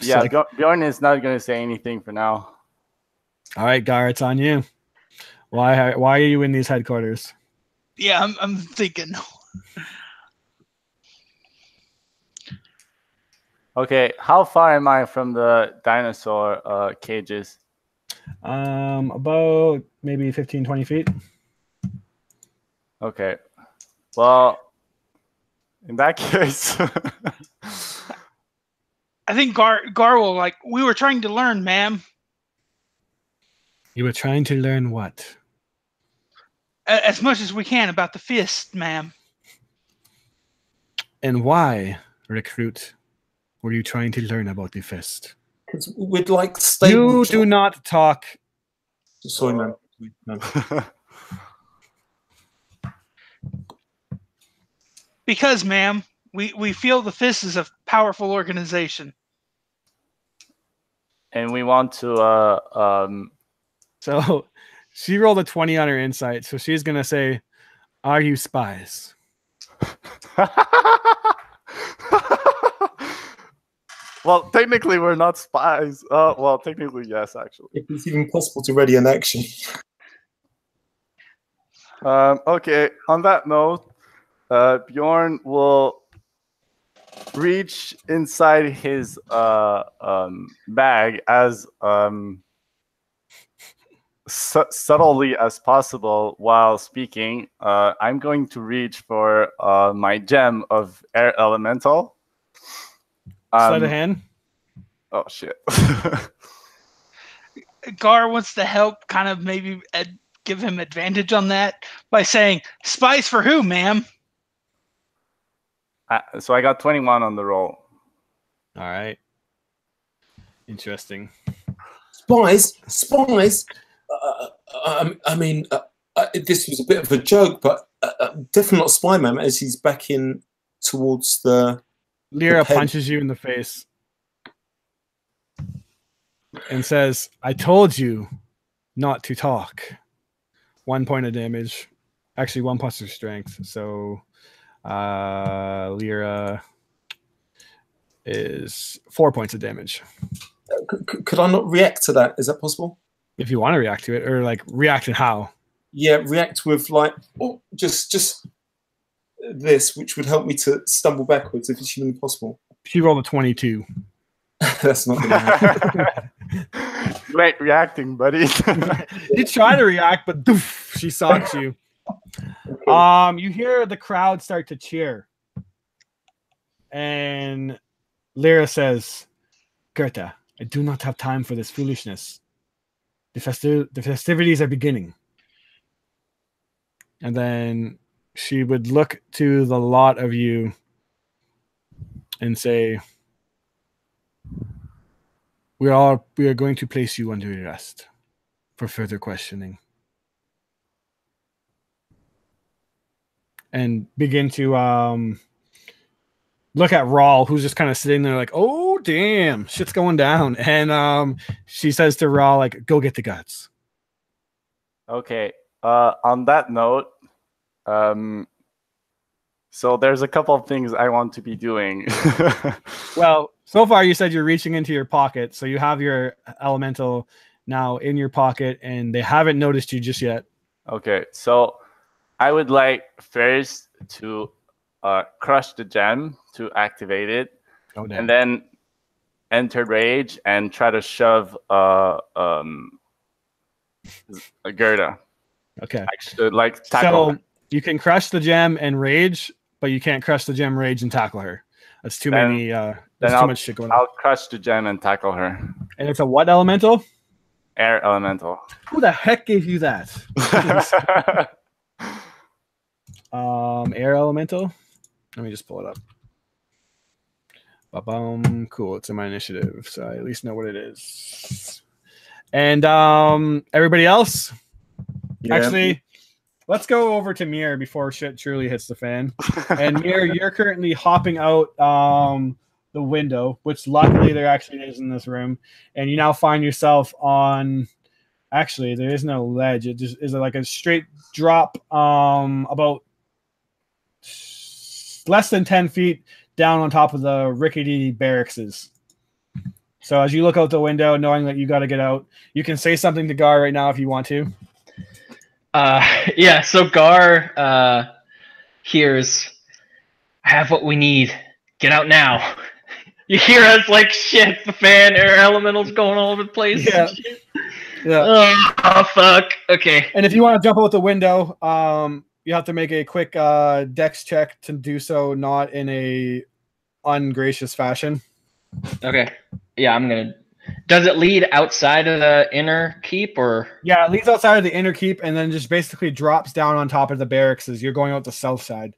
Yeah, like, Bjorn is not going to say anything for now. All right, Gar, it's on you. Why are you in these headquarters? Yeah, I'm thinking. Okay, how far am I from the dinosaur cages? About maybe 15, 20 feet. Okay. Well, in that case, I think Gar will like. We were trying to learn, ma'am. You were trying to learn what? As much as we can about the fist, ma'am. And why, recruit, were you trying to learn about the fist? Because we'd like You do not talk. Sorry, man. No. Because, ma'am, we feel the fist is a powerful organization. and we want to So she rolled a 20 on her insight. So she's going to say, "Are you spies?" Well, technically, we're not spies. Well, technically, yes, actually. If it's even possible to ready an action. Okay, on that note, Bjorn will reach inside his bag as subtly as possible while speaking. I'm going to reach for my gem of air elemental. Sleight of hand. Oh shit. Gar wants to help, kind of maybe give him advantage on that by saying, "Spies for who, ma'am?" So I got 21 on the roll. All right. Interesting. Spies? I mean, this was a bit of a joke, but definitely not spy man as he's backing towards the. Lyra punches you in the face and says, "I told you not to talk." 1 point of damage. Actually, 1 plus your strength. So Lyra is 4 points of damage. Could I not react to that? Is that possible? If you want to react to it, or like react and how? Yeah, react with like just this, which would help me to stumble backwards if it's humanly possible. She rolled a 22. That's not going to happen. You ain't reacting, buddy. You try to react, but doof, she socks you. Okay. You hear the crowd start to cheer, and Lyra says, "Goethe, I do not have time for this foolishness. The festivities are beginning." And then she would look to the lot of you and say, we are going to place you under arrest for further questioning. And begin to look at Rawl, who's just kind of sitting there like, oh, damn, shit's going down. And she says to Rawl, like, go get the guts. Okay. On that note, so there's a couple of things I want to be doing. Well, so far you said you're reaching into your pocket, so you have your elemental now in your pocket, and they haven't noticed you just yet. Okay, so I would like first to crush the gem to activate it, and then enter rage and try to shove Gerda. Okay. Actually, like tackle. So you can crush the gem and rage, but you can't crush the gem, rage, and tackle her. That's too many. There's too much shit going on. I'll crush the gem and tackle her. And it's a what elemental? Air elemental. Who the heck gave you that? Air elemental. Let me just pull it up. Ba-bum. Cool. It's in my initiative, so I at least know what it is. And everybody else. Yeah. Actually, let's go over to Mir before shit truly hits the fan. And Mir, you're currently hopping out the window, which luckily there actually is in this room, and you now find yourself on. Actually, there is no ledge. It just is like a straight drop, about less than 10 feet down on top of the rickety barracks. So as you look out the window, knowing that you got to get out, you can say something to Gar right now if you want to. Yeah, so Gar hears, I have what we need. Get out now. You hear us like shit, the fan, air elementals going all over the place. Yeah. Yeah. Oh, fuck. Okay. And if you want to jump out the window, you have to make a quick dex check to do so, not in a ungracious fashion. Okay. Yeah, I'm gonna. Does it lead outside of the inner keep, or? Yeah, it leads outside of the inner keep, and then just basically drops down on top of the barracks as you're going out the south side.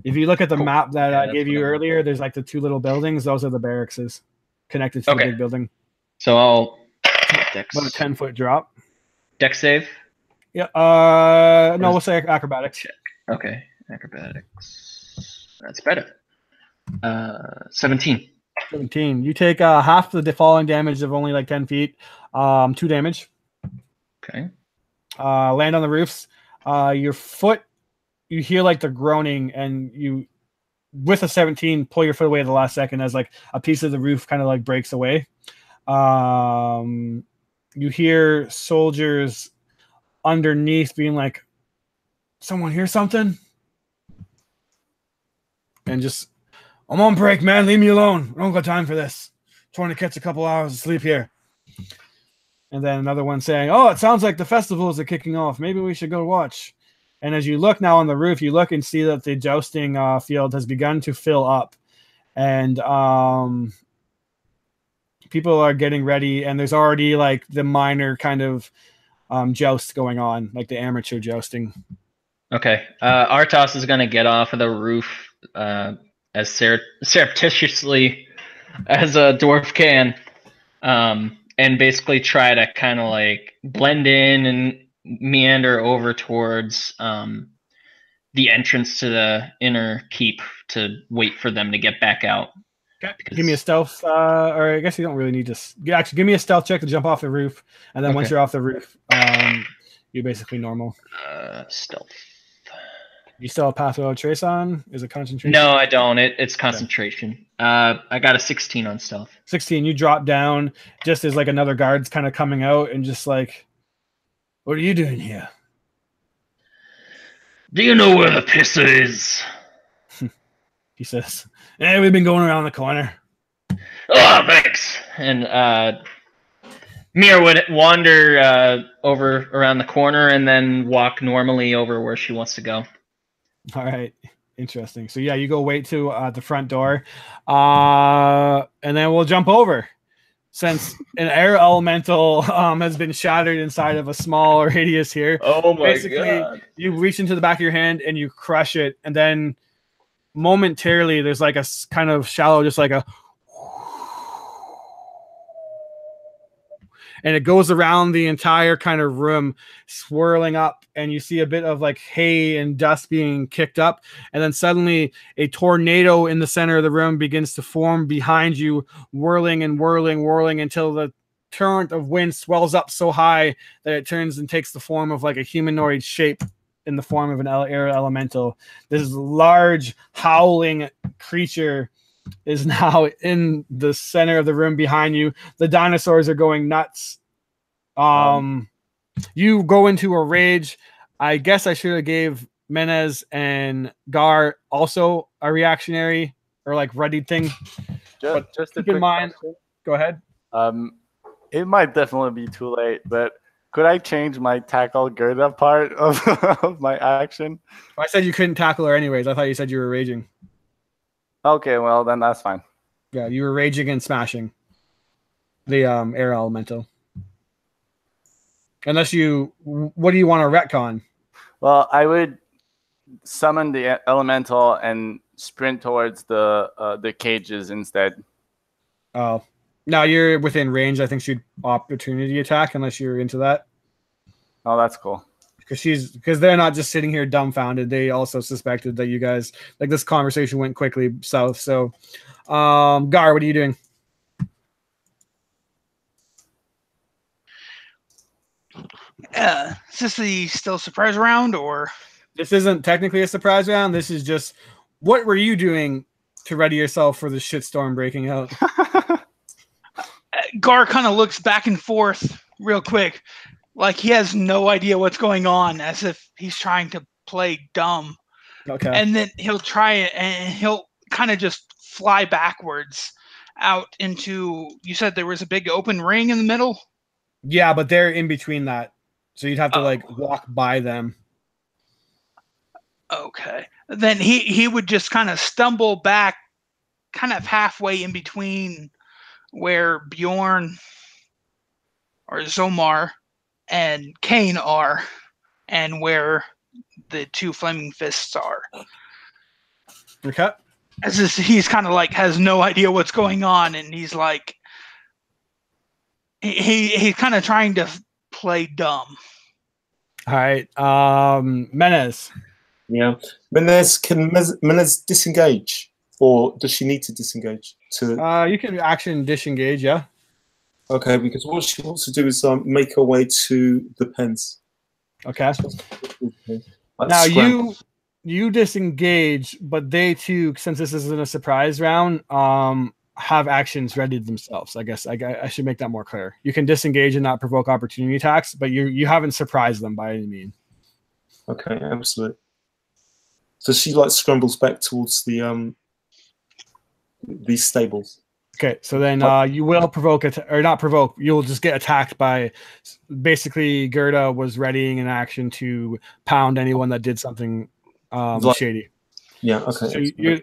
If you look at the map that I gave you earlier, there's like the two little buildings. Those are the barracks connected to the big building. So I'll dex. About a 10-foot drop. Dex save? Yeah. No, we'll say acrobatics. Check. Okay, acrobatics. That's better. 17. 17. You take half the falling damage of only like 10 feet. 2 damage. Okay. Land on the roofs. Your foot, you hear like the groaning, and you, with a 17, pull your foot away at the last second as like a piece of the roof kind of like breaks away. You hear soldiers underneath being like, someone hear something? And just, I'm on break, man. Leave me alone. I don't got time for this. Trying to catch a couple hours of sleep here. And then another one saying, oh, it sounds like the festivals are kicking off. Maybe we should go watch. And as you look now on the roof, you look and see that the jousting field has begun to fill up. And people are getting ready. And there's already like the minor kind of joust going on, like the amateur jousting. Okay. Artos is going to get off of the roof as surreptitiously as a dwarf can, and basically try to kind of like blend in and meander over towards the entrance to the inner keep to wait for them to get back out. Okay. Give me a stealth, or I guess you don't really need to. Actually, give me a stealth check to jump off the roof, and then once you're off the roof, you're basically normal. Stealth. You still have path without trace on? Is it concentration? No, I don't. It's concentration. I got a 16 on stealth. 16. You drop down just as like another guard's kind of coming out and just like, what are you doing here? Do you know where the pisser is? He says, hey, we've been going around the corner. Oh, thanks. And Mir would wander over around the corner and then walk normally over where she wants to go. All right. Interesting. So, yeah, you go wait to the front door, and then we'll jump over. Since an air elemental has been shattered inside of a small radius here. Oh, my God. You reach into the back of your hand and you crush it, and then momentarily there's like a kind of shallow, just like a, and it goes around the entire kind of room, swirling up, and you see a bit of like hay and dust being kicked up, and then suddenly a tornado in the center of the room begins to form behind you, whirling and whirling, whirling until the torrent of wind swells up so high that it turns and takes the form of like a humanoid shape in the form of an air elemental. This large howling creature is now in the center of the room behind you. The dinosaurs are going nuts. You go into a rage. I guess I should have gave Menez and Gar also a reactionary or like ready thing. Just a keep in quick mind. question. Go ahead. It might definitely be too late, but could I change my tackle Gerda part of, of my action? I said you couldn't tackle her anyways. I thought you said you were raging. Okay, well then that's fine. Yeah, you were raging and smashing the air elemental. Unless you, what do you want to retcon? Well, I would summon the elemental and sprint towards the cages instead. Oh, now you're within range. I think she'd opportunity attack unless you're into that. Oh, that's cool. Because they're not just sitting here dumbfounded. They also suspected that you guys, like, this conversation went quickly south. So, Gar, what are you doing? Is this the still surprise round, or? This isn't technically a surprise round. This is just, what were you doing to ready yourself for the shitstorm breaking out? Gar kind of looks back and forth real quick, like he has no idea what's going on, as if he's trying to play dumb. Okay. And then he'll try it, and he'll kind of just fly backwards out into. You said there was a big open ring in the middle? Yeah, but they're in between that. So you'd have to like walk by them. Okay. Then he would just kind of stumble back, kind of halfway in between where Bjorn or Zomar and Kane are, and where the two flaming fists are. Okay. As if he's kind of like has no idea what's going on, and he's like he's kind of trying to play dumb. All right. Menez. Yeah. Can Menez disengage? Or does she need to disengage? You can action disengage, yeah. Okay, because what she wants to do is make her way to the pens. Okay. Now you disengage, but they too, since this isn't a surprise round, have actions ready themselves. I guess I should make that more clear. You can disengage and not provoke opportunity attacks, but you haven't surprised them by any means. Okay, absolutely. So she like scrambles back towards the these stables. Okay, so then you will provoke it, or not provoke. You'll just get attacked by. Basically, Gerda was readying an action to pound anyone that did something shady. Yeah. Okay. So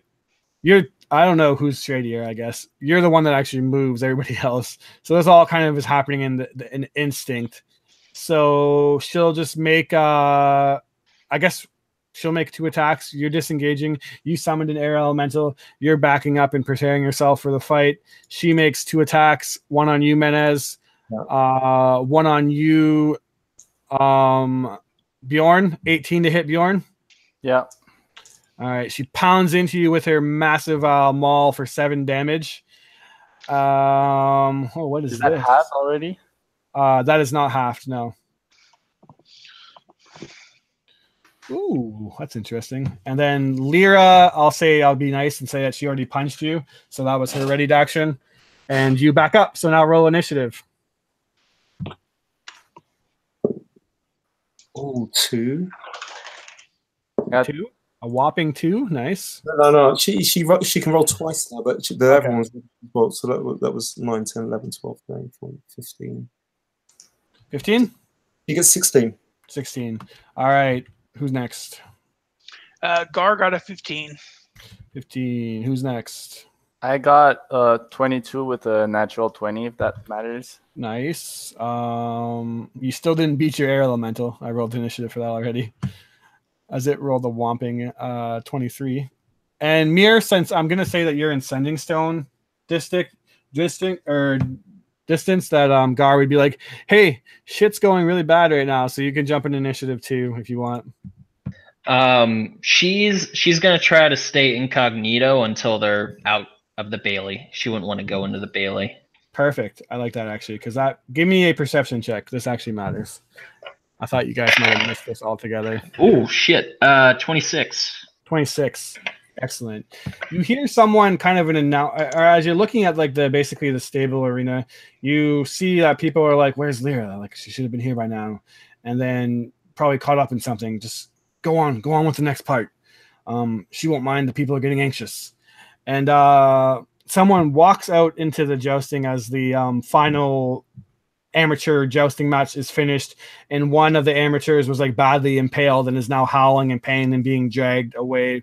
you're. I don't know who's shadier. I guess you're the one that actually moves everybody else. So this all kind of is happening in an instinct. So she'll just make. I guess. She'll make 2 attacks. You're disengaging. You summoned an air elemental. You're backing up and preparing yourself for the fight. She makes 2 attacks. 1 on you, Menez. Yeah. 1 on you, Bjorn. 18 to hit Bjorn. Yeah. All right. She pounds into you with her massive maul for 7 damage. What is that this? half already? That is not halved. No. Ooh, that's interesting. And then Lyra, I'll be nice and say that she already punched you. So that was her ready action. And you back up. So now roll initiative. Oh, 2. Yeah. 2? A whopping 2? Nice. No. She can roll twice now, but the other one's rolled. So that was 9, 10, 11, 12, 13, 14, 15. 15? You get 16. 16. All right. Who's next? Gar got a 15. 15. Who's next? I got 22 with a natural 20, if that matters. Nice. You still didn't beat your air elemental. I rolled initiative for that already. As it rolled a whopping 23. And Mir, since I'm gonna say that you're in Sending Stone distance, that Gar would be like, hey, shit's going really bad right now, so you can jump in initiative too if you want. She's gonna try to stay incognito until they're out of the Bailey. She wouldn't want to go into the Bailey. Perfect. I like that actually, because that give me a perception check. This actually matters. I thought you guys might have missed this altogether. Oh shit. 26. 26. Excellent. You hear someone kind of or as you're looking at like basically the stable arena, you see that people are like, "Where's Lyra? Like she should have been here by now," and then probably caught up in something. Just go on with the next part. She won't mind. The people are getting anxious, and someone walks out into the jousting as the final amateur jousting match is finished, and one of the amateurs was like badly impaled and is now howling in pain and being dragged away.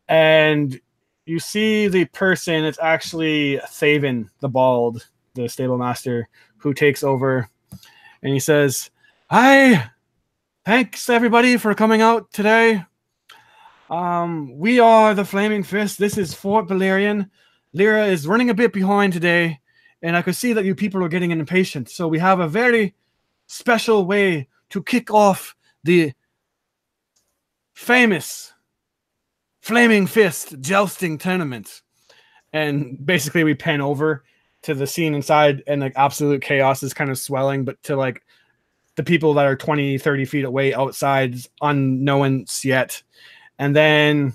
And you see the person, it's actually Thaven the Bald, the stable master, who takes over, and he says, "Hi, thanks everybody for coming out today. We are the Flaming Fist. This is Fort Belaurian. Lyra is running a bit behind today, and I could see that you people are getting impatient. So we have a very special way to kick off the famous Flaming Fist jousting tournament." And basically we pan over to the scene inside, and like absolute chaos is kind of swelling, but to like the people that are 20, 30 feet away outside, unknown yet. And then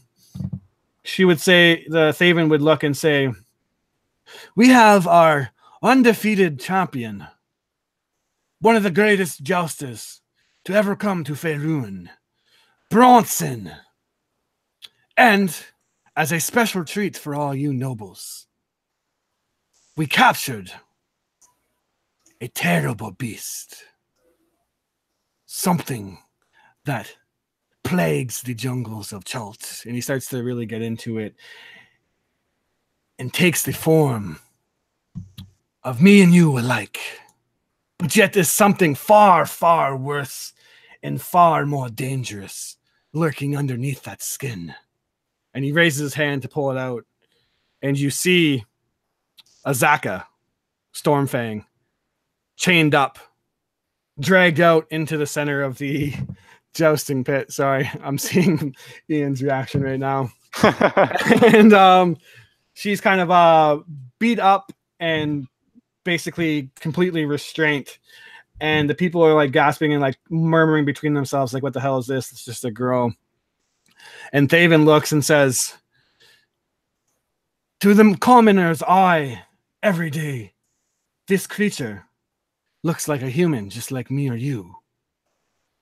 she would say, the Thaven would look and say, "We have our undefeated champion, one of the greatest jousters to ever come to Faerun, Bronson. And as a special treat for all you nobles, we captured a terrible beast, something that plagues the jungles of Chult." And he starts to really get into it, and takes the form of me and you alike, but yet there's something far, far worse and far more dangerous lurking underneath that skin. And he raises his hand to pull it out, and you see Azaka, Stormfang, chained up, dragged out into the center of the jousting pit. Sorry, I'm seeing Ian's reaction right now. And she's kind of beat up and basically completely restrained. And the people are like gasping and like murmuring between themselves, like, "What the hell is this? It's just a girl." And Thaven looks and says, "To the commoner's eye, every day, this creature looks like a human, just like me or you."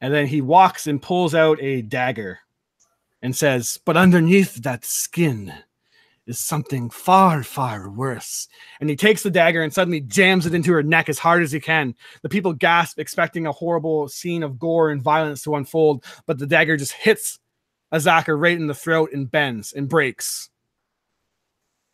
And then he walks and pulls out a dagger and says, "But underneath that skin is something far, far worse." And he takes the dagger and suddenly jams it into her neck as hard as he can. The people gasp, expecting a horrible scene of gore and violence to unfold, but the dagger just hits Azaka right in the throat and bends and breaks.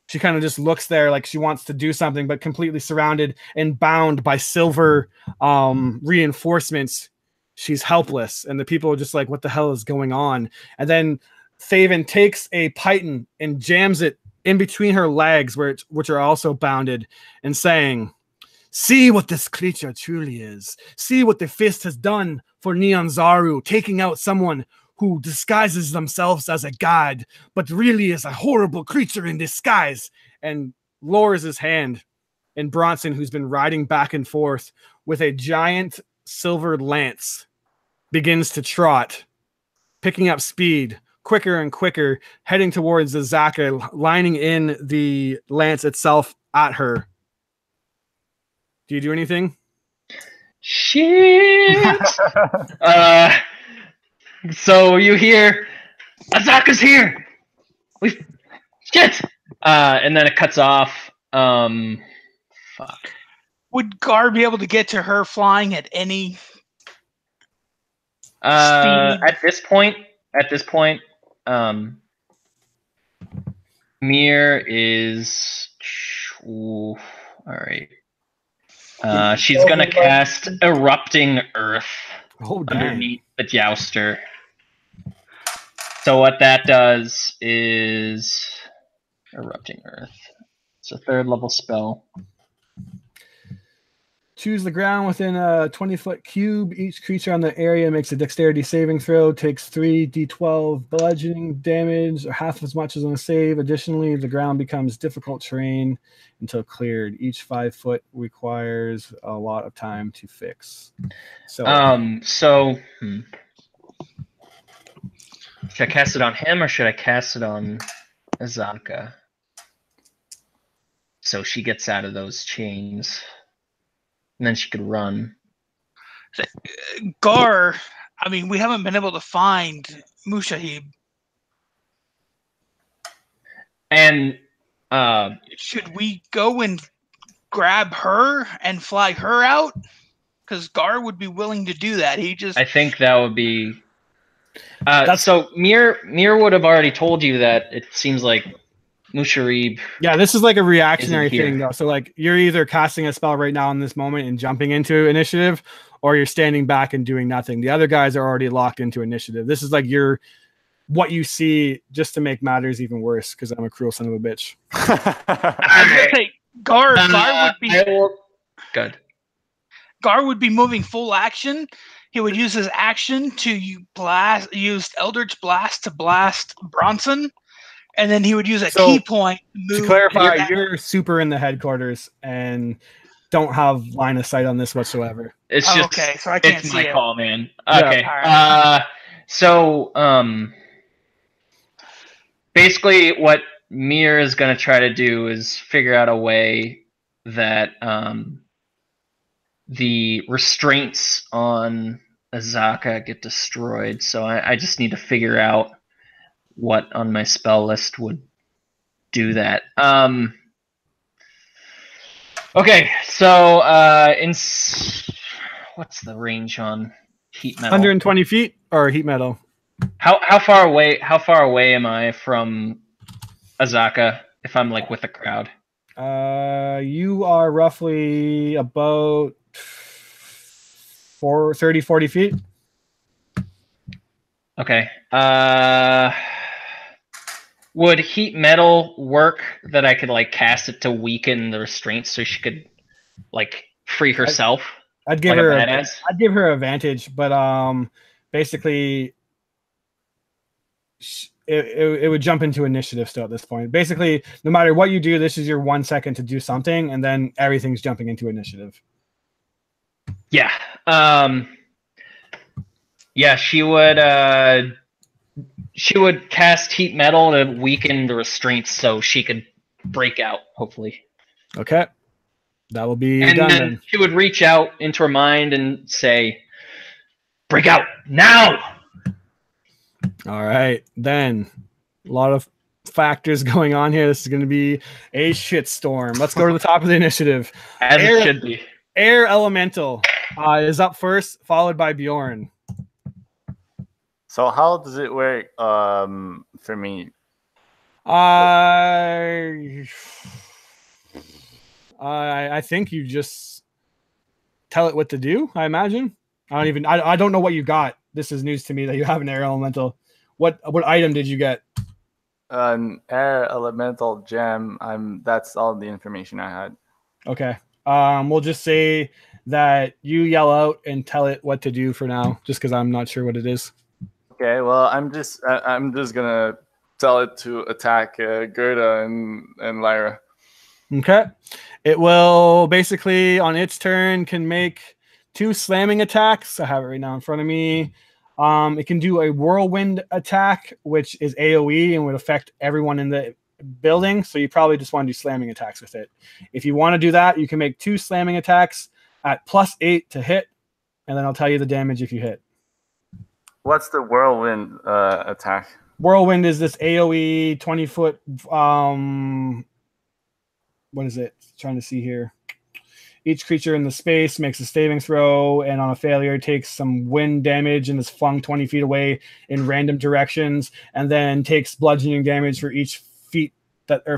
She kind of just looks there like she wants to do something, but completely surrounded and bound by silver reinforcements. She's helpless, and the people are just like, "What the hell is going on?" And then Thaven takes a python and jams it in between her legs, which are also bounded, and saying, "See what this creature truly is. See what the fist has done for Nyanzaru, taking out someone who disguises themselves as a god, but really is a horrible creature in disguise." And lowers his hand, and Bronson, who's been riding back and forth with a giant silver lance, begins to trot, picking up speed quicker and quicker, heading towards the Zaka, lining in the lance itself at her. Do you do anything? Shit. So you hear, "Azaka's here. Shit." And then it cuts off. Fuck. Would Gar be able to get to her flying at any speed? At this point, Mir is all right. She's gonna cast Erupting Earth Oh, dang. underneath the jouster. So what that does is Erupting Earth. It's a 3rd level spell. Choose the ground within a 20-foot cube. Each creature on the area makes a dexterity saving throw, takes 3d12 bludgeoning damage, or half as much as on a save. Additionally, the ground becomes difficult terrain until cleared. Each 5 foot requires a lot of time to fix. So, should I cast it on him or should I cast it on Azaka? So she gets out of those chains. And then she could run. Gar, I mean, we haven't been able to find Mushahib. And should we go and grab her and fly her out? Because Gar would be willing to do that. I think that would be. So Mir would have already told you that it seems like Musharib. Yeah, this is like a reactionary thing, though. So, like, you're either casting a spell right now in this moment and jumping into initiative, or you're standing back and doing nothing. The other guys are already locked into initiative. This is like what you see, just to make matters even worse, because I'm a cruel son of a bitch. I was gonna say Gar would be good. Gar would be moving full action. He would use his action to use Eldritch Blast to blast Bronson. And then he would use a key point to move. To clarify, you're super in the headquarters and don't have line of sight on this whatsoever. It's just okay, so I can't see it's my it. call, man. Yeah. Okay. Right. So basically what Mir is gonna try to do is figure out a way that the restraints on Azaka get destroyed. So I just need to figure out what on my spell list would do that. Okay, so what's the range on heat metal? 120 feet or heat metal? How far away am I from Azaka if I'm like with the crowd? You are roughly about 30, 40 feet. Okay. Would heat metal work that I could like cast it to weaken the restraints so she could like free herself? I'd give her advantage, but basically it would jump into initiative still at this point. Basically, no matter what you do, this is your 1 second to do something, and then everything's jumping into initiative. Yeah. Yeah, she would cast heat metal to weaken the restraints so she could break out, hopefully. Okay. That will be and done then. She would reach out into her mind and say, "Break out now!" All right. Then a lot of factors going on here. This is going to be a shitstorm. Let's go to the top of the initiative. As it should be. Air Elemental is up first, followed by Bjorn. So how does it work for me? I think you just tell it what to do, I imagine. I don't know what you got. This is news to me that you have an air elemental. What item did you get? An air elemental gem. That's all the information I had. Okay. We'll just say that you yell out and tell it what to do for now, just because I'm not sure what it is. Okay, well, I'm just gonna tell it to attack Gerda and Lyra. Okay, it will basically on its turn can make 2 slamming attacks. I have it right now in front of me. It can do a whirlwind attack, which is AOE and would affect everyone in the building. So you probably just want to do slamming attacks with it. If you want to do that, you can make 2 slamming attacks at +8 to hit, and then I'll tell you the damage if you hit. What's the whirlwind attack? Whirlwind is this AOE 20-foot. What is it? Trying to see here. Each creature in the space makes a saving throw, and on a failure takes some wind damage and is flung 20 feet away in random directions, and then takes bludgeoning damage for each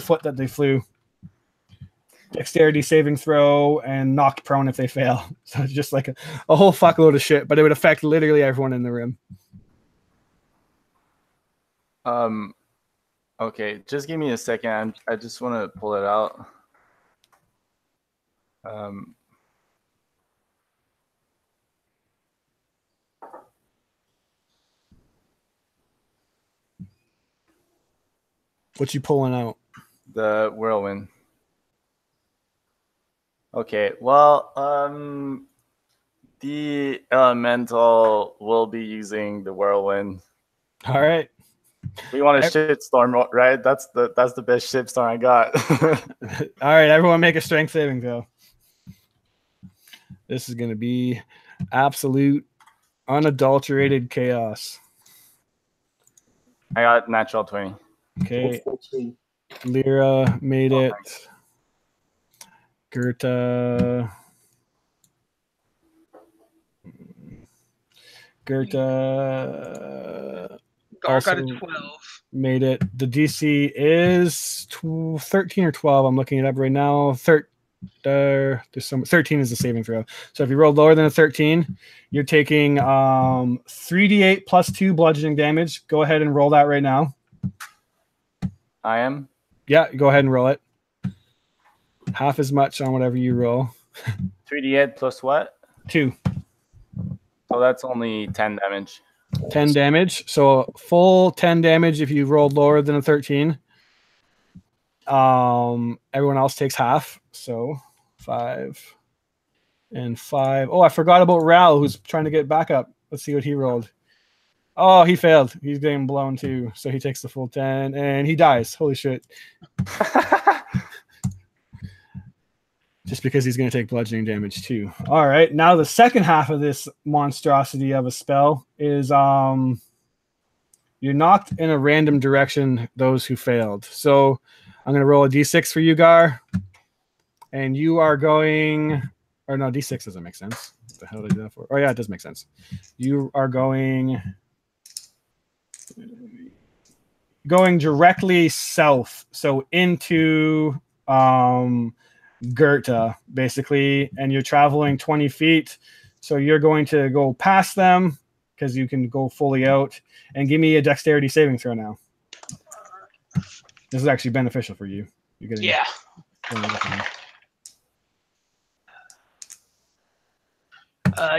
foot that they flew. Dexterity saving throw and knocked prone if they fail. So it's just like a whole fuckload of shit, but it would affect literally everyone in the room. Okay, just give me a second. I just want to pull it out. What you pulling out? The whirlwind. Okay, well, the elemental will be using the whirlwind. All right. We want a shitstorm, right? That's the best shitstorm I got. All right, everyone make a strength saving throw. This is going to be absolute, unadulterated chaos. I got natural 20. Okay. 14. Lyra made it. Gerta. Gar got a also 12. made it. The DC is 13 or 12. I'm looking it up right now. 13 is the saving throw. So if you roll lower than a 13, you're taking 3d8 plus 2 bludgeoning damage. Go ahead and roll that right now. I am? Yeah, go ahead and roll it. Half as much on whatever you roll. 3d8 plus what? 2. So that's only 10 damage. 10 damage. So full 10 damage if you rolled lower than a 13. Everyone else takes half. So 5 and 5. Oh, I forgot about Ral, who's trying to get back up. Let's see what he rolled. Oh, he failed. He's getting blown too. So he takes the full 10 and he dies. Holy shit. Just because he's going to take bludgeoning damage too. All right. Now the second half of this monstrosity of a spell is you're knocked in a random direction, those who failed. So I'm going to roll a d6 for you, Gar. And you are going, or no, d6 doesn't make sense. What the hell did I do that for? Oh yeah, it does make sense. You are going directly south. So into Gerta, basically, and you're traveling 20 feet. So you're going to go past them because you can go fully out. And give me a dexterity saving throw now. This is actually beneficial for you. You're getting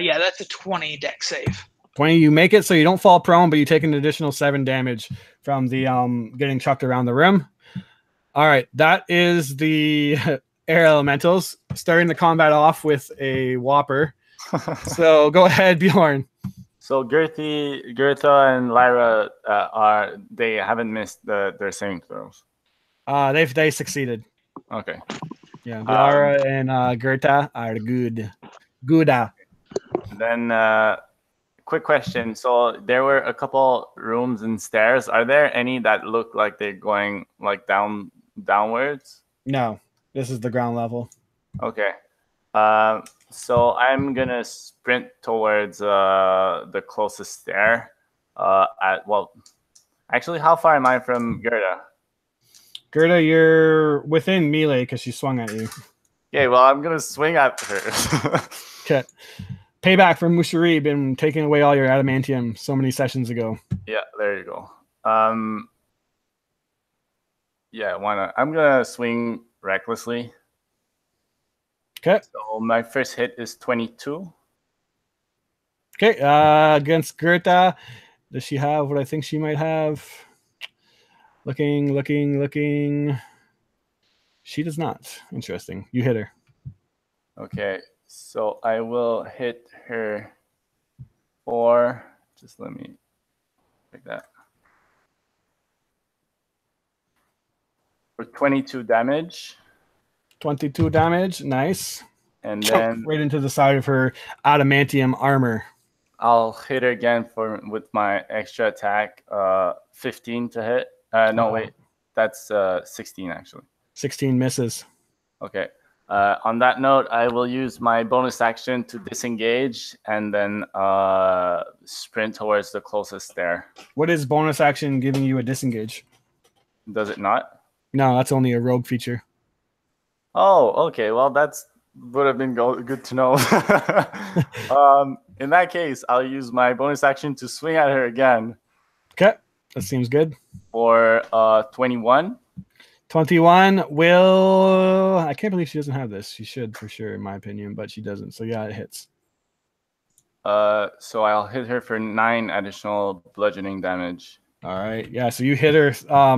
Yeah, that's a 20 dex save. 20, you make it, so you don't fall prone, but you take an additional 7 damage from the getting chucked around the room. All right, that is the air elementals, starting the combat off with a whopper. So go ahead, Bjorn. So Gertha and Lyra they haven't missed their saving throws. They succeeded. Okay. Yeah, Lyra and Gerta are good. Gooda. Then quick question. So there were a couple rooms and stairs. Are there any that look like they're going like downwards? No, this is the ground level. Okay. So I'm gonna sprint towards the closest stair. Actually, how far am I from Gerda? Gerda, you're within melee because she swung at you. Okay, well, I'm gonna swing at her. Okay. Payback from Mushari, been taking away all your adamantium so many sessions ago. Yeah, there you go. Yeah, why not? I'm gonna swing recklessly. Okay. So my first hit is 22. Okay. Against Gerta, does she have what I think she might have? Looking. She does not. Interesting. You hit her. Okay, so I will hit her for. Just let me like that. For 22 damage. 22 damage. Nice. And then right into the side of her adamantium armor. I'll hit her again with my extra attack. 15 to hit. No, wait. That's 16 actually. 16 misses. Okay. On that note, I will use my bonus action to disengage and then sprint towards the closest stair. What is bonus action giving you a disengage? Does it not? No, that's only a rogue feature. Oh, okay. Well, would have been good to know. In that case, I'll use my bonus action to swing at her again. Okay. that seems good. For 21. 21 will. I can't believe she doesn't have this. She should for sure, in my opinion, but she doesn't. So yeah, it hits. So I'll hit her for 9 additional bludgeoning damage. All right. Yeah. So you hit her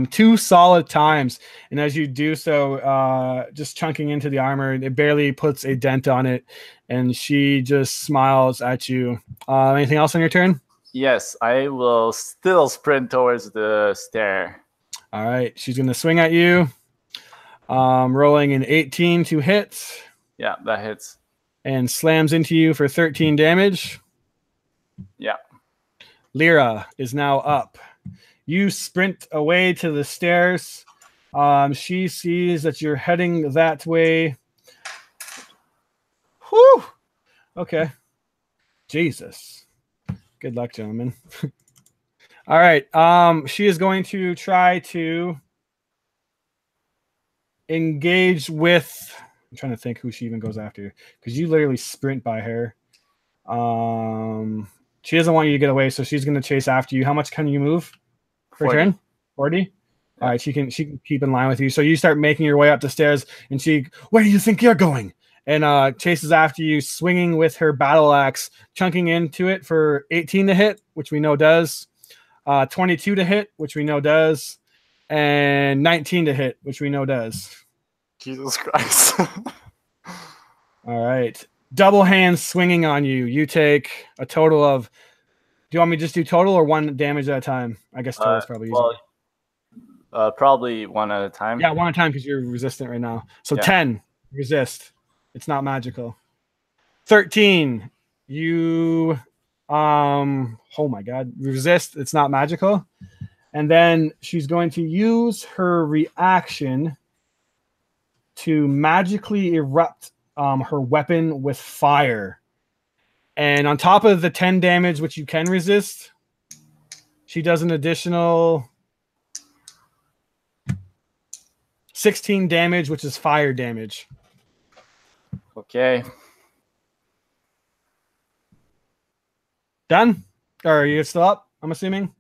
2 solid times. And as you do so, just chunking into the armor, it barely puts a dent on it. And she just smiles at you. Anything else on your turn? Yes, I will still sprint towards the stair. All right. She's going to swing at you. Rolling an 18 to hit. Yeah, that hits. And slams into you for 13 damage. Yeah. Lyra is now up. You sprint away to the stairs. She sees that you're heading that way. Whew. Okay. Jesus. Good luck, gentlemen. All right. She is going to try to engage with... I'm trying to think who she even goes after. Because you literally sprint by her. She doesn't want you to get away, so she's going to chase after you. How much can you move? Per 40. turn? 40? Yeah. All right, she can keep in line with you. So you start making your way up the stairs, and she, where do you think you're going? And chases after you, swinging with her battle axe, chunking into it for 18 to hit, which we know does, 22 to hit, which we know does, and 19 to hit, which we know does. Jesus Christ. All right. Double hands swinging on you. You take a total of... Do you want me to just do total or 1 damage at a time? I guess total is probably easier. Probably 1 at a time. Yeah, 1 at a time because you're resistant right now. So Yeah. 10, resist. It's not magical. 13, you... oh my god. Resist. It's not magical. And then she's going to use her reaction to magically erupt her weapon with fire. And on top of the 10 damage, which you can resist, she does an additional 16 damage, which is fire damage. Okay. Done? Or are you still up, I'm assuming?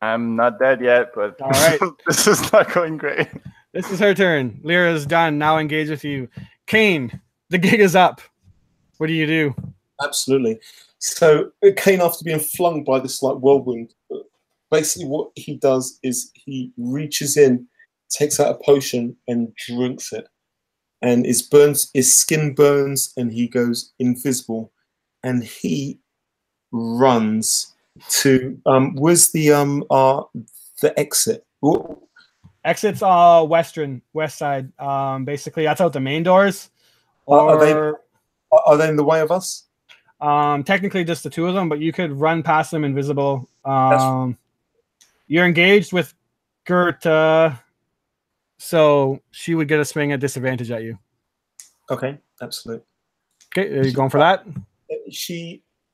I'm not dead yet, but all right. This is not going great. This is her turn. Lyra's done. Now engage with you. Kane, the gig is up. What do you do? Absolutely. So Kane, after being flung by this like whirlwind, basically what he does is he reaches in, takes out a potion and drinks it, and his skin burns, and he goes invisible, and he runs to where's the exit? Ooh. Exit's west side. Basically that's out the main doors. Are they in the way of us? Technically just the 2 of them, but you could run past them invisible. You're engaged with Gerta, so she would get a swing at disadvantage at you. Okay, absolutely. Okay, are you going for that?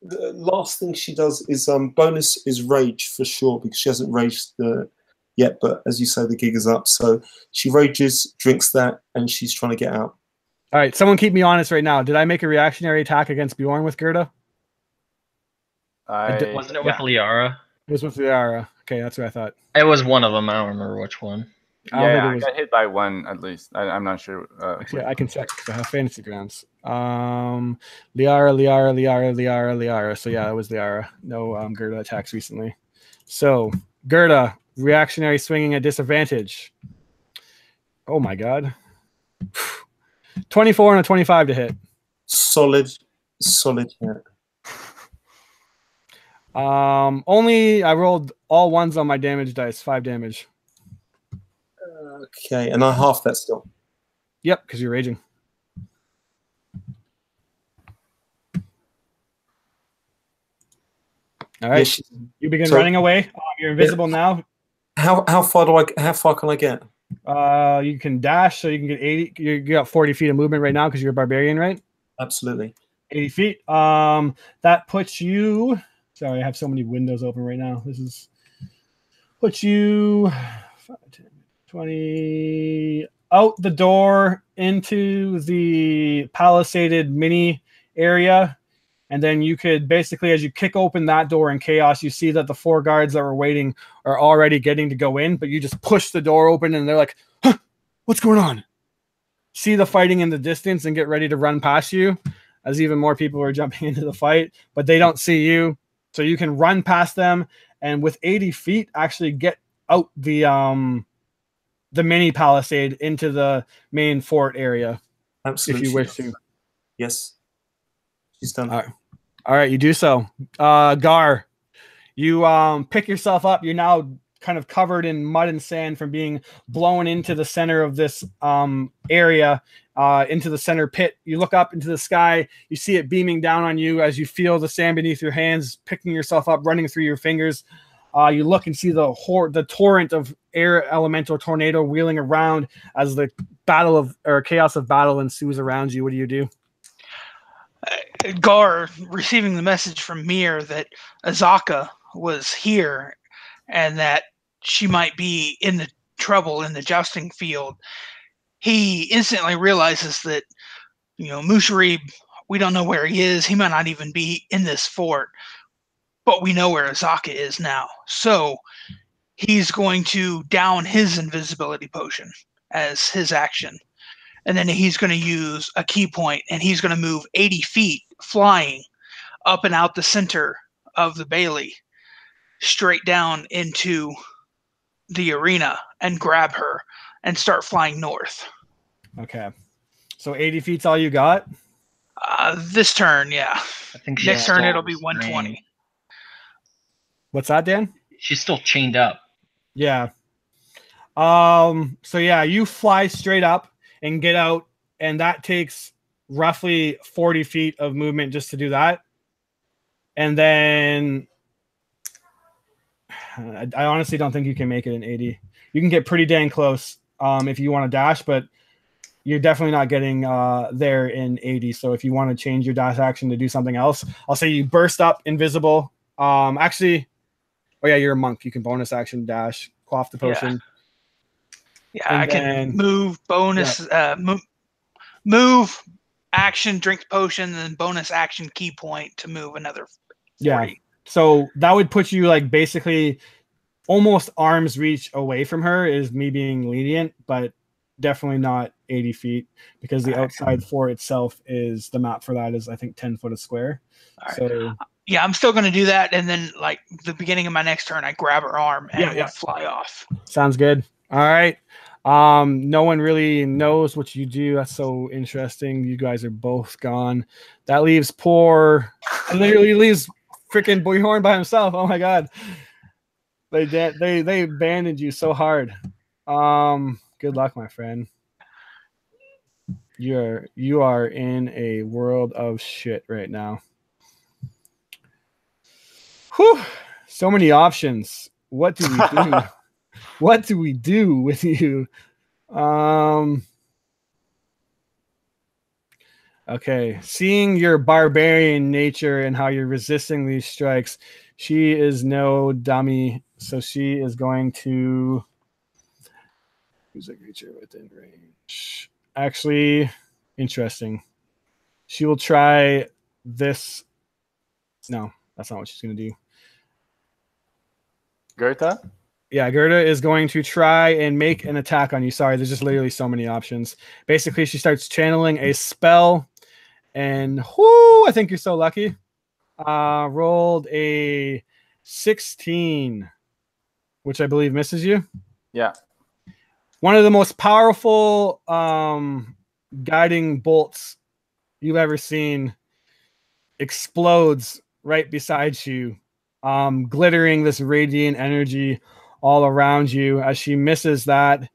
The last thing she does is bonus is rage for sure, because she hasn't raged yet, but as you say, the gig is up, so she rages, drinks that, and she's trying to get out. All right, someone keep me honest right now. Did I make a reactionary attack against Bjorn with Gerda? Wasn't it with Liara? It was with Liara. Okay, that's what I thought. It was one of them. I don't remember which one. I got hit by 1 at least. I'm not sure. Yeah, I can check because I have fantasy grounds. Liara. So yeah, it was Liara. No Gerda attacks recently. So Gerda, reactionary swinging at disadvantage. Oh my god. 24 and a 25 to hit. Solid hit. Only I rolled all 1s on my damage dice. 5 damage. Okay, and I half that still. Yep, because you're raging. All right, Yes, you begin running away. You're invisible now. How far can I get? You can dash, so you can get 80. You got 40 feet of movement right now because you're a barbarian, right? Absolutely. 80 feet. That puts you. Sorry, I have so many windows open right now. This is puts you 5, 10, 20 out the door into the palisaded mini area. And then you could basically, as you kick open that door in chaos, you see that the 4 guards that were waiting are already getting to go in, but you just push the door open and they're like, huh, what's going on? See the fighting in the distance and get ready to run past you as even more people are jumping into the fight, but they don't see you. So you can run past them and with 80 feet actually get out the mini palisade into the main fort area. Absolutely. If you wish to. Yes. She's done. All right, you do so. Gar, you pick yourself up. You're now kind of covered in mud and sand from being blown into the center of this area, into the center pit. You look up into the sky. You see it beaming down on you as you feel the sand beneath your hands, picking yourself up, running through your fingers. You look and see the torrent of air elemental tornado wheeling around as the chaos of battle ensues around you. What do you do? Gar, receiving the message from Mir that Azaka was here and that she might be in the trouble in the jousting field, he instantly realizes that, Musharib, we don't know where he is. He might not even be in this fort, but we know where Azaka is now. So he's going to down his invisibility potion as his action. And then he's going to use a key point, and he's going to move 80 feet flying up and out the center of the Bailey, straight down into the arena and grab her and start flying north. Okay. So 80 feet's all you got? This turn, yeah. I think Next turn it'll be 120. What's that, Dan? She's still chained up. Yeah. So yeah, you fly straight up and get out, and that takes roughly 40 feet of movement just to do that. And then I honestly don't think you can make it in 80. You can get pretty dang close if you want to dash, but you're definitely not getting there in 80. So if you want to change your dash action to do something else, I'll say you burst up invisible. Actually, oh yeah, you're a monk. You can bonus action dash, quaff the potion. Yeah, I can move, bonus, move, action, drink potion, and then bonus action key point to move another 40. Yeah. So that would put you like basically almost arm's reach away from her is me being lenient, but definitely not 80 feet because the outside fort itself is the map for that is I think 10 foot a square. So yeah, I'm still going to do that. And then like the beginning of my next turn, I grab her arm and fly off. Sounds good. All right. No one really knows what you do. That's so interesting. You guys are both gone. That leaves literally leaves freaking Bullhorn by himself. Oh my god. They abandoned you so hard. Good luck, my friend. You are in a world of shit right now. Whew. So many options. What do we do? What do we do with you? Okay. Seeing your barbarian nature and how you're resisting these strikes, she is no dummy. So she is going to use a creature within range. Actually, interesting. She will try this. No, that's not what she's going to do. Gerta? Yeah, Gerda is going to try and make an attack on you. Sorry, there's just literally so many options. Basically, she starts channeling a spell, and whoo, I think you're so lucky. Rolled a 16, which I believe misses you. Yeah. One of the most powerful guiding bolts you've ever seen explodes right beside you, glittering this radiant energy all around you as she misses that,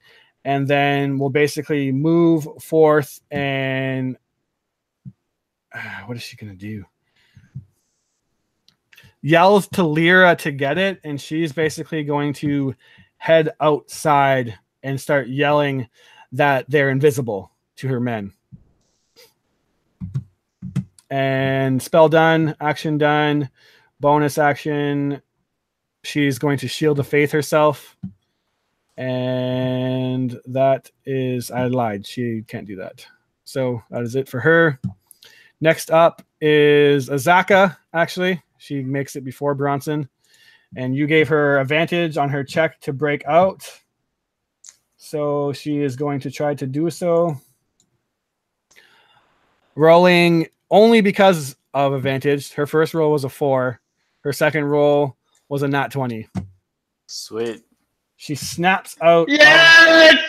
and then will basically move forth and what is she going to do? Yells to Lyra to get it, and she's basically going to head outside and start yelling that they're invisible to her men. And spell done, action done, bonus action. She's going to Shield of Faith herself. And that is, I lied. She can't do that. So that is it for her. Next up is Azaka, actually. She makes it before Bronson. And you gave her advantage on her check to break out. So she is going to try to do so. Rolling only because of advantage. Her first roll was a 4. Her second roll was a nat 20. Sweet. She snaps out. Yes!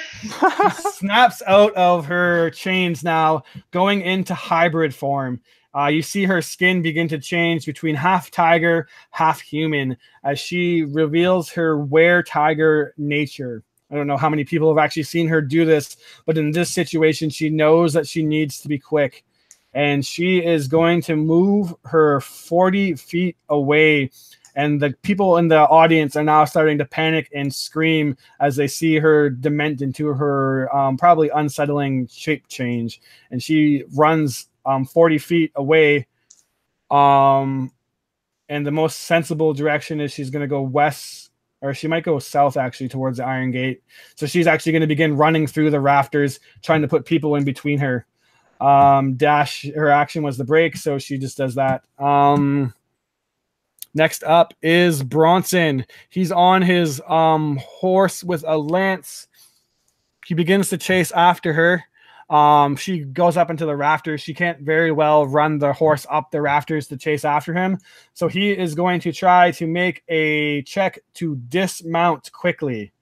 Snaps out of her chains now, going into hybrid form. You see her skin begin to change between half tiger, half human, as she reveals her were-tiger nature. I don't know how many people have actually seen her do this, but in this situation, she knows that she needs to be quick. And she is going to move her 40 feet away. And the people in the audience are now starting to panic and scream as they see her dement into her probably unsettling shape change. And she runs 40 feet away. And the most sensible direction is she's going to go west, or she might go south, actually, towards the Iron Gate. So she's actually going to begin running through the rafters, trying to put people in between her. Dash, her action was the break, so she just does that. Next up is Bronson. He's on his horse with a lance. He begins to chase after her. She goes up into the rafters. She can't very well run the horse up the rafters to chase after him. So he is going to try to make a check to dismount quickly.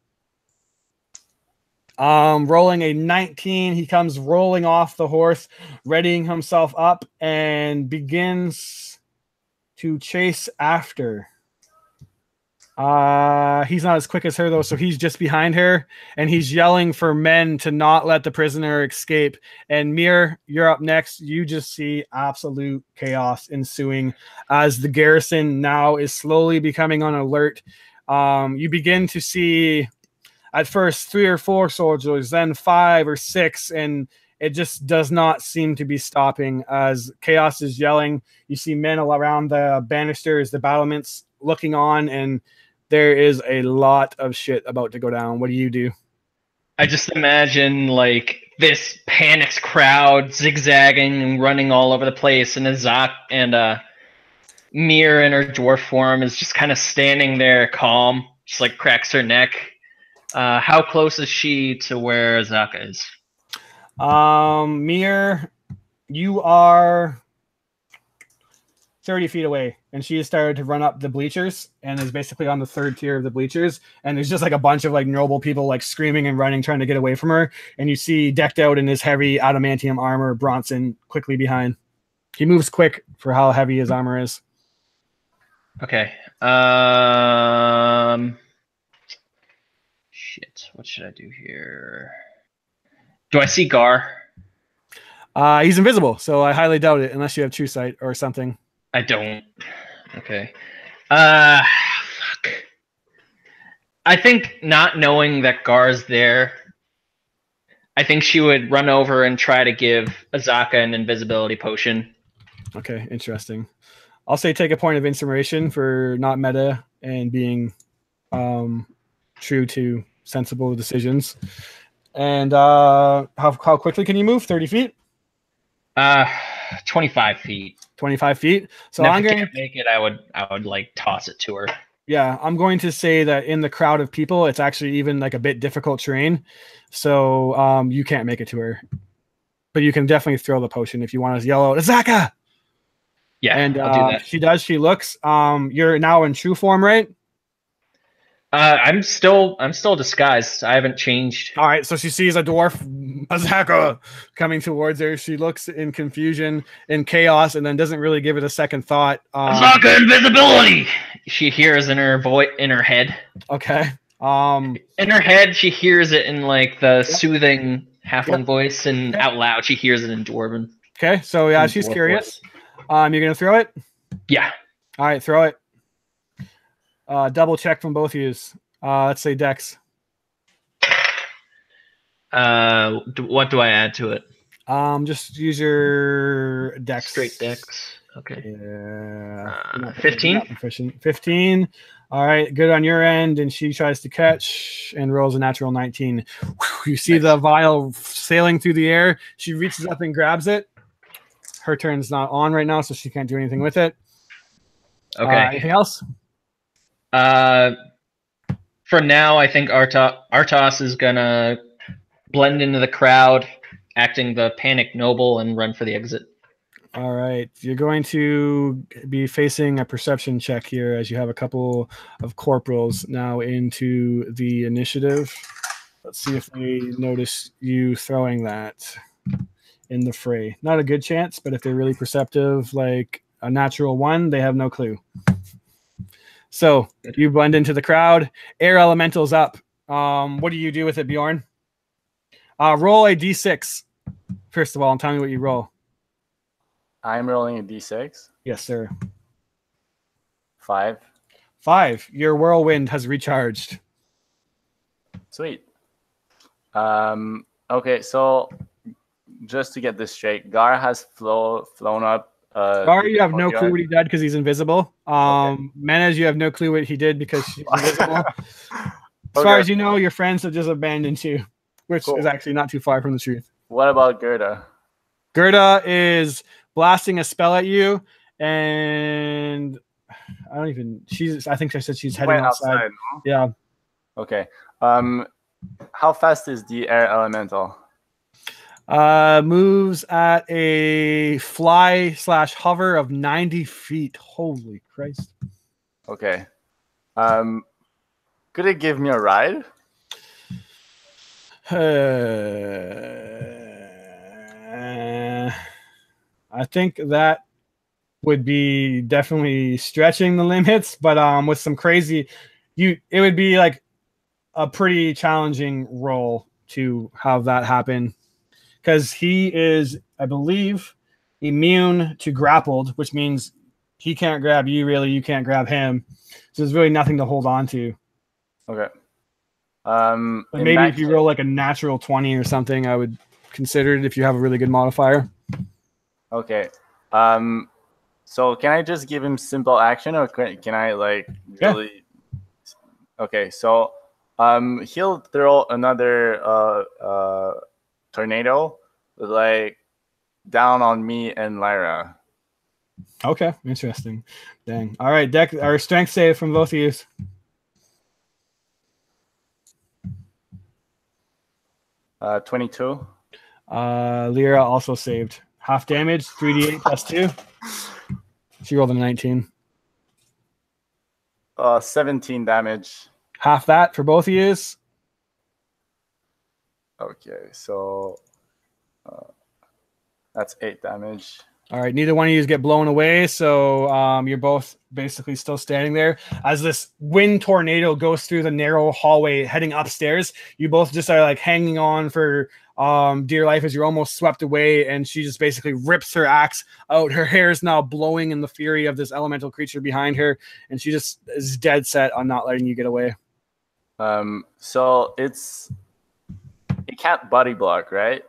Rolling a 19. He comes rolling off the horse, readying himself up, and begins to chase after. He's not as quick as her, though, so he's just behind her, and he's yelling for men to not let the prisoner escape. And Mir, you're up next. You just see absolute chaos ensuing as the garrison now is slowly becoming on alert. You begin to see at first 3 or 4 soldiers, then 5 or 6, and it just does not seem to be stopping as chaos is yelling. You see men all around the banisters, the battlements, looking on, and there is a lot of shit about to go down. What do you do? I just imagine like this panicked crowd zigzagging and running all over the place, and Azak and Mir in her dwarf form is just kind of standing there calm, just like cracks her neck. How close is she to where Azaka is? Mir, you are 30 feet away, and she has started to run up the bleachers and is basically on the 3rd tier of the bleachers. And there's just like a bunch of like noble people like screaming and running, trying to get away from her. And you see decked out in his heavy adamantium armor, Bronson quickly behind. He moves quick for how heavy his armor is. Okay. Shit. What should I do here? Do I see Gar? He's invisible, so I highly doubt it unless you have true sight or something. I don't. Okay. Fuck. I think not knowing that Gar's there, I think she would run over and try to give Azaka an invisibility potion. Okay, interesting. I'll say take a point of inspiration for not meta and being true to sensible decisions. And how quickly can you move? 30 feet? 25 feet. 25 feet. So if I'm going to make it. I would like toss it to her. Yeah, I'm going to say that in the crowd of people, it's actually even like a bit difficult terrain. So you can't make it to her. But you can definitely throw the potion if you want to yell out, Azaka! Yeah, and I'll do that. She does. She looks. You're now in true form, right? I'm still disguised. I haven't changed. All right, so she sees a dwarf, Azaka, coming towards her. She looks in confusion and chaos, and then doesn't really give it a second thought. Azaka invisibility. She hears in her in her head. Okay. In her head, she hears it in like the soothing halfling voice, and out loud, she hears it in Dwarven. Okay, so yeah, she's curious. You're gonna throw it? Yeah. All right, throw it. Double check from both of you. Let's say Dex. What do I add to it? Just use your Dex. Straight Dex. Okay. Yeah. 15. 15. All right, good on your end. And she tries to catch and rolls a natural 19. You see the vial sailing through the air. She reaches up and grabs it. her turn's not on right now, so she can't do anything with it. Okay. Anything else? For now, I think Artos is gonna blend into the crowd, acting the panicked noble, and run for the exit. All right. You're going to be facing a perception check here as you have a couple of corporals now into the initiative. Let's see if they notice you throwing that in the fray. Not a good chance, but if they're really perceptive, like a natural 1, they have no clue. So you blend into the crowd. Air elemental's up. What do you do with it, Bjorn? Roll a d6, first of all, and tell me what you roll. I'm rolling a d6. Yes, sir. 5. 5. Your whirlwind has recharged. Sweet. Okay, so just to get this straight, Gar has flown up. Gar, you have no clue what he did because he's invisible. Okay. Menez, you have no clue what he did because she's invisible. As far as you know, your friends have just abandoned you, which is actually not too far from the truth. What about Gerda? Gerda is blasting a spell at you, and I think I said she's heading outside. Huh? Yeah. Okay. How fast is the air elemental? Moves at a fly/hover of 90 feet. Holy Christ. Okay. Could it give me a ride? I think that would be definitely stretching the limits, but with some crazy, it would be like a pretty challenging roll to have that happen, because he is, I believe, immune to grappled, which means he can't grab you, really, you can't grab him, so there's really nothing to hold on to. Okay. But maybe if you roll like a natural 20 or something, I would consider it if you have a really good modifier. Okay. So can I just give him simple action, or can I like really? Yeah. Okay. So he'll throw another tornado like down on me and Lyra. Okay, interesting. Dang. All right, deck our strength save from both of you. 22. Lyra also saved. Half damage, 3d8 plus 2. She rolled a 19. 17 damage. Half that for both of you. Okay, so that's 8 damage. All right, neither one of you get blown away, so you're both basically still standing there. As this wind tornado goes through the narrow hallway heading upstairs, you both just are like hanging on for dear life as you're almost swept away, and she just basically rips her axe out. Her hair is now blowing in the fury of this elemental creature behind her, and she just is dead set on not letting you get away. So it can't body block, right?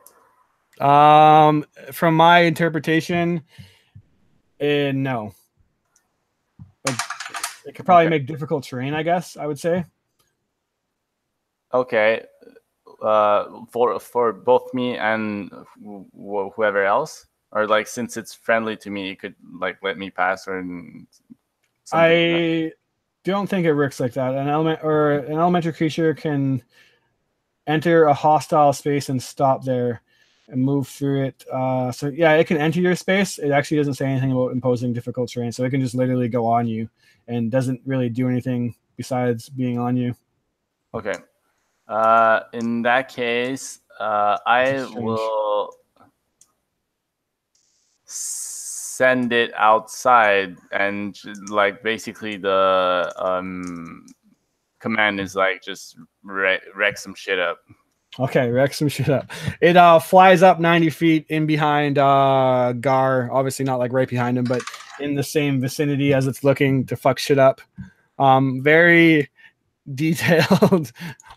From my interpretation, no. But it could probably make difficult terrain, I guess, I would say. Okay. For both me and whoever else, or like since it's friendly to me, you could like let me pass, or I don't think it works like that. An elementary creature can enter a hostile space and stop there and move through it. So yeah, it can enter your space. It actually doesn't say anything about imposing difficult terrain, so it can just literally go on you and doesn't really do anything besides being on you. Okay. In that case, I will send it outside, and like basically the command is like just wreck some shit up. Okay, wreck some shit up. It flies up 90 feet in behind Gar, obviously not like right behind him, but in the same vicinity as it's looking to fuck shit up. Very detailed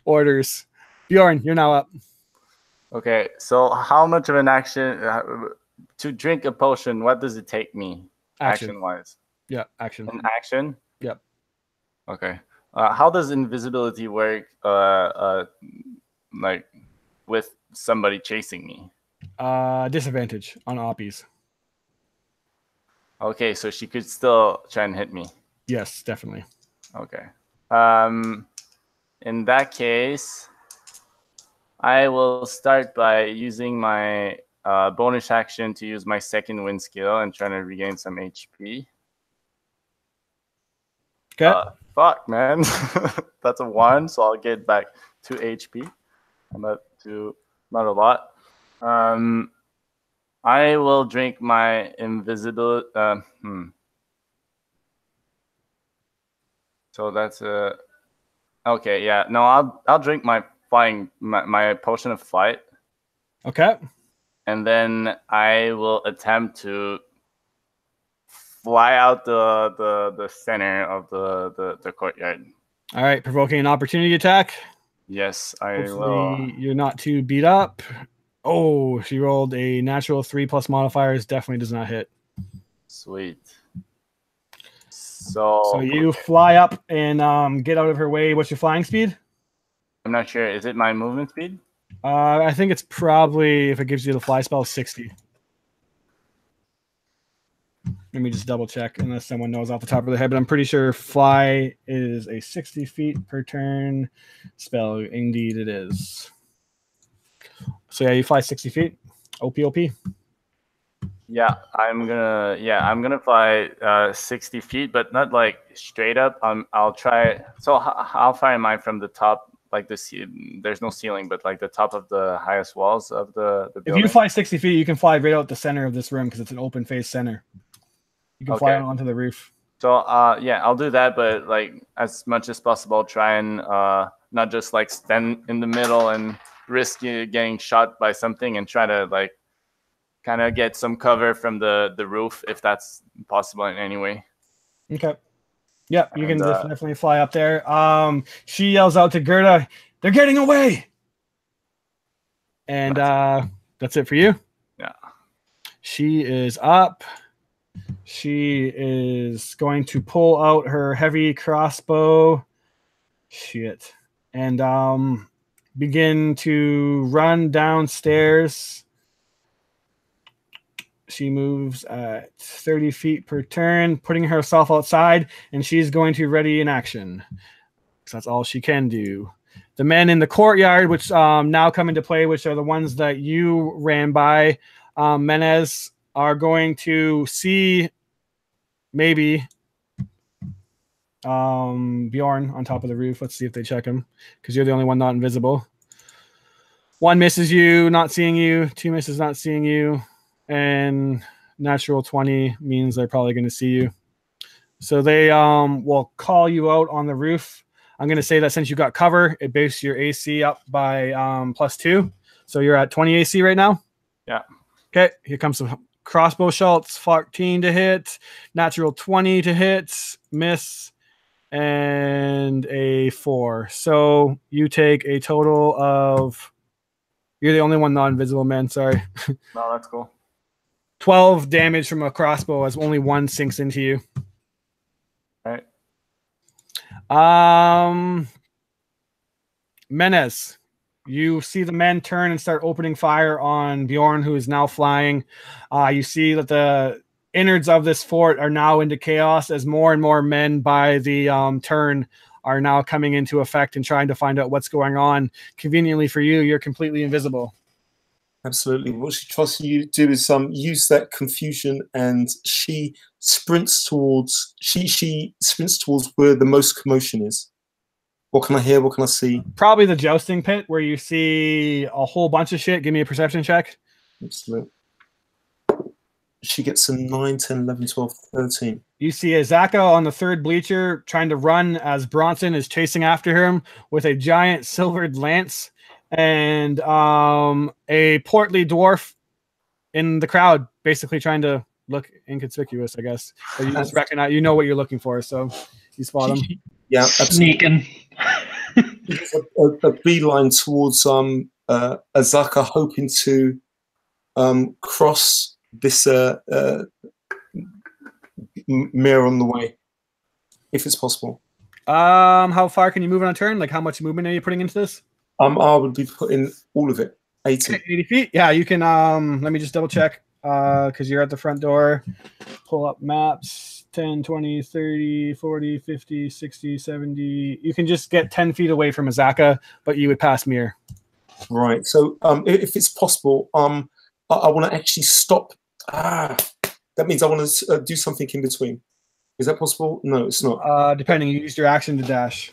orders. Bjorn, you're now up. Okay, so how much of an action to drink a potion? What does it take me action wise? Yeah, action. An action? Yep. Okay. How does invisibility work? Like with somebody chasing me? Disadvantage on oppies. Okay, so she could still try and hit me. Yes, definitely. Okay. In that case, I will start by using my bonus action to use my second wind skill and trying to regain some HP. Okay. Fuck, man. That's a 1, so I'll get back 2 HP. Not a lot. I will drink my invisible. So that's a. Okay, yeah. No, I'll drink my my potion of flight. Okay. And then I will attempt to fly out the center of the courtyard. All right, provoking an opportunity attack. Yes, I Hopefully will. you're not too beat up. Oh, she rolled a natural 3 plus modifiers. Definitely does not hit. Sweet. So you fly up and get out of her way. What's your flying speed? I'm not sure. Is it my movement speed? I think it's probably, if it gives you the fly spell, 60. Let me just double check unless someone knows off the top of their head, but I'm pretty sure fly is a 60 feet per turn spell. Indeed it is. So yeah, you fly 60 feet. OP. Yeah, I'm gonna fly 60 feet, but not like straight up. I'll try. So how far am I from the top? Like there's no ceiling, but like the top of the highest walls of the building. If you fly 60 feet, you can fly right out the center of this room because it's an open face center. You can fly out onto the roof. So yeah, I'll do that, but like as much as possible, try and not just like stand in the middle and risk getting shot by something, and try to like kind of get some cover from the roof if that's possible in any way. Okay. Yeah, you can definitely fly up there. She yells out to Gerda, "They're getting away!" And that's it for you. Yeah. She is up. She is going to pull out her heavy crossbow. Shit. And begin to run downstairs. She moves at 30 feet per turn, putting herself outside, and she's going to ready in action. So that's all she can do. The men in the courtyard, which now come into play, which are the ones that you ran by, Menez, are going to see maybe Bjorn on top of the roof. Let's see if they check him, because you're the only one not invisible. 1 misses you, not seeing you. 2 misses, not seeing you. And natural 20 means they're probably going to see you. So they will call you out on the roof. I'm going to say that since you got cover, it bases your AC up by +2. So you're at 20 AC right now? Yeah. Okay, here comes some crossbow shots. 14 to hit, natural 20 to hit, miss, and a 4. So you take a total of... You're the only one non-invisible, man. Sorry. No, that's cool. 12 damage from a crossbow as only 1 sinks into you. All right. Menez, you see the men turn and start opening fire on Bjorn, who is now flying. You see that the innards of this fort are now into chaos as more and more men by the turn are now coming into effect and trying to find out what's going on. Conveniently for you, you're completely invisible. Absolutely. What she tries to do is use that confusion, and she sprints towards where the most commotion is. What can I hear? What can I see? Probably the jousting pit where you see a whole bunch of shit. Give me a perception check. Absolutely. She gets a 9, 10, 11, 12, 13. You see Azaka on the third bleacher trying to run as Bronson is chasing after him with a giant silvered lance, and a portly dwarf in the crowd basically trying to look inconspicuous, I guess. But you just recognize, you know what you're looking for, so you spot him. Yeah, Sneaking. a beeline towards Azaka, hoping to cross this mirror on the way, if it's possible. How far can you move on a turn? Like, how much movement are you putting into this? I would be putting all of it. 80. 80 feet. Yeah, you can. Let me just double check. Because you're at the front door. pull up maps. 10, 20, 30, 40, 50, 60, 70. You can just get 10 feet away from Azaka, but you would pass Mir. Right. So if it's possible, I want to actually stop. That means I want to do something in between. Is that possible? No, it's not. Depending, you used your action to dash.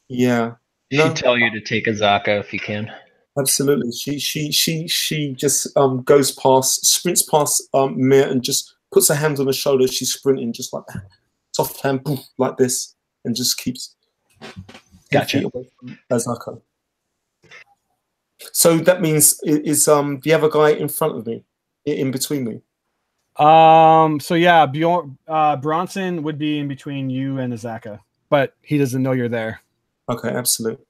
Yeah. She'd tell you to take Azaka if you can. Absolutely. She just goes past, sprints past Mir and just puts her hand on her shoulder. She's sprinting just like that. Soft hand, poof, like this, and just keeps Gotcha. away from Azaka. So that means is the other guy in front of me, in between me? So yeah, Bronson would be in between you and Azaka, but he doesn't know you're there. Okay, absolutely.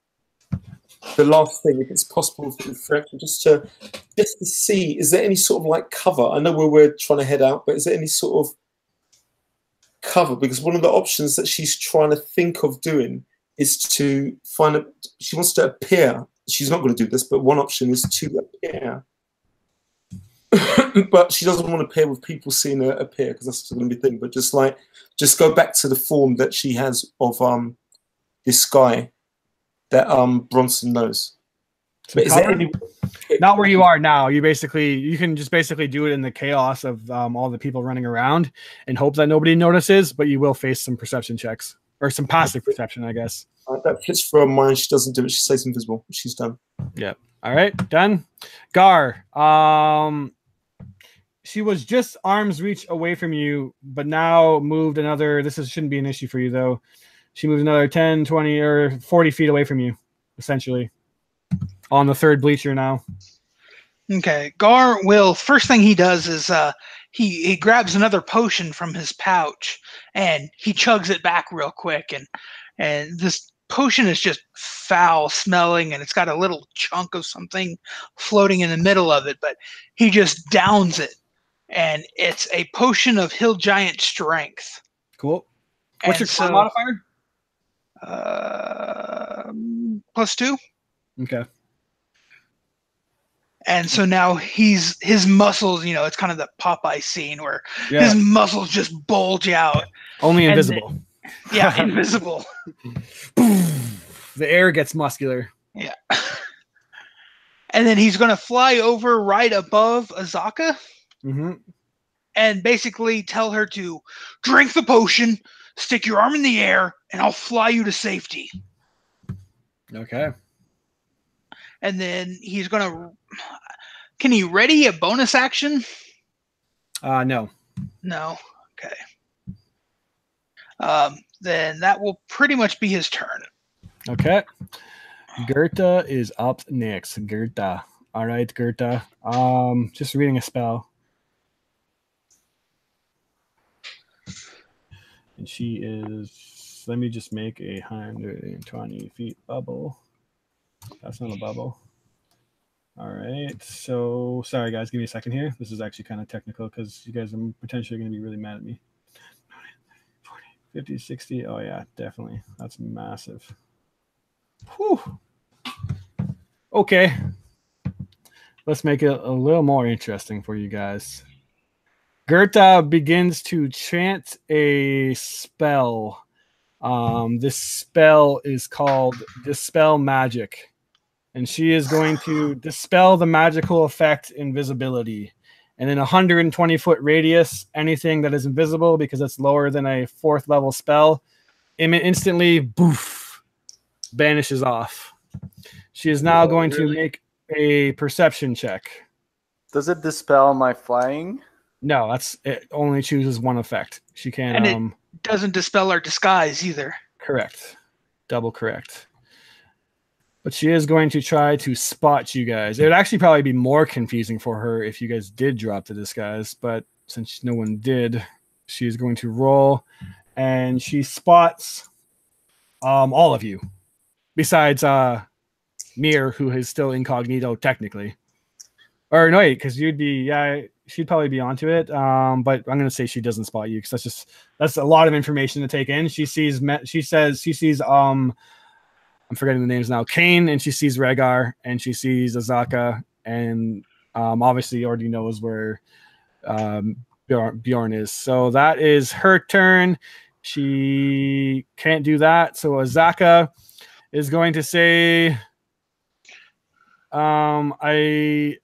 The last thing, if it's possible for actually just to see, is there any sort of like cover? I know where we're trying to head out, but is there any sort of cover? Because one of the options that she's trying to think of doing is to find a. She wants to appear. She's not going to do this, but one option is to appear. But she doesn't want to appear with people seeing her appear because that's going to be a thing. But just go back to the form that she has of this guy that Bronson knows. But is there any... Not where you are now. You can just basically do it in the chaos of all the people running around and hope that nobody notices, but you will face some perception checks or some passive perception, I guess. That fits for her mind. She doesn't do it. She stays invisible. She's done. Yeah. All right. Done. Gar. She was just arm's reach away from you, but now moved another. Shouldn't be an issue for you, though. She moved another 10, 20, or 40 feet away from you, essentially. On the third bleacher now. Okay. Gar will, first thing he does is he grabs another potion from his pouch and he chugs it back real quick. And this potion is just foul smelling and it's got a little chunk of something floating in the middle of it, but he just downs it. And it's a potion of hill giant strength. Cool. What's your con modifier? +2. Okay. And so now his muscles, it's kind of the Popeye scene where his muscles just bulge out. Only invisible. Invisible. The air gets muscular. Yeah. And then he's going to fly over right above Azaka. Mm-hmm. And basically tell her to drink the potion, stick your arm in the air, and I'll fly you to safety. Okay. And then he's going to... Can he ready a bonus action? No. No? Okay. Then that will pretty much be his turn. Okay. Gerta is up next. Gerta. All right, Gerta. Just reading a spell. And she is... Let me just make 120 feet bubble. That's not a bubble. All right. So, sorry, guys. Give me a second here. This is actually kind of technical because you guys are potentially going to be really mad at me. 40, 50, 60. Oh, yeah, definitely. That's massive. Whew. Okay. Let's make it a little more interesting for you guys. Gerta begins to chant a spell. This spell is called Dispel Magic. And she is going to dispel the magical effect invisibility. And in a 120-foot radius, anything that is invisible, because it's lower than a 4th level spell, instantly, boof, vanishes off. She is now going to make a perception check. Does it dispel my flying? No, it only chooses one effect. She can... And it doesn't dispel our disguise either. Correct. Double correct. But she is going to try to spot you guys. It would actually probably be more confusing for her if you guys did drop the disguise. But since no one did, she's going to roll. And she spots all of you. Besides Mir, who is still incognito technically. Or no, wait, because you'd be... she'd probably be onto it. But I'm going to say she doesn't spot you because that's a lot of information to take in. She sees... I'm forgetting the names now. Kane, and she sees Rhaegar, and she sees Azaka, and obviously already knows where Bjorn is. So that is her turn. She can't do that. So Azaka is going to say, I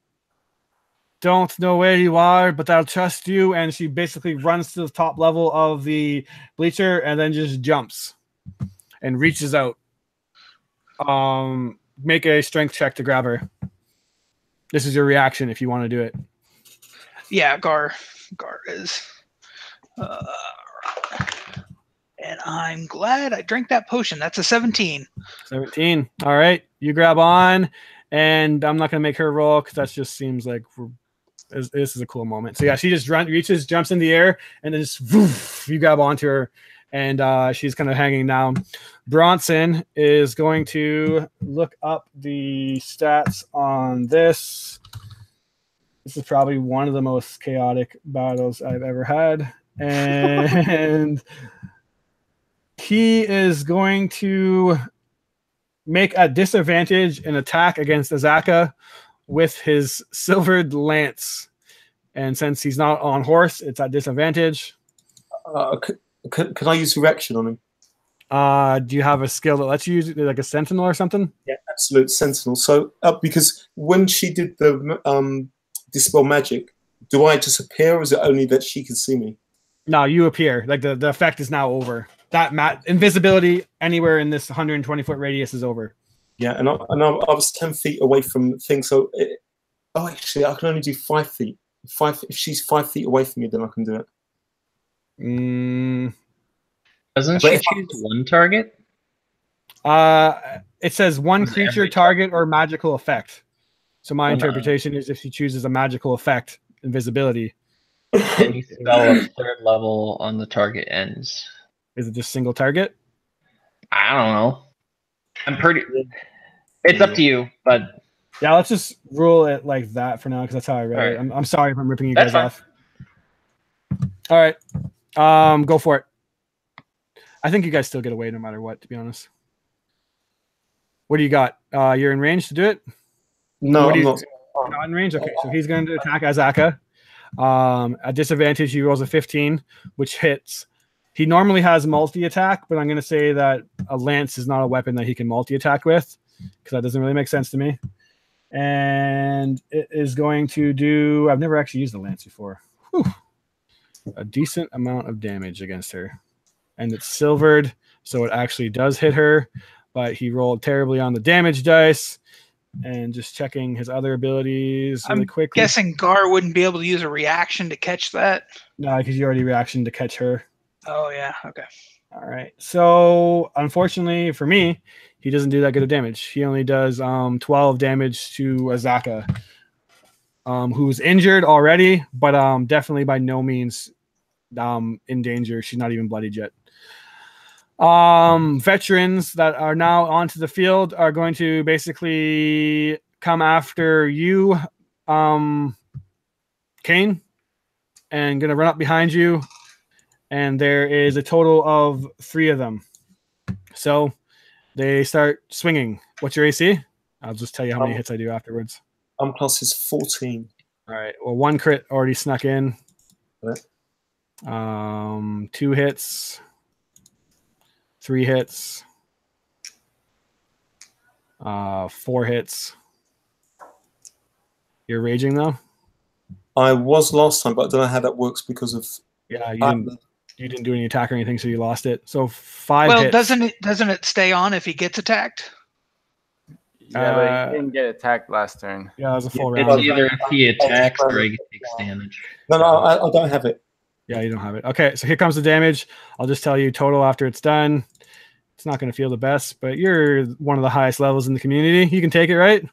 don't know where you are, but I'll trust you. And she basically runs to the top level of the bleacher and then just jumps and reaches out. Make a strength check to grab her. This is your reaction if you want to do it. Yeah, Gar is. And I'm glad I drank that potion. That's a 17. 17. All right. You grab on, and I'm not going to make her roll because that just seems like this is a cool moment. So, yeah, she just reaches, jumps in the air, and then just woof, you grab onto her, and she's kind of hanging down. Bronson is going to look up the stats on this. This is probably one of the most chaotic battles I've ever had. And he is going to make a disadvantage an attack against Azaka with his silvered lance. And since he's not on horse, it's at disadvantage. Could I use reaction on him? Do you have a skill that lets you use it, like a sentinel or something? Yeah, absolute sentinel. So because when she did the dispel magic, do I just appear, or is it only that she can see me? No, you appear. Like the effect is now over. That invisibility anywhere in this 120-foot radius is over. Yeah, and I was 10 feet away from things. So, actually, I can only do 5 feet. If she's 5 feet away from me, then I can do it. Doesn't she choose one target? It says one creature, target, or magical effect. So my interpretation is if she chooses a magical effect, invisibility. Any spell of third level on the target ends. Is it just single target? I don't know. It's up to you, but yeah, let's just rule it like that for now because that's how I read it. I'm sorry if I'm ripping you guys off. All right, go for it. I think you guys still get away no matter what, to be honest. What do you got? You're in range to do it? No, I'm not. Not in range? Okay, so he's going to attack Azaka. At disadvantage, he rolls a 15, which hits. He normally has multi-attack, but I'm going to say that a lance is not a weapon that he can multi-attack with, because that doesn't really make sense to me. And it is going to do... I've never actually used a lance before. Whew. A decent amount of damage against her. And it's silvered, so it actually does hit her, but he rolled terribly on the damage dice. And just checking his other abilities really quickly. I'm guessing Gar wouldn't be able to use a reaction to catch that. No, because you already reaction to catch her. Oh, yeah. Okay. All right. So, unfortunately for me, he doesn't do that good of damage. He only does 12 damage to Azaka, who's injured already, but definitely by no means in danger. She's not even bloodied yet. Veterans that are now onto the field are going to basically come after you, Kane, and going to run up behind you. And there is a total of 3 of them. So they start swinging. What's your AC? I'll just tell you how many hits I do afterwards. Plus is 14. All right. Well, 1 crit already snuck in. Right. 2 hits. 3 hits. 4 hits. You're raging though? I was last time, but I don't know how that works because of... Yeah, you didn't do any attack or anything, so you lost it. So 5 well, hits. doesn't it stay on if he gets attacked? Yeah, but he didn't get attacked last turn. Yeah, it was a full round. It's either if he attacks or he takes damage. No, I don't have it. Yeah, you don't have it. Okay, so here comes the damage. I'll just tell you total after it's done. It's not going to feel the best, but you're one of the highest levels in the community. You can take it, right?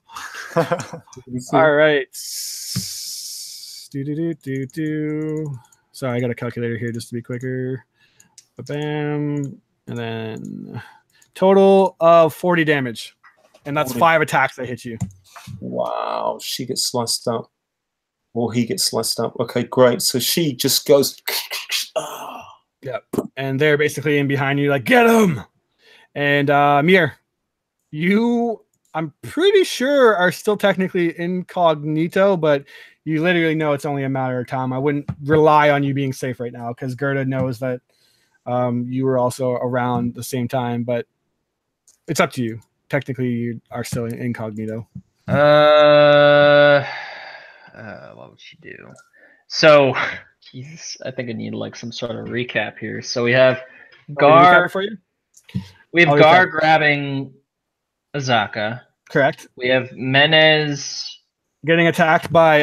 All right. Sorry, I got a calculator here just to be quicker. Bam. And then total of 40 damage. And that's 5 attacks that hit you. Wow, she gets sliced up. Or he gets sliced up. Okay, great. So she just goes... Yep. And they're basically in behind you like, get him! And Mir, you I'm pretty sure are still technically incognito, but you literally know it's only a matter of time. I wouldn't rely on you being safe right now because Gerda knows that you were also around the same time, but it's up to you. Technically, you are still incognito. What would she do? So, Jesus, I think I need like some sort of recap here. So we have Gar. For you? We have Gar grabbing Azaka. Correct. We have Menez getting attacked by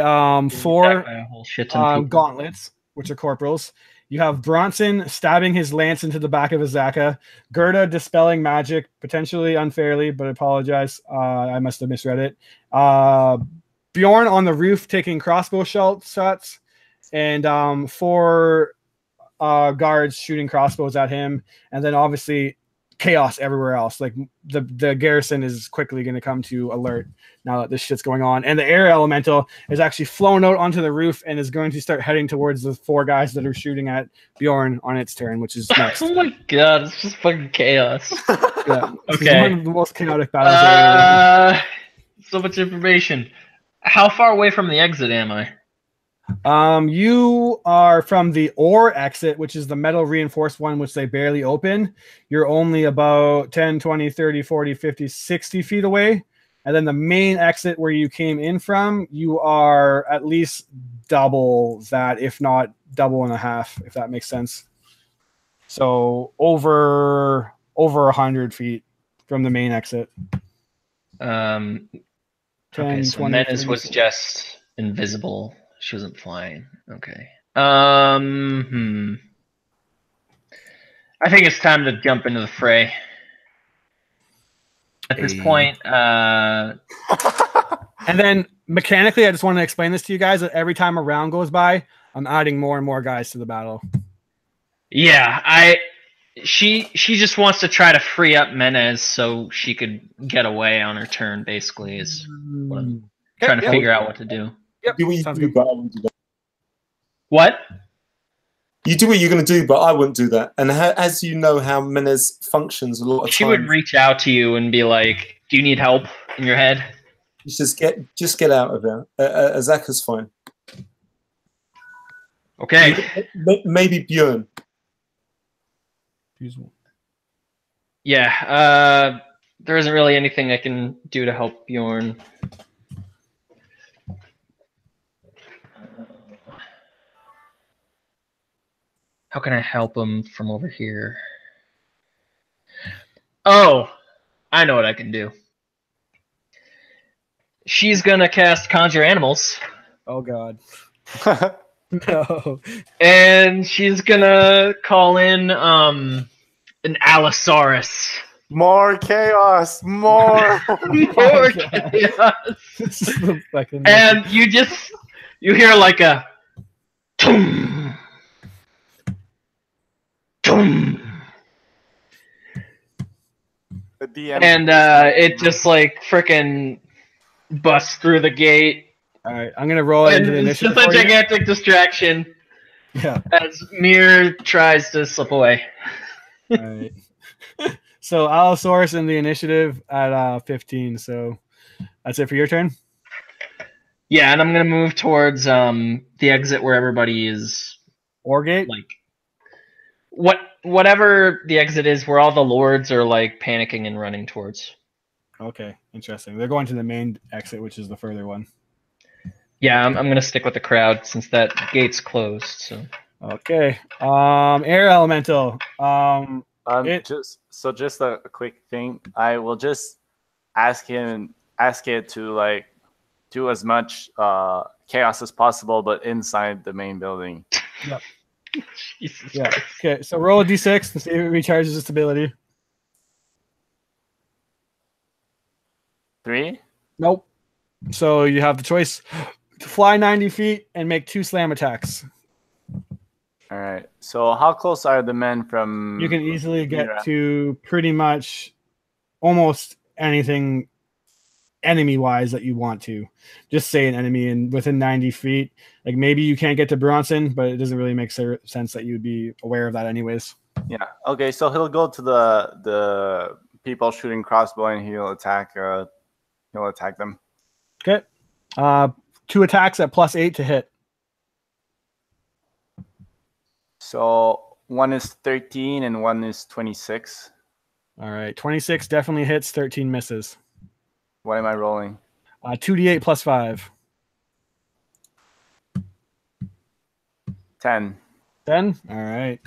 four a whole shit ton gauntlets, which are corporals. You have Bronson stabbing his lance into the back of Azaka. Gerda dispelling magic, potentially unfairly, but I apologize. I must have misread it. Bjorn on the roof taking crossbow shots, and four guards shooting crossbows at him. And then obviously chaos everywhere else. Like the garrison is quickly going to come to alert now that this shit's going on. And the air elemental is actually flown out onto the roof and is going to start heading towards the four guys that are shooting at Bjorn on its turn, which is next. Oh my god, it's just fucking chaos. Yeah. Okay. One of the most chaotic battles. So much information. How far away from the exit am I? You are from the ore exit, which is the metal reinforced one, which they barely open. You're only about 10, 20, 30, 40, 50, 60 feet away. And then the main exit where you came in from, you are at least double that, if not double and a half, if that makes sense. So over 100 feet from the main exit. 10, okay, so 20, Menace 30, was just invisible. She wasn't flying. Okay. I think it's time to jump into the fray. At this point, and then mechanically, I just want to explain this to you guys that every time a round goes by, I'm adding more and more guys to the battle. Yeah, she just wants to try to free up Menez so she could get away on her turn, basically, is what I'm trying to figure out what to do. Yep. Do what you do, but I wouldn't do that. What? You do what you're going to do, but I wouldn't do that. And as you know how Menez functions a lot of She times, would reach out to you and be like, do you need help in your head? just get out of there. Azaka's fine. Okay. Maybe Bjorn. Yeah, there isn't really anything I can do to help Bjorn. How can I help him from over here? Oh, I know what I can do. She's gonna cast Conjure Animals. Oh god. No. And she's gonna call in an Allosaurus. More chaos, more. More chaos. And you hear like a toom, toom. And it just like freaking busts through the gate. All right, I'm gonna roll into the initiative. It's just a gigantic distraction. Yeah. As Mir tries to slip away. All right. So Allosaurus in the initiative at 15. So that's it for your turn. Yeah, and I'm gonna move towards the exit where everybody is. Orgate? Like whatever the exit is, where all the lords are like panicking and running towards. Okay, interesting. They're going to the main exit, which is the further one. Yeah, I'm gonna stick with the crowd since that gate's closed. So. Okay. Air elemental. Just a quick thing. I will just ask it to like do as much chaos as possible, but inside the main building. Yep. Yeah. Okay. So roll a d6 and see if it recharges its ability. 3? Nope. So you have the choice to fly 90 feet and make 2 slam attacks. All right. So how close are the men from? You can easily get to pretty much almost anything enemy-wise that you want to. Just say an enemy and within 90 feet. Like maybe you can't get to Bronson, but it doesn't really make sense that you'd be aware of that anyways. Yeah. Okay. So he'll go to the people shooting crossbow and he'll attack he'll attack them. Okay. 2 attacks at +8 to hit. So one is 13 and one is 26. All right. 26 definitely hits. 13 misses. What am I rolling? 2d8 +5. 10. 10. All right.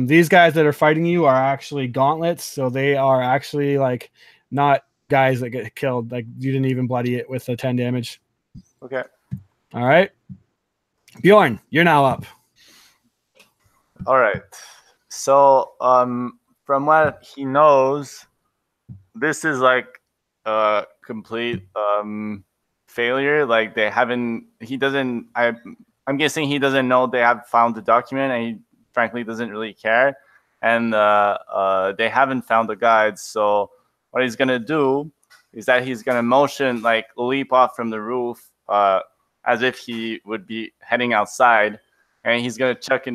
These guys that are fighting you are actually gauntlets, so they are actually like not guys that get killed. Like you didn't even bloody it with the 10 damage. Okay. All right. Bjorn, you're now up. All right. So, from what he knows, this is like a complete failure. Like they haven't. He doesn't. I'm guessing he doesn't know they have found the document, and he frankly doesn't really care. And they haven't found the guides. So what he's gonna do is that he's gonna motion, like leap off from the roof, as if he would be heading outside. And he's gonna chug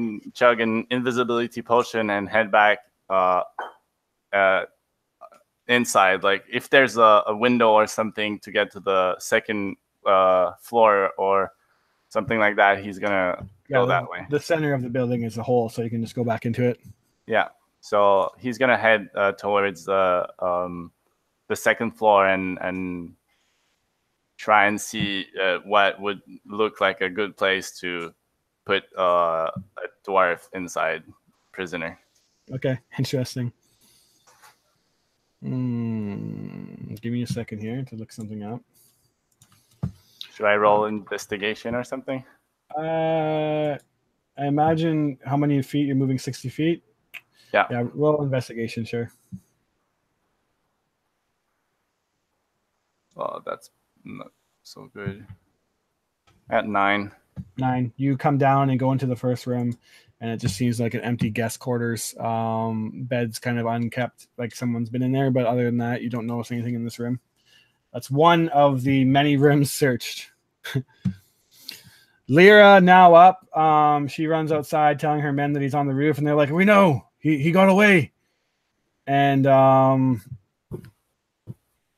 an invisibility potion and head back inside. Like if there's a window or something to get to the second floor or something like that, he's gonna go that way. The center of the building is a hole, so you can just go back into it. Yeah. So he's gonna head towards the second floor and try and see what would look like a good place to put a dwarf inside prisoner. Okay, interesting. Give me a second here to look something up. Should I roll investigation or something? I imagine how many feet you're moving. 60 feet. Yeah. Yeah. Roll investigation, sure. Oh, that's not so good. At 9. 9. You come down and go into the first room, and it just seems like an empty guest quarters. Bed's kind of unkept, like someone's been in there, but other than that, you don't notice anything in this room. That's one of the many rooms searched. Lyra now up. She runs outside telling her men that he's on the roof, and they're like, "We know he got away." And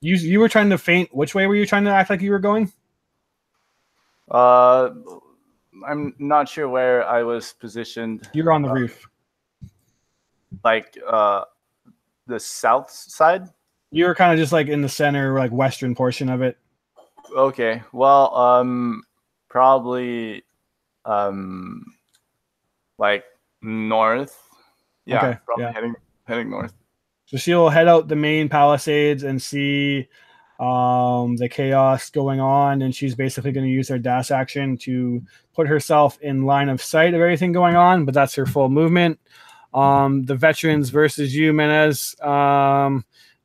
you were trying to feint. Which way were you trying to act like you were going? I'm not sure where I was positioned. You were on the roof. Like the south side? You were kind of just like in the center, like western portion of it. Okay. Well, probably like north. Yeah, Okay, probably yeah. heading north. So she'll head out the main palisades and see the chaos going on, and she's basically going to use her dash action to put herself in line of sight of everything going on, but that's her full movement. The veterans versus you, Menez.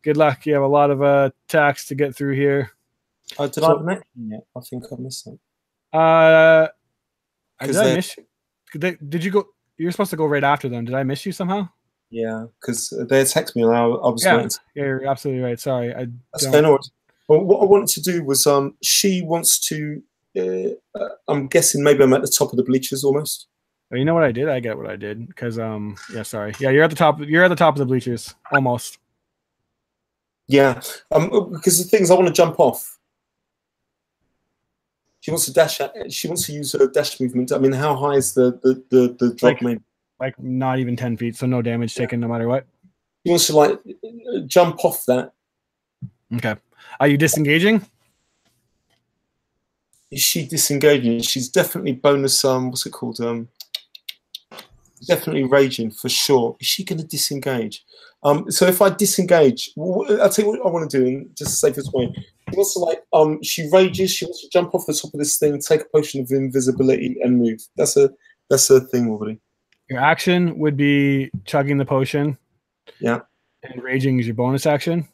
Good luck. You have a lot of attacks to get through here. Did I have an action yet? I think I missed it. Did I miss you? Did you go? You're supposed to go right after them. Did I miss you somehow? Yeah, because they attacked me and I was waiting. Yeah, you're absolutely right. Sorry. Well, what I wanted to do was she wants to I'm guessing maybe I'm at the top of the bleachers almost. You know what I did? I get what I did because yeah, sorry. Yeah, you're at the top. You're at the top of the bleachers almost. Yeah, because the thing is, I want to jump off. She wants to dash. She wants to use her dash movement. I mean, how high is the drop? Like not even 10 feet, so no damage taken no matter what. She wants to like jump off that. Okay. Are you disengaging? Is she disengaging? She's definitely bonus. What's it called? Definitely raging for sure. Is she going to disengage? So if I disengage, I'll tell you what I want to do, and just save this way. She wants to like she rages. She wants to jump off the top of this thing, take a potion of invisibility, and move. That's a thing already. Your action would be chugging the potion. Yeah. And raging is your bonus action.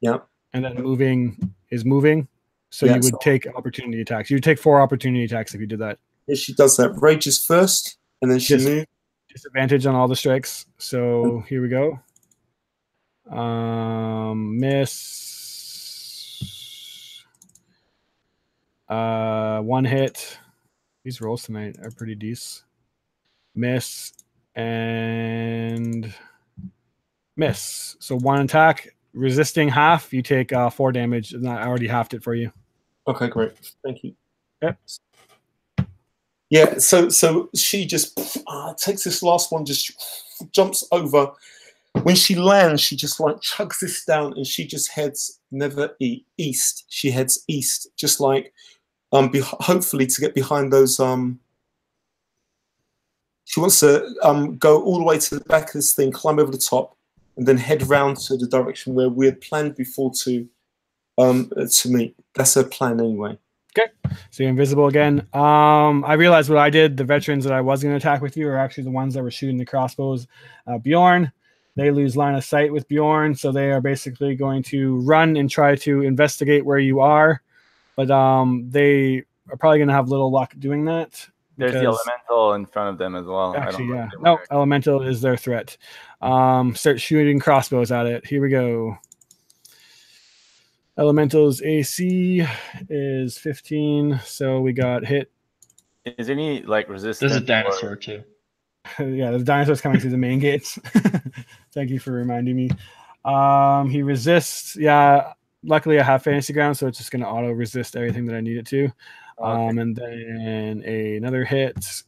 Yeah. And then moving is moving. So you would take opportunity attacks. You would take 4 opportunity attacks if you did that. Yeah, she does that. Rages first, and then she moves. Disadvantage on all the strikes. So here we go. Miss. 1 hit. These rolls tonight are pretty decent. Miss and miss. So 1 attack, resisting half, you take 4 damage, and I already halved it for you. Okay, great. Thank you. Yep. Yeah, so she just takes this last one, just jumps over. When she lands, she just like chugs this down, and she just heads east. She heads east, just like hopefully to get behind those. She wants to go all the way to the back of this thing, climb over the top, and then head round to the direction where we had planned before to meet. That's her plan anyway. Okay, so you're invisible again. I realized what I did. The veterans that I was going to attack with you are actually the ones that were shooting the crossbows. Bjorn, they lose line of sight with Bjorn, so they are basically going to run and try to investigate where you are. But they are probably going to have little luck doing that. There's the elemental in front of them as well. Actually, yeah. No, elemental is their threat. Start shooting crossbows at it. Here we go. Elemental's AC is 15, so we got hit. Is any like resistance? There's a dinosaur too. Yeah, the dinosaur's coming through the main gates. Thank you for reminding me. He resists. Yeah, luckily I have fantasy ground, so it's just going to auto resist everything that I need it to. Okay. And then another hit,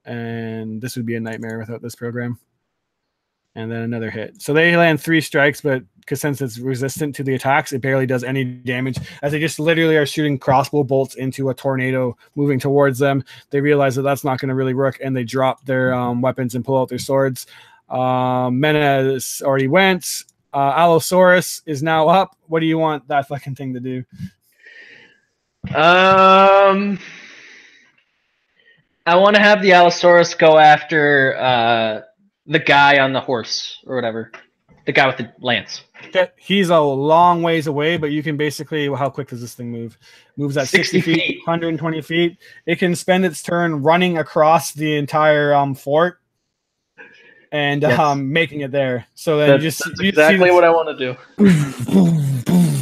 and this would be a nightmare without this program. And then another hit. So they land 3 strikes, but because since it's resistant to the attacks, it barely does any damage, as they just literally are shooting crossbow bolts into a tornado moving towards them. They realize that that's not going to really work, and they drop their weapons and pull out their swords. Menace already went. Allosaurus is now up. What do you want that fucking thing to do? I want to have the Allosaurus go after the guy on the horse or whatever. The guy with the lance. Okay. He's a long ways away, but you can basically, how quick does this thing move? Moves at 60 feet, 120 feet. It can spend its turn running across the entire fort and making it there. So then that's exactly what I want to do.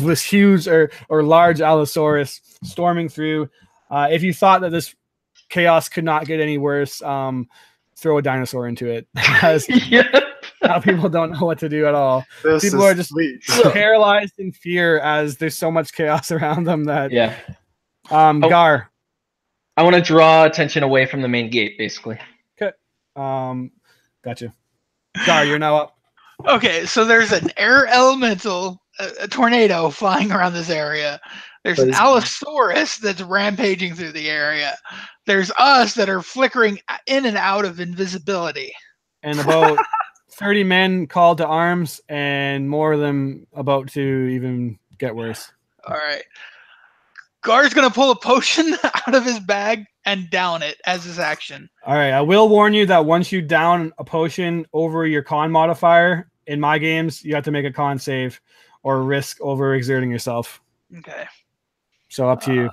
This huge or large Allosaurus storming through. If you thought that this chaos could not get any worse, throw a dinosaur into it. Because now people don't know what to do at all. People are just paralyzed in fear as there's so much chaos around them that Gar. I want to draw attention away from the main gate, basically. Okay. Gotcha. Gar, you're now up. Okay, so there's an air elemental, a tornado flying around this area. There's an Allosaurus that's rampaging through the area. There's us that are flickering in and out of invisibility. And about 30 men called to arms, and more of them about to even get worse. All right. Gar's going to pull a potion out of his bag and down it as his action. All right. I will warn you that once you down a potion over your con modifier, in my games, you have to make a con save or risk overexerting yourself. Okay. So up to you.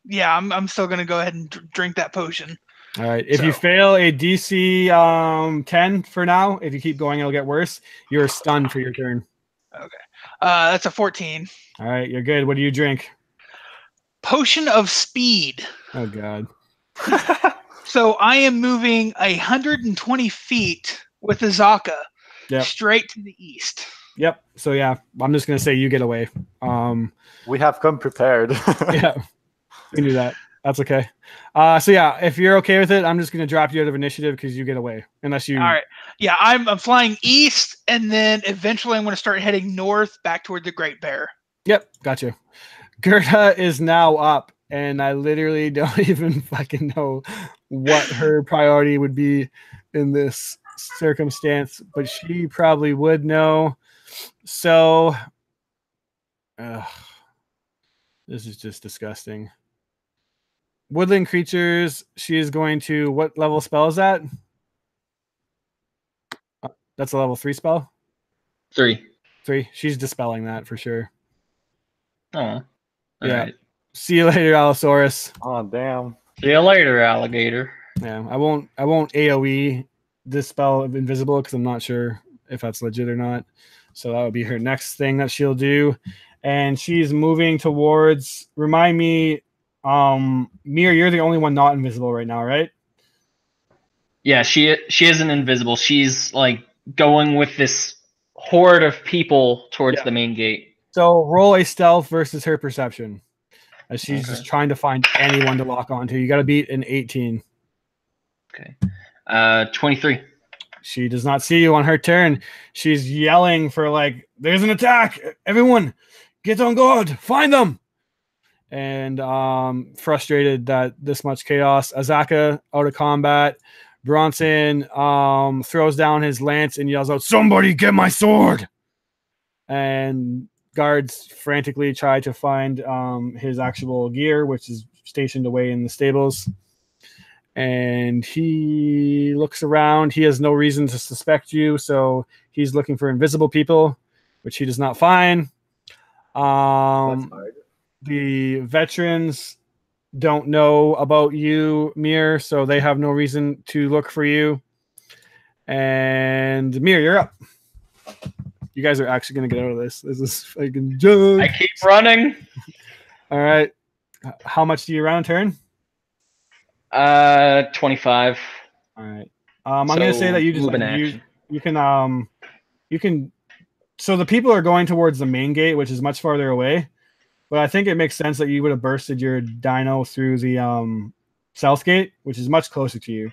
Yeah, I'm still going to go ahead and drink that potion. All right. If you fail a DC 10 for now, if you keep going, it'll get worse. You're stunned for your turn. Okay. That's a 14. All right. You're good. What do you drink? Potion of speed. Oh, God. So I am moving 120 feet with Azaka straight to the east. Yep. So, yeah, I'm just going to say you get away. We have come prepared. Yeah. We knew that. That's okay. So yeah, if you're okay with it, I'm just gonna drop you out of initiative because you get away. Unless you. All right. Yeah, I'm flying east, and then eventually I'm gonna start heading north back toward the Great Bear. Yep, gotcha. Gerda is now up, and I literally don't even fucking know what her priority would be in this circumstance, but she probably would know. So, this is just disgusting. Woodland creatures, she is going to, what level spell is that? That's a level 3 spell? 3. 3. She's dispelling that for sure. Oh. Yeah. Right. See you later, Allosaurus. Oh, damn. See you later, alligator. Yeah, I won't AoE this spell of invisible because I'm not sure if that's legit or not. So that would be her next thing that she'll do. And she's moving towards, remind me, Mir, you're the only one not invisible right now, right? Yeah, she isn't invisible. She's like going with this horde of people towards the main gate. So roll a stealth versus her perception, as she's Okay. just trying to find anyone to lock onto. You got to beat an 18. Okay. 23. She does not see you on her turn. She's yelling for like, "There's an attack! Everyone, get on guard! Find them!" And frustrated that this much chaos, Azaka out of combat. Bronson throws down his lance and yells out, "Somebody get my sword!" And guards frantically try to find his actual gear, which is stationed away in the stables. And he looks around. He has no reason to suspect you, so he's looking for invisible people, which he does not find. The veterans don't know about you, Mir, so they have no reason to look for you. And Mir, you're up. You guys are actually going to get out of this. This is fucking joke. I keep running. All right. How much do you round turn? 25. All right. I'm going to say that you just move in action. you can. So the people are going towards the main gate, which is much farther away. But I think it makes sense that you would have bursted your dino through the south gate, which is much closer to you,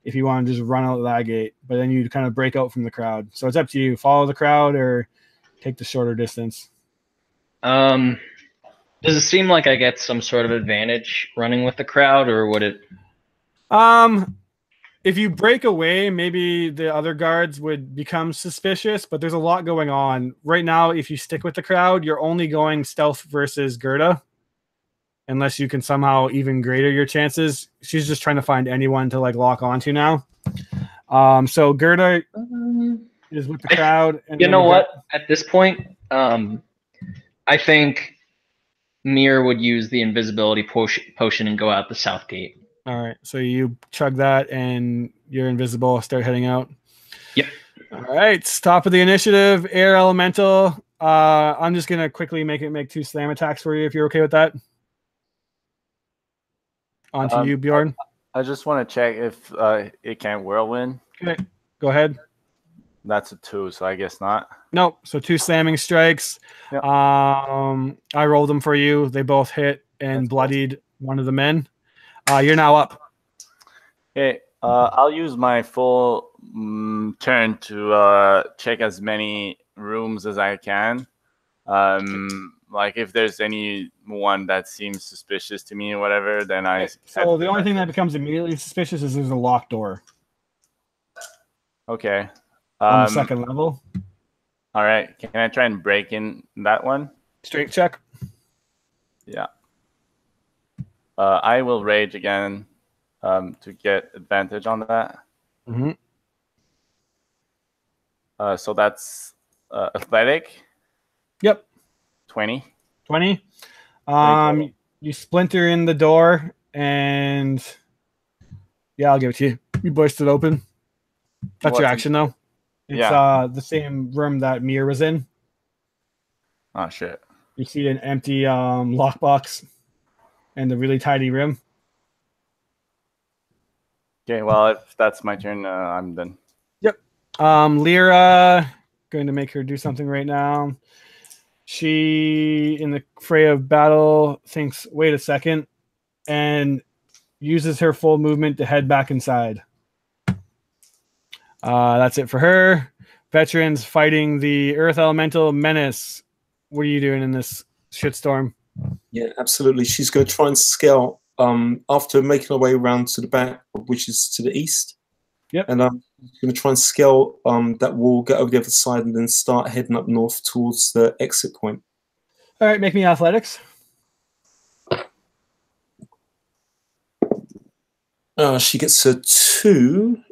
if you want to just run out of that gate. But then you kind of break out from the crowd. So it's up to you. Follow the crowd or take the shorter distance. Does it seem like I get some sort of advantage running with the crowd, or would it? If you break away, maybe the other guards would become suspicious, but there's a lot going on. Right now, if you stick with the crowd, you're only going stealth versus Gerda, unless you can somehow even greater your chances. She's just trying to find anyone to like lock onto now. So Gerda is with the crowd. And you know what? At this point, I think Mir would use the invisibility potion and go out the south gate. All right, so you chug that and you're invisible. Start heading out. Yep. All right, top of the initiative, air elemental. I'm just gonna quickly make 2 slam attacks for you if you're okay with that. On to you, Bjorn. I just want to check if it can whirlwind. Okay, go ahead. That's a 2, so I guess not. Nope. So 2 slamming strikes. Yep. I rolled them for you. They both hit and bloodied one of the men. You're now up. Okay, I'll use my full turn to check as many rooms as I can. Like if there's anyone that seems suspicious to me or whatever, then So the only thing that becomes immediately suspicious is there's a locked door. Okay. On the second level. All right. Can I try and break in that one? Strength check. Yeah. I will rage again to get advantage on that. Mm-hmm. So that's athletic. Yep. 20. 20. You splinter in the door and yeah, I'll give it to you. You burst it open. That's your action though. It's the same room that Mir was in. Oh shit. You see an empty lockbox and a really tidy room. Okay, well if that's my turn, I'm done. Yep. Lyra, going to make her do something right now. She, in the fray of battle, thinks, wait a second, and uses her full movement to head back inside. That's it for her. Veterans fighting the Earth Elemental Menace. What are you doing in this shitstorm? Yeah, absolutely. She's going to try and scale after making her way around to the back, which is to the east. Yep. And I'm going to try and scale that wall, get over the other side, and then start heading up north towards the exit point. All right, make me athletics. She gets a 2.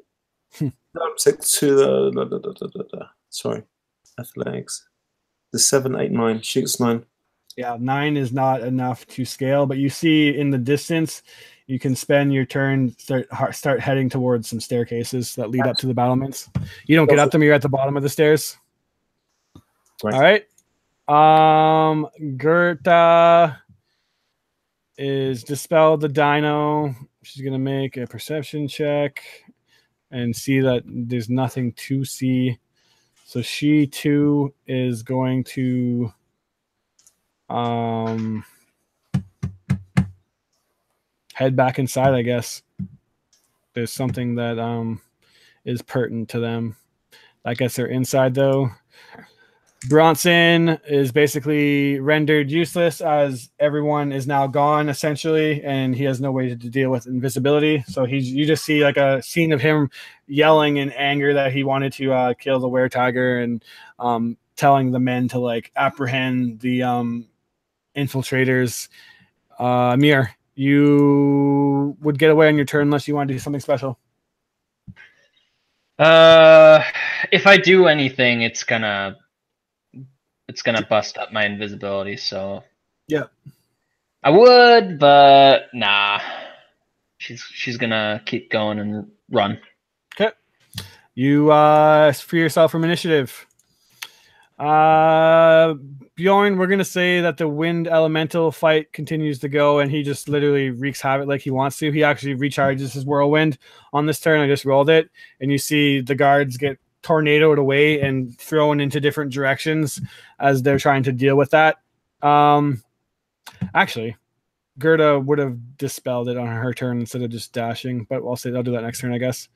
Sorry, athletics. The 7, 8, 9. She gets 9. Yeah, 9 is not enough to scale, but you see in the distance, you can spend your turn, start heading towards some staircases that lead up to the battlements. You don't get up them, you're at the bottom of the stairs. Right. All right. Gerta is dispelled the dino. She's going to make a perception check and see that there's nothing to see. So she too is going to head back inside, I guess. There's something that is pertinent to them. I guess they're inside though. Bronson is basically rendered useless as everyone is now gone essentially, and he has no way to deal with invisibility. So you just see like a scene of him yelling in anger that he wanted to kill the were-tiger and telling the men to like apprehend the infiltrators. Mir, you would get away on your turn unless you want to do something special. If I do anything, it's gonna bust up my invisibility. So yeah, I would, but nah. She's gonna keep going and run. Okay. You free yourself from initiative. Bjorn, we're gonna say that the wind elemental fight continues to go, and he just literally wreaks havoc like he wants to. He actually recharges his whirlwind on this turn. I just rolled it, and you see the guards get tornadoed away and thrown into different directions as they're trying to deal with that. Actually, Gerda would have dispelled it on her turn instead of just dashing, but I'll do that next turn, I guess.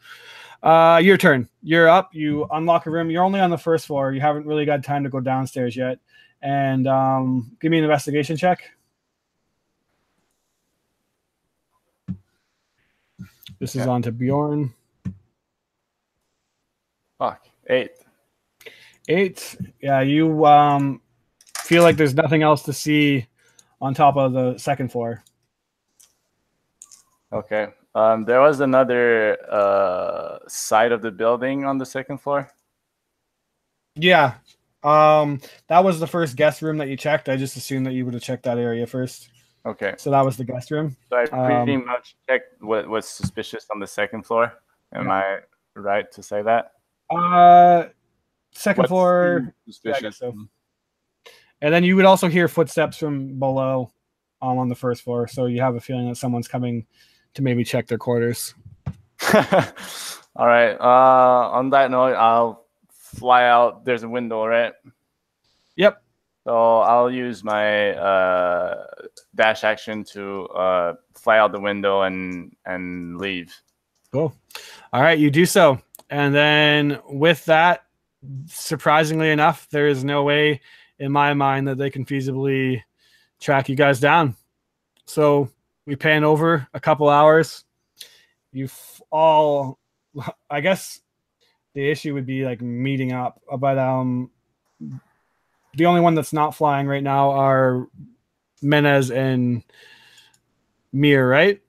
Your turn. You're up. You unlock a room. You're only on the first floor. You haven't really got time to go downstairs yet. And give me an investigation check. This is on to Bjorn. Fuck. 8. 8. Yeah, you feel like there's nothing else to see on top of the second floor. Okay. There was another side of the building on the second floor. Yeah. That was the first guest room that you checked. I just assumed that you would have checked that area first. Okay. So that was the guest room. So I pretty much checked what was suspicious on the second floor. Am I right to say that? Second floor. Suspicious. Yeah, so. And then you would also hear footsteps from below on the first floor. So you have a feeling that someone's coming to maybe check their quarters. All right. On that note, I'll fly out. There's a window, right? Yep. So I'll use my dash action to fly out the window and leave. Cool. All right, you do so. And then with that, surprisingly enough, there is no way in my mind that they can feasibly track you guys down. So we pan over a couple hours. You all, I guess the issue would be like meeting up, but the only one that's not flying right now are Menez and Mir, right?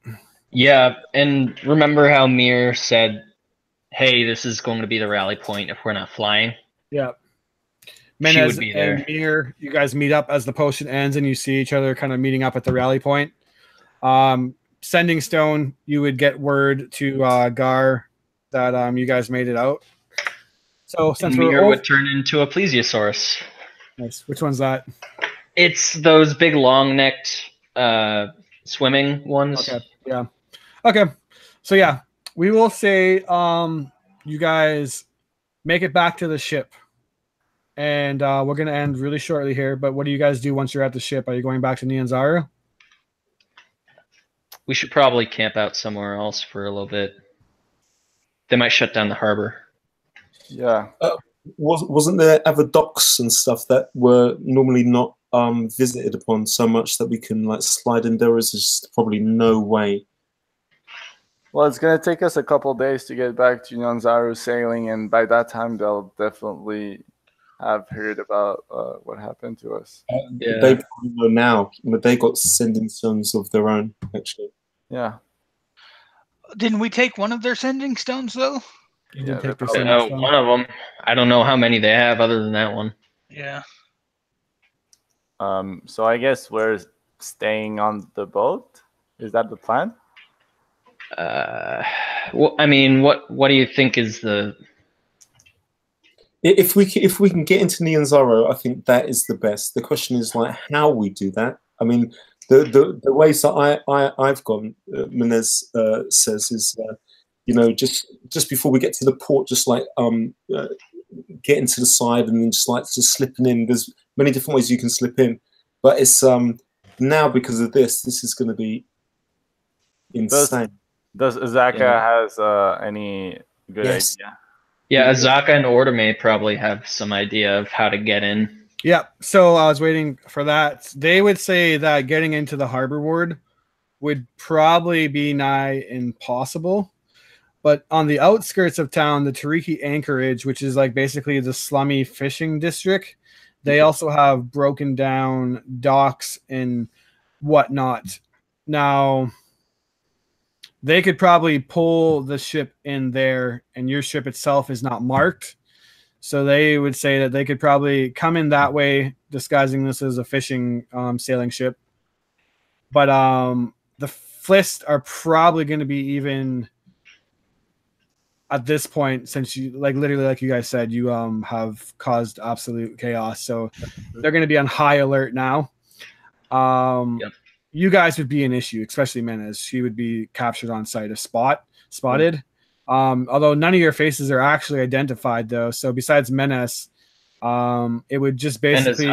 Yeah, and remember how Mir said, hey, this is going to be the rally point if we're not flying? Yeah. She Menez would be there. and Mir, you guys meet up as the potion ends and you see each other kind of meeting up at the rally point. Sending Stone, you would get word to Gar that you guys made it out. So since Mir would turn into a plesiosaurus. Nice. Which one's that? It's those big long-necked swimming ones. Okay. Yeah. Okay. So yeah, we will say you guys make it back to the ship. And we're going to end really shortly here. But what do you guys do once you're at the ship? Are you going back to Nyanzaru? We should probably camp out somewhere else for a little bit. They might shut down the harbor. Yeah. Wasn't there other docks and stuff that were normally not visited upon so much that we can like slide in? There is just probably no way. Well, it's gonna take us a couple days to get back to Nyanzaru sailing, and by that time they'll definitely have heard about what happened to us. Yeah. They probably know now, but they got sending stones of their own, actually. Yeah. Didn't we take one of their sending stones, though? You did take one of them. I don't know how many they have other than that one. Yeah. So I guess we're staying on the boat. Is that the plan? Well, I mean, what do you think is the? If we can get into Nyanzaru, I think that is the best. The question is like how we do that. I mean, the ways that I've gone, Menez says is, you know, just before we get to the port, just like getting to the side and then just slipping in. There's many different ways you can slip in, but it's now because of this is going to be insane. Does Azaka has any good Yes. idea? Yeah, Azaka and Ortame probably have some idea of how to get in. Yeah, so I was waiting for that. They would say that getting into the harbor ward would probably be nigh impossible. But on the outskirts of town, the Tariki Anchorage, which is like basically the slummy fishing district, they also have broken down docks and whatnot. Now, they could probably pull the ship in there, and your ship itself is not marked. So they would say that they could probably come in that way, disguising this as a fishing sailing ship. But the Flist are probably going to be even at this point, since you literally, like you guys said, you have caused absolute chaos. So they're going to be on high alert now. Yep. You guys would be an issue, especially Menace. She would be captured on sight, spotted. Although none of your faces are actually identified, though. So besides Menace, it would just basically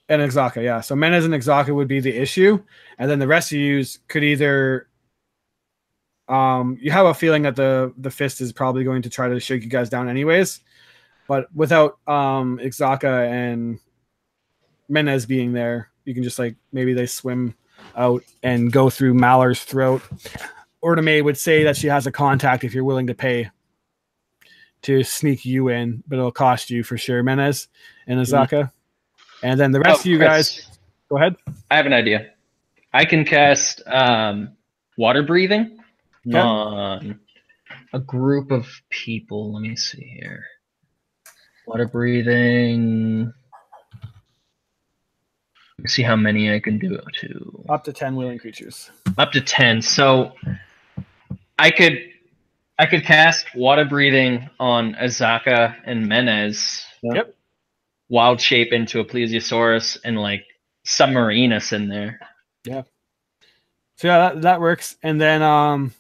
and Exaka, yeah. So Menace and Exaka would be the issue, and then the rest of you could either. You have a feeling that the Fist is probably going to try to shake you guys down anyways, but without Exaka and Menace being there, you can just maybe they swim out and go through Malor's throat. Ortame would say that she has a contact if you're willing to pay to sneak you in, but it'll cost you for sure, Menace and Azaka. And then the rest of you guys, go ahead. I have an idea. I can cast water breathing on a group of people. Let me see here. Water breathing. Let me see how many I can do it to. Up to 10 willing creatures. Up to 10. So I could cast water breathing on Azaka and Menace. Yep. Wild shape into a plesiosaurus and submarine us in there. Yeah. So yeah, that works. And then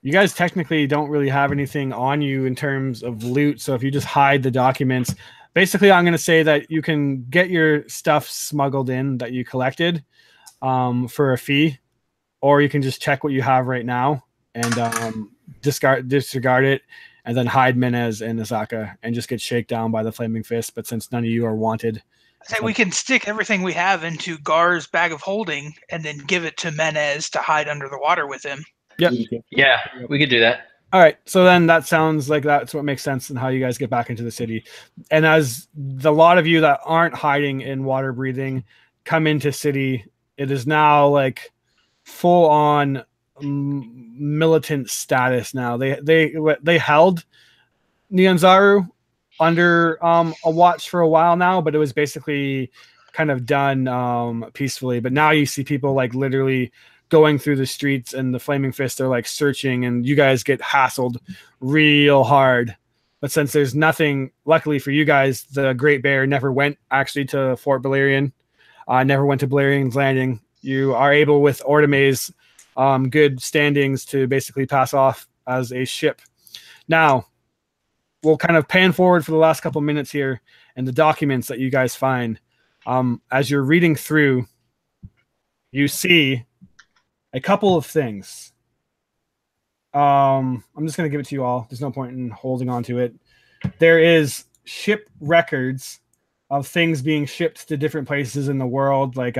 you guys technically don't really have anything on you in terms of loot. So if you just hide the documents, basically I'm going to say that you can get your stuff smuggled in that you collected for a fee, or you can just check what you have right now and disregard it, and then hide Menace and Azaka and just get shaken down by the Flaming Fist. But since none of you are wanted, I say we can stick everything we have into Gar's bag of holding and then give it to Menace to hide under the water with him. Yep. Yeah, we could do that. All right. So then that sounds like that's what makes sense in how you guys get back into the city. And as the lot of you that aren't hiding in water breathing come into city, it is now full on militant status now. They held Nyanzaru under a watch for a while now, but it was basically kind of done peacefully. But now you see people literally going through the streets, and the Flaming Fist are searching, and you guys get hassled real hard. But since there's nothing, luckily for you guys, the Great Bear never went actually to Fort Belaurian, never went to Belaurian's Landing. You are able, with Ortame's good standings, to basically pass off as a ship. Now, we'll kind of pan forward for the last couple minutes here, and the documents that you guys find. As you're reading through, you see a couple of things. I'm just going to give it to you all. There's no point in holding on to it. There is ship records of things being shipped to different places in the world, like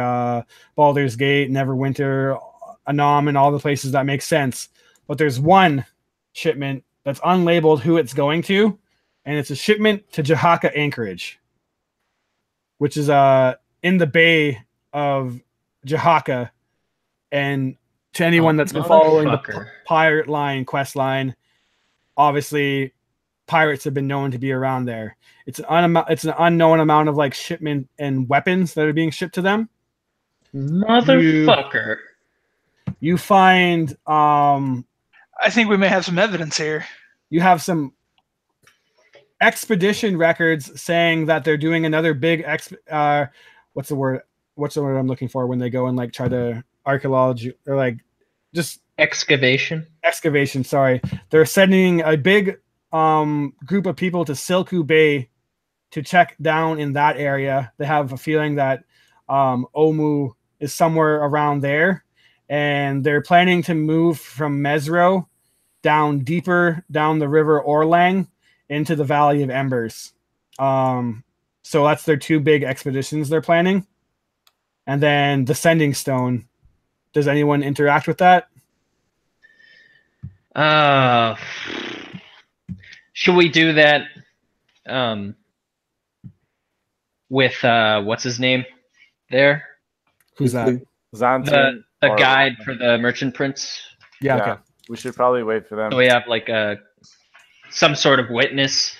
Baldur's Gate, Neverwinter, Anam, and all the places that make sense. But there's one shipment that's unlabeled who it's going to, and it's a shipment to Jahaka Anchorage, which is in the Bay of Jahaka. And to anyone that's been following the pirate line, quest line, obviously pirates have been known to be around there. It's an unknown amount of shipment and weapons that are being shipped to them. Motherfucker. You find I think we may have some evidence here. You have some expedition records saying that they're doing another big what's the word I'm looking for when they go and try to archaeology or just excavation. excavation. Sorry, they're sending a big group of people to Silku Bay to check down in that area. They have a feeling that Omu is somewhere around there, and they're planning to move from Mesro down deeper down the river Orlang into the Valley of Embers. So that's their two big expeditions they're planning. And then the Sending Stone. Does anyone interact with that? Should we do that with what's his name there? Who's that? Xantian The or- guide for the Merchant Prince. Yeah, Yeah, okay. we should probably wait for them. So we have like some sort of witness.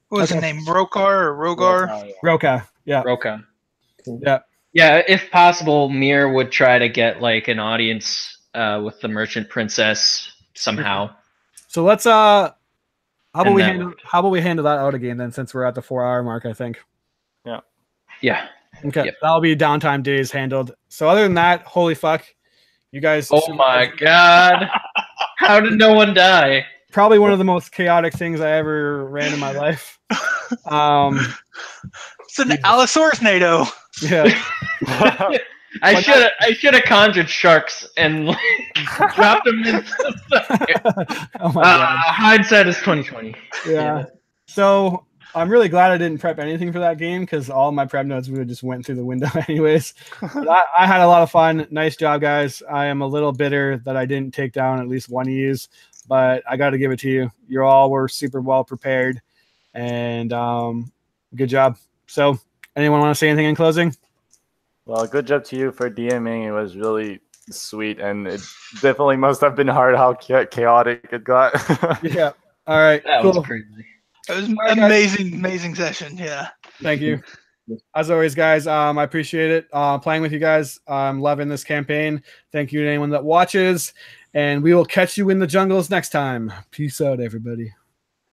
What was his Okay. name? Brokar or Rogar? Roka. Yeah. Roka. Yeah. Yeah, if possible, Mir would try to get like an audience with the Merchant Princess somehow. So let's how about And we then- handle that out again then, since we're at the 4-hour mark, I think. Yeah. Okay. Yep. That'll be downtime days handled. So other than that, holy fuck. You guys Oh my god. How did no one die? probably one of the most chaotic things I ever ran in my life. It's an Allosaurus NATO. Yeah. I should have conjured sharks and like, dropped them in. Oh my god. Hindsight is 2020. Yeah. So I'm really glad I didn't prep anything for that game, because all my prep notes would have just went through the window anyways. But I had a lot of fun. Nice job, guys. I am a little bitter that I didn't take down at least one of yous, but I got to give it to you. You all were super well prepared, and good job. So anyone want to say anything in closing? Well, good job to you for DMing. It was really sweet, and it definitely must have been hard how chaotic it got. Yeah. All right. That Cool. was crazy. It was right, guys. amazing session. Yeah. Thank you. As always, guys, I appreciate it. Playing with you guys. I'm loving this campaign. Thank you to anyone that watches, and we will catch you in the jungles next time. Peace out, everybody.